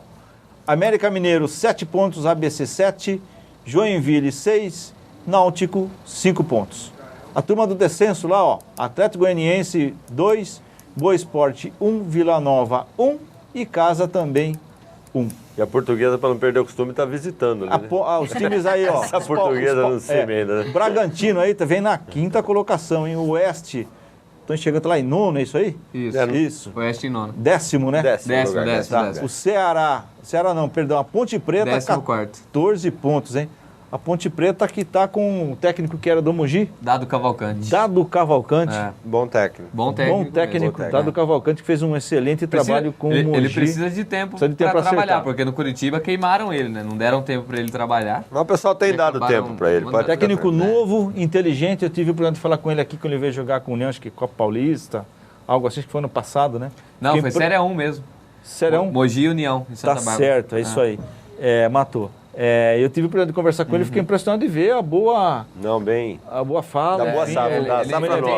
América Mineiro 7 pontos, ABC 7, Joinville 6, Náutico 5 pontos. A turma do descenso lá, ó, Atlético Goianiense 2, Boa Esporte 1, Vila Nova 1 e Casa também 1. E a Portuguesa, para não perder o costume, está visitando. Né? Os times aí, ó. Essa Portuguesa não se emenda, né? Bragantino aí vem na 5ª colocação, hein? O Oeste, estão chegando lá em 9º, é isso aí? Isso. Oeste em 9º. 10º, né? 10º. O Ceará não, perdão, a Ponte Preta, 14 pontos, hein? A Ponte Preta que está com o técnico que era do Mogi. Dado Cavalcante. Bom técnico. Bom técnico. Dado Cavalcante, que fez um excelente trabalho com o Mogi. Ele precisa de tempo para trabalhar, porque no Curitiba queimaram ele, né? Não deram tempo para ele trabalhar. Mas o pessoal tem dado tempo para ele. Técnico novo, inteligente. Eu tive o problema de falar com ele aqui quando ele veio jogar com o União, acho que Copa Paulista, algo assim, que foi ano passado, né? Não, foi Série 1 mesmo. Série 1? Mogi e União, em Santa Bárbara. Tá certo, é isso aí. Matou. Eu tive o prazer de conversar com ele, fiquei impressionado de ver a boa fala. Da boa safra.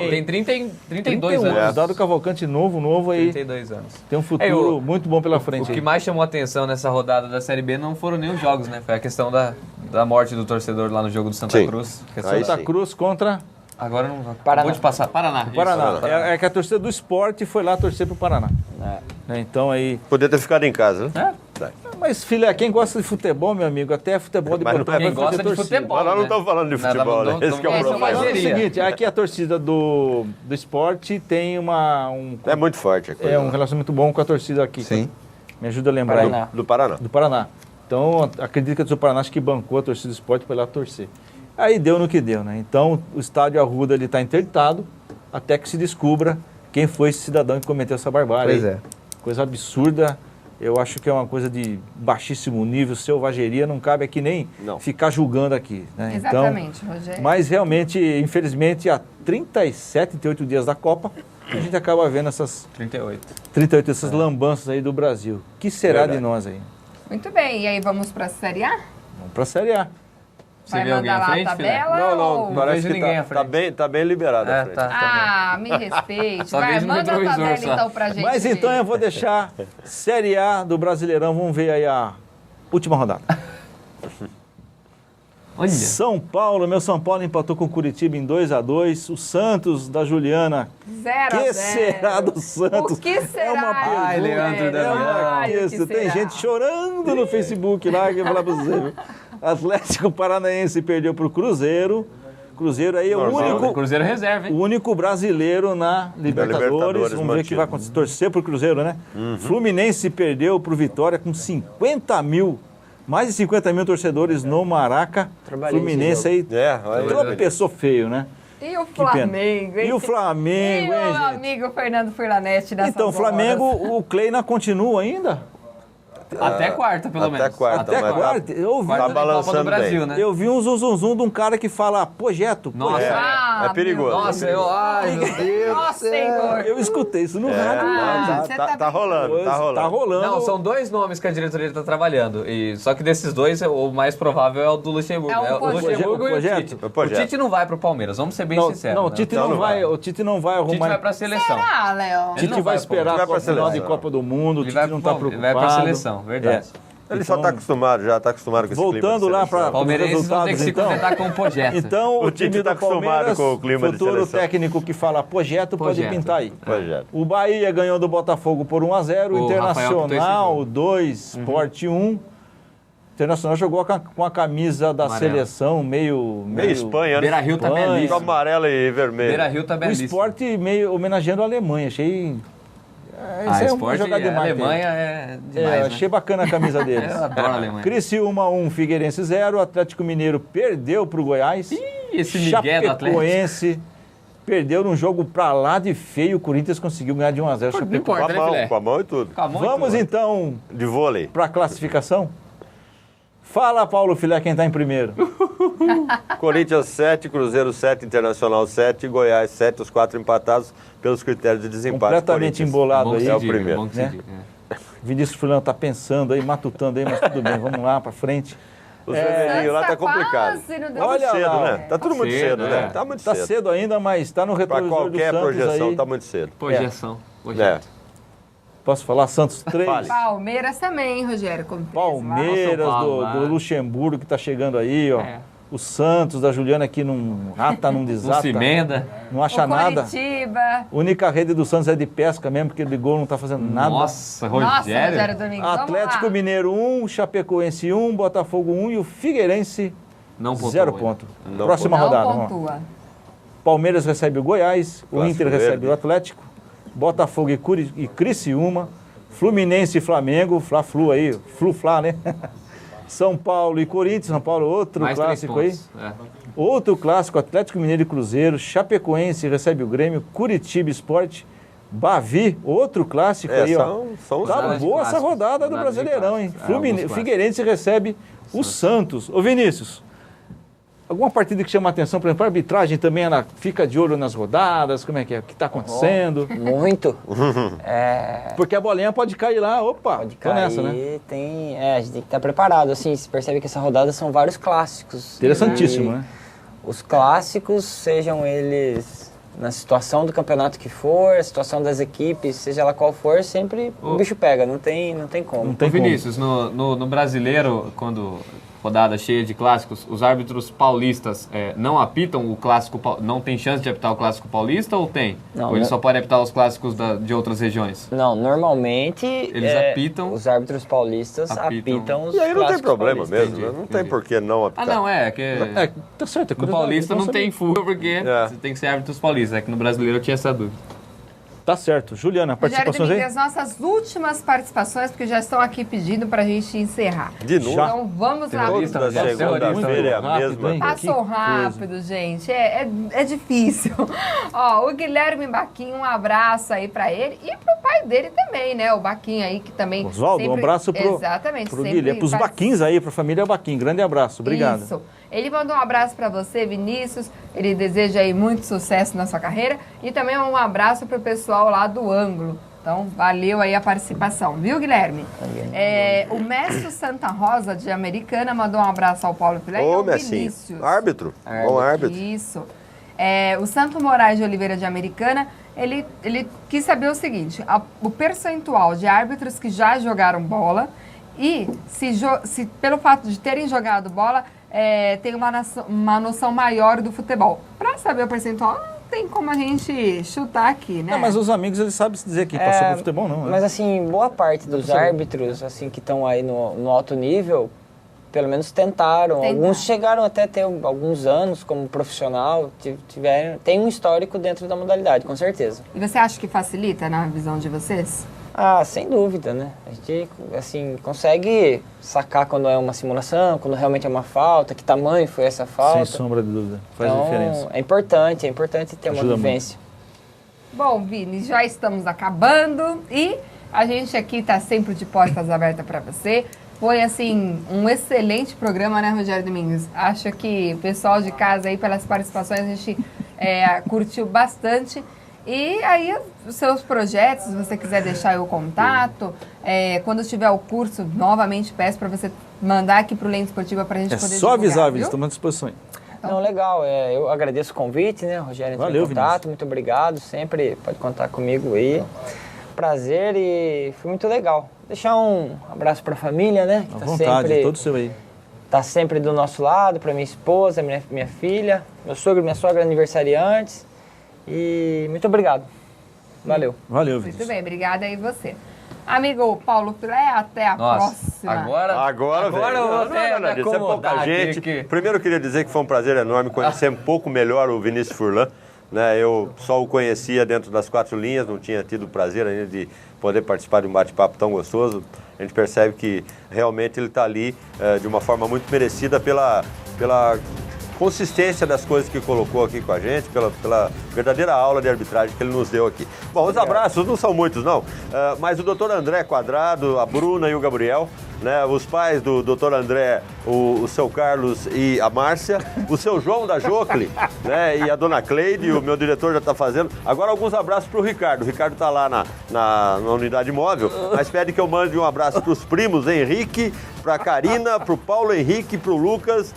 Tem 32 anos. Dado Cavalcante novo aí. 32 anos. Tem um futuro muito bom pela frente. O que mais chamou a atenção nessa rodada da Série B não foram nem os jogos, né? Foi a questão da morte do torcedor lá no jogo do Santa Cruz. Santa Cruz contra... Agora não... Paraná. De passar. Paraná. É que a torcida do esporte foi lá torcer pro Paraná. Então aí... Podia ter ficado em casa, né? Mas, filha, quem gosta de futebol, meu amigo, até futebol de botão quem gosta de futebol, mas nós não estamos falando de futebol, né? Esse é o problema. É o seguinte, aqui a torcida do esporte tem é muito forte a coisa. Um relacionamento bom com a torcida aqui. Sim. Me ajuda a lembrar. Do Paraná. Do Paraná. Então, acredito que a do Paraná acho que bancou a torcida do esporte para ir lá torcer. Aí deu no que deu, né? Então, o estádio Arruda está interditado até que se descubra quem foi esse cidadão que cometeu essa barbárie. Pois é. Coisa absurda. Eu acho que é uma coisa de baixíssimo nível, selvageria, não cabe aqui nem ficar julgando aqui. Né? Exatamente, então, Rogério. Mas realmente, infelizmente, há 38 dias da Copa, a gente acaba vendo essas 38 essas lambanças aí do Brasil. O que será de nós aí? Muito bem, e aí vamos para a Série A? Vamos para a Série A. Vai mandar lá a tabela? Não parece que tá bem liberado a frente. Me respeite. Vai, manda a tabela então pra gente. Mas então eu vou deixar Série A do Brasileirão, vamos ver aí a última rodada. Olha. São Paulo, meu São Paulo empatou com o Curitiba em 2-2. O Santos da Juliana. 0-0. Que será do Santos? O que será? É uma pergunta. Ai, Leandro Damião. Tem gente chorando no Facebook lá, que eu vou falar pra você. Viu? Atlético Paranaense perdeu para o Cruzeiro. Cruzeiro aí é o único... Cruzeiro reserva, hein? O único brasileiro na Libertadores. Vamos ver o que vai acontecer. Torcer para o Cruzeiro, né? Fluminense perdeu para o Vitória com 50 mil. Mais de 50 mil torcedores no Maraca. Fluminense aí tropeçou feio, né? E o Que pena. Flamengo, hein? E o Flamengo, E hein, o gente? amigo Fernando Furlanete nessas Então, o Flamengo, o Kleina continua ainda? Até quarta, pelo menos. Até quarta, Até mas quarta. Eu ouvi, Quarta Tá da Copa do balançando Brasil, bem. né? eu vi um zuzunzum de um cara que fala projeto. Nossa, É perigoso. Nossa, ai, meu Deus. Nossa, senhor. Eu escutei isso no É, rádio. não, você tá, tá tá rolando, tá rolando. Tá rolando. Não, são dois nomes que a diretoria está trabalhando. E, só que desses dois, o mais provável é o do Luxemburgo. É o o Luxemburgo o e o projeto. Tite. O projeto. O Tite não vai pro Palmeiras, vamos ser bem Não, sinceros. não, o né? Tite Então não não vai, vai. o Tite não vai O Tite arrumar. vai pra seleção. Ah, Léo. O Tite Ele não vai vai, esperar pô. a Ele vai pra final de seleção. Copa do Mundo. O Ele Tite não tá ele preocupado. vai pra seleção, verdade. Ele Então, só tá acostumado, já tá acostumado com esse clima. voltando de lá seleção. para Palmeirenses vão ter que se resultados, então. contentar com o projeto. Então, O o Tite time tá do acostumado Palmeiras, com o clima de futuro seleção. técnico que fala projeto, pode Projeto. pintar aí. Projeto. O Bahia ganhou do Botafogo por 1-0, o O Rafael apitou esse Internacional jogo. 2, Sport 1. O Internacional jogou com a camisa da Amarela. seleção meio Espanha, né? Beira-Rio tá Espanha. Com belíssimo. amarelo e vermelho. Beira-Rio tá O belíssimo. Sport meio homenageando a Alemanha. Achei. A Isso é uma Sport, jogada de a marketing. Alemanha é demais, Achei bacana a camisa deles. Eu adoro a Alemanha. Criciúma 1, Figueirense 0. Atlético Mineiro perdeu para o Goiás. Ih, esse Miguel do Atlético. Chapecoense perdeu num jogo pra lá de feio. O Corinthians conseguiu ganhar de 1-0. Não Chapecoense. importa, né, filé? Com a mão e tudo. Com a mão e Vamos tudo. então De vôlei. para a classificação. Fala, Paulo Filé, quem está em primeiro. Corinthians 7, Cruzeiro 7, Internacional 7, Goiás 7, os 4 empatados pelos critérios de desempate. Completamente Corinthians. embolado Bom que aí. se É o diga, primeiro, bom que se né? diga, é. Vinícius Fulano está pensando aí, matutando aí, mas tudo bem, vamos lá para frente. Os vermelhinhos lá tá complicado. Quase no Tá muito Olha cedo, lá. né? Tá tudo muito cedo, cedo, né? é. Tá muito Está cedo. cedo ainda, mas está no Pra retrovisor qualquer do Santos projeção aí. tá muito cedo. Projeção. É. Projeto. Posso falar? Santos 3. Fale. Palmeiras também, Rogério. Com 3 lá. Palmeiras São Paulo, do lá. Luxemburgo que está chegando aí, ó. É. O Santos da Juliana que não rata, não Não desata. se emenda. Não acha O nada. Coritiba. A única rede do Santos é de pesca mesmo, porque de gol não tá fazendo nada. Nossa, Nossa, Rogério. Rogério Domingos. vamos Atlético lá. Mineiro 1, Chapecoense 1, Botafogo 1 e o Figueirense Não pontuou 0 ainda. ponto. Não Próxima Não rodada. vamos lá. pontua. Palmeiras recebe o Goiás, o Clássico Inter recebe verde. o Atlético, Botafogo e Criciúma, Fluminense e Flamengo, Fla-Flu aí, Flu-Fla, né? São Paulo e Corinthians, São Paulo outro Mais 3 clássico aí. pontos. É. Outro clássico, Atlético Mineiro e Cruzeiro, Chapecoense recebe o Grêmio, Curitiba Sport, Bavi, outro clássico aí, ó. São os Tá Rodadas de boa essa clássicos, rodada do rodadas de Brasileirão, hein? clássicos. Alguns clássicos. Figueirense recebe o Santos. Ô Vinícius, alguma partida que chama a atenção, por exemplo, a arbitragem também, ela fica de olho nas rodadas, como é que é? O que está acontecendo? Muito. É, Porque a bolinha pode cair lá, opa, pode tô cair, nessa, né? a gente tem que estar preparado. Assim, se percebe que essa rodada são vários clássicos. Interessantíssimo, E né? Os clássicos, sejam eles na situação do campeonato que for, a situação das equipes, seja lá qual for, sempre o bicho pega, não tem como. Não tem Ô, Vinícius, no Brasileiro, quando rodada cheia de clássicos, os árbitros paulistas não apitam o clássico, não tem chance de apitar o clássico paulista ou tem? Não, ou eles não. só podem apitar os clássicos de outras regiões? Não, normalmente Eles apitam. os árbitros paulistas Apitam. apitam os E aí não tem clássicos problema paulistas. mesmo, né? Entendi, Não tem entendi. por que não apitar. não, que... É, tá certo. No paulista não tem fuga, porque É. você tem que ser árbitros paulistas. É que no brasileiro eu tinha essa dúvida. Tá certo. Juliana, Rogério participações Domingos, aí? as nossas últimas participações, porque já estão aqui pedindo para a gente encerrar. De novo. Já. Então vamos lá. Terrorista, Toda Terrorista. segunda-feira é a Rápido, mesma hein? coisa. Que Passou coisa. rápido, gente. É difícil. Ó, o Guilherme Baquinho, um abraço aí pra ele e pro pai dele também, né? O Baquinho aí que também. Oswaldo, um sempre- abraço Exatamente. pro sempre Guilherme, pros participa. Baquins aí, pra família Baquim. Grande abraço, obrigado. Isso. Ele mandou um abraço para você, Vinícius. Ele deseja aí muito sucesso na sua carreira. E também um abraço para o pessoal lá do Ângulo. Então, valeu aí a participação, viu, Guilherme? O Mestre Santa Rosa, de Americana, mandou um abraço ao Paulo Filé e Ô, ao Messinho. Vinícius. Árbitro. Bom árbitro. Isso. O Santo Moraes de Oliveira de Americana, ele quis saber o seguinte, o percentual de árbitros que já jogaram bola e se pelo fato de terem jogado bola, tem uma noção maior do futebol. Para saber o percentual, não tem como a gente chutar aqui, né? Não, mas os amigos, eles sabem se dizer que passou pro futebol, não, né? Mas assim, boa parte dos árbitros assim que estão aí no alto nível, pelo menos tentaram. Alguns chegaram até a ter alguns anos como profissional, tem um histórico dentro da modalidade, com certeza. E você acha que facilita na visão de vocês? Ah, sem dúvida, né? A gente, assim, consegue sacar quando é uma simulação, quando realmente é uma falta, que tamanho foi essa falta. Sem sombra de dúvida, faz Então, diferença. é importante ter Ajuda uma vivência. Bom, Vini, já estamos acabando e a gente aqui está sempre de portas abertas para você. Foi, assim, um excelente programa, né, Rogério Domingues? Acho que o pessoal de casa aí, pelas participações, a gente curtiu bastante. E aí, os seus projetos, se você quiser deixar o contato, quando tiver o curso, novamente peço para você mandar aqui para o Lente Esportiva para a gente poder só avisar, divulgar, Vinícius, estamos à disposição. Não, legal. Eu agradeço o convite, né, Rogério? Entrou Valeu, em contato, Vinícius. muito obrigado. Sempre pode contar comigo aí. Prazer e foi muito legal. Deixar um abraço para a família, né? Que À vontade, todo seu aí. Tá sempre do nosso lado, para minha esposa, minha filha, meu sogro e minha sogra aniversariantes. E muito obrigado. Valeu. Valeu, Muito Vinícius. bem, obrigada aí você. Amigo Paulo Filé, até a próxima. Agora eu vou até me isso é pouca acomodar gente. aqui. Primeiro eu queria dizer que foi um prazer enorme conhecer um pouco melhor o Vinícius Furlan. Né? Eu só o conhecia dentro das 4 linhas, não tinha tido o prazer ainda de poder participar de um bate-papo tão gostoso. A gente percebe que realmente ele está ali de uma forma muito merecida pela consistência das coisas que colocou aqui com a gente, pela verdadeira aula de arbitragem que ele nos deu aqui. Bom, os abraços não são muitos, não, mas o doutor André Quadrado, a Bruna e o Gabriel, né, os pais do doutor André, o seu Carlos e a Márcia, o seu João da Jocle, né, e a dona Cleide, o meu diretor já está fazendo. Agora alguns abraços para o Ricardo. O Ricardo está lá na unidade móvel, mas pede que eu mande um abraço para os primos Henrique, para a Karina, para o Paulo Henrique, para o Lucas,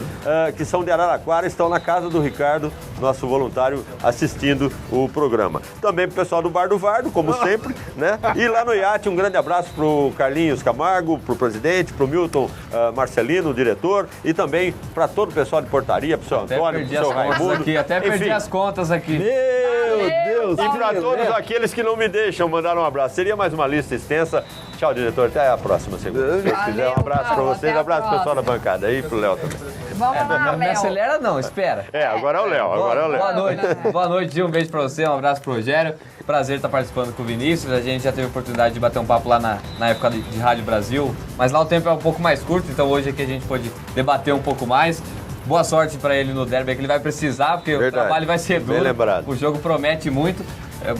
que são de Araraquara, estão na casa do Ricardo, nosso voluntário, assistindo o programa. Também para o pessoal do Bar do Vardo, como sempre, né? E lá no iate, um grande abraço para o Carlinhos Camargo, para o presidente, para o Milton Marcelino, o diretor, e também para todo o pessoal de portaria, para o seu Antônio, para o seu Raimundo. Até perdi as contas aqui. Meu Deus! E para todos aqueles que não me deixam mandar um abraço. Seria mais uma lista extensa. Tchau, diretor. Até a próxima segunda. Se Deus quiser, um abraço para vocês. Um abraço pro pessoal da bancada aí e pro Léo também. Vamos lá, Não me Léo. acelera não, espera. Agora é o Léo. Boa noite. Boa noite, Gil. Um beijo pra você, um abraço pro Rogério. Prazer estar participando com o Vinícius. A gente já teve a oportunidade de bater um papo lá na época de Rádio Brasil, mas lá o tempo é um pouco mais curto, então hoje aqui a gente pôde debater um pouco mais. Boa sorte para ele no derby, que ele vai precisar, porque o trabalho vai ser duro. Bem lembrado. O jogo promete muito.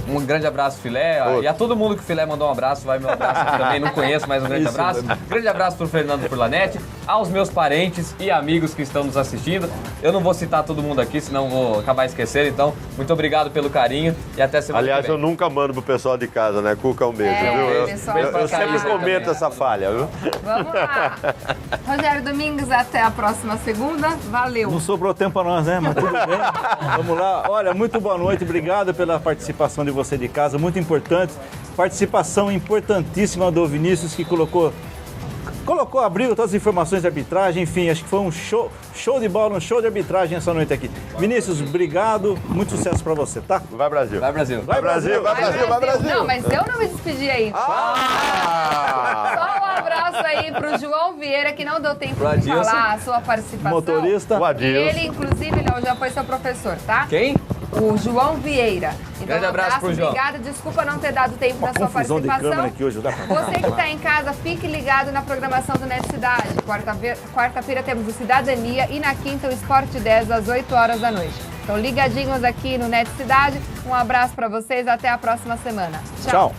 Um grande abraço, Filé. E a todo mundo que o Filé mandou um abraço, vai meu abraço aqui também. Não conheço, mas um grande abraço. Grande abraço pro Fernando Furlanete, aos meus parentes e amigos que estão nos assistindo. Eu não vou citar todo mundo aqui, senão vou acabar esquecendo. Então, muito obrigado pelo carinho e até semana Aliás, que eu vem. nunca mando pro pessoal de casa, né? Cuca, um beijo, viu? pessoal, Eu sempre camisa comento também. essa falha, viu? Vamos lá. Rogério Domingues, até a próxima segunda. Valeu. Não sobrou tempo para nós, né? Mas tudo bem. Vamos lá. Olha, muito boa noite. Obrigado pela participação de você de casa. Muito importante. Participação importantíssima do Vinícius, que abriu todas as informações de arbitragem. Enfim, acho que foi um show de bola, um show de arbitragem essa noite aqui. Vinícius, obrigado. Muito sucesso para você, tá? Vai, Brasil. Vai, Brasil. Vai, Brasil. Vai, Brasil. Vai, Brasil. Não, mas eu não me despedi aí. Só um abraço aí pro João Vieira, que não deu tempo Pro de Adilson. falar a sua participação. Motorista. O Adilson. Ele, inclusive, Léo, já foi seu professor, tá? Quem? O João Vieira. Então, Grande abraço pro João. Obrigada, desculpa não ter dado tempo da sua Confusão de participação. câmera aqui hoje. Dá pra... Você que está em casa, fique ligado na programação do Net Cidade. Quarta-feira temos o Cidadania e na quinta o Esporte 10 às 8 horas da noite. Então ligadinhos aqui no Net Cidade. Um abraço para vocês, até a próxima semana. Tchau.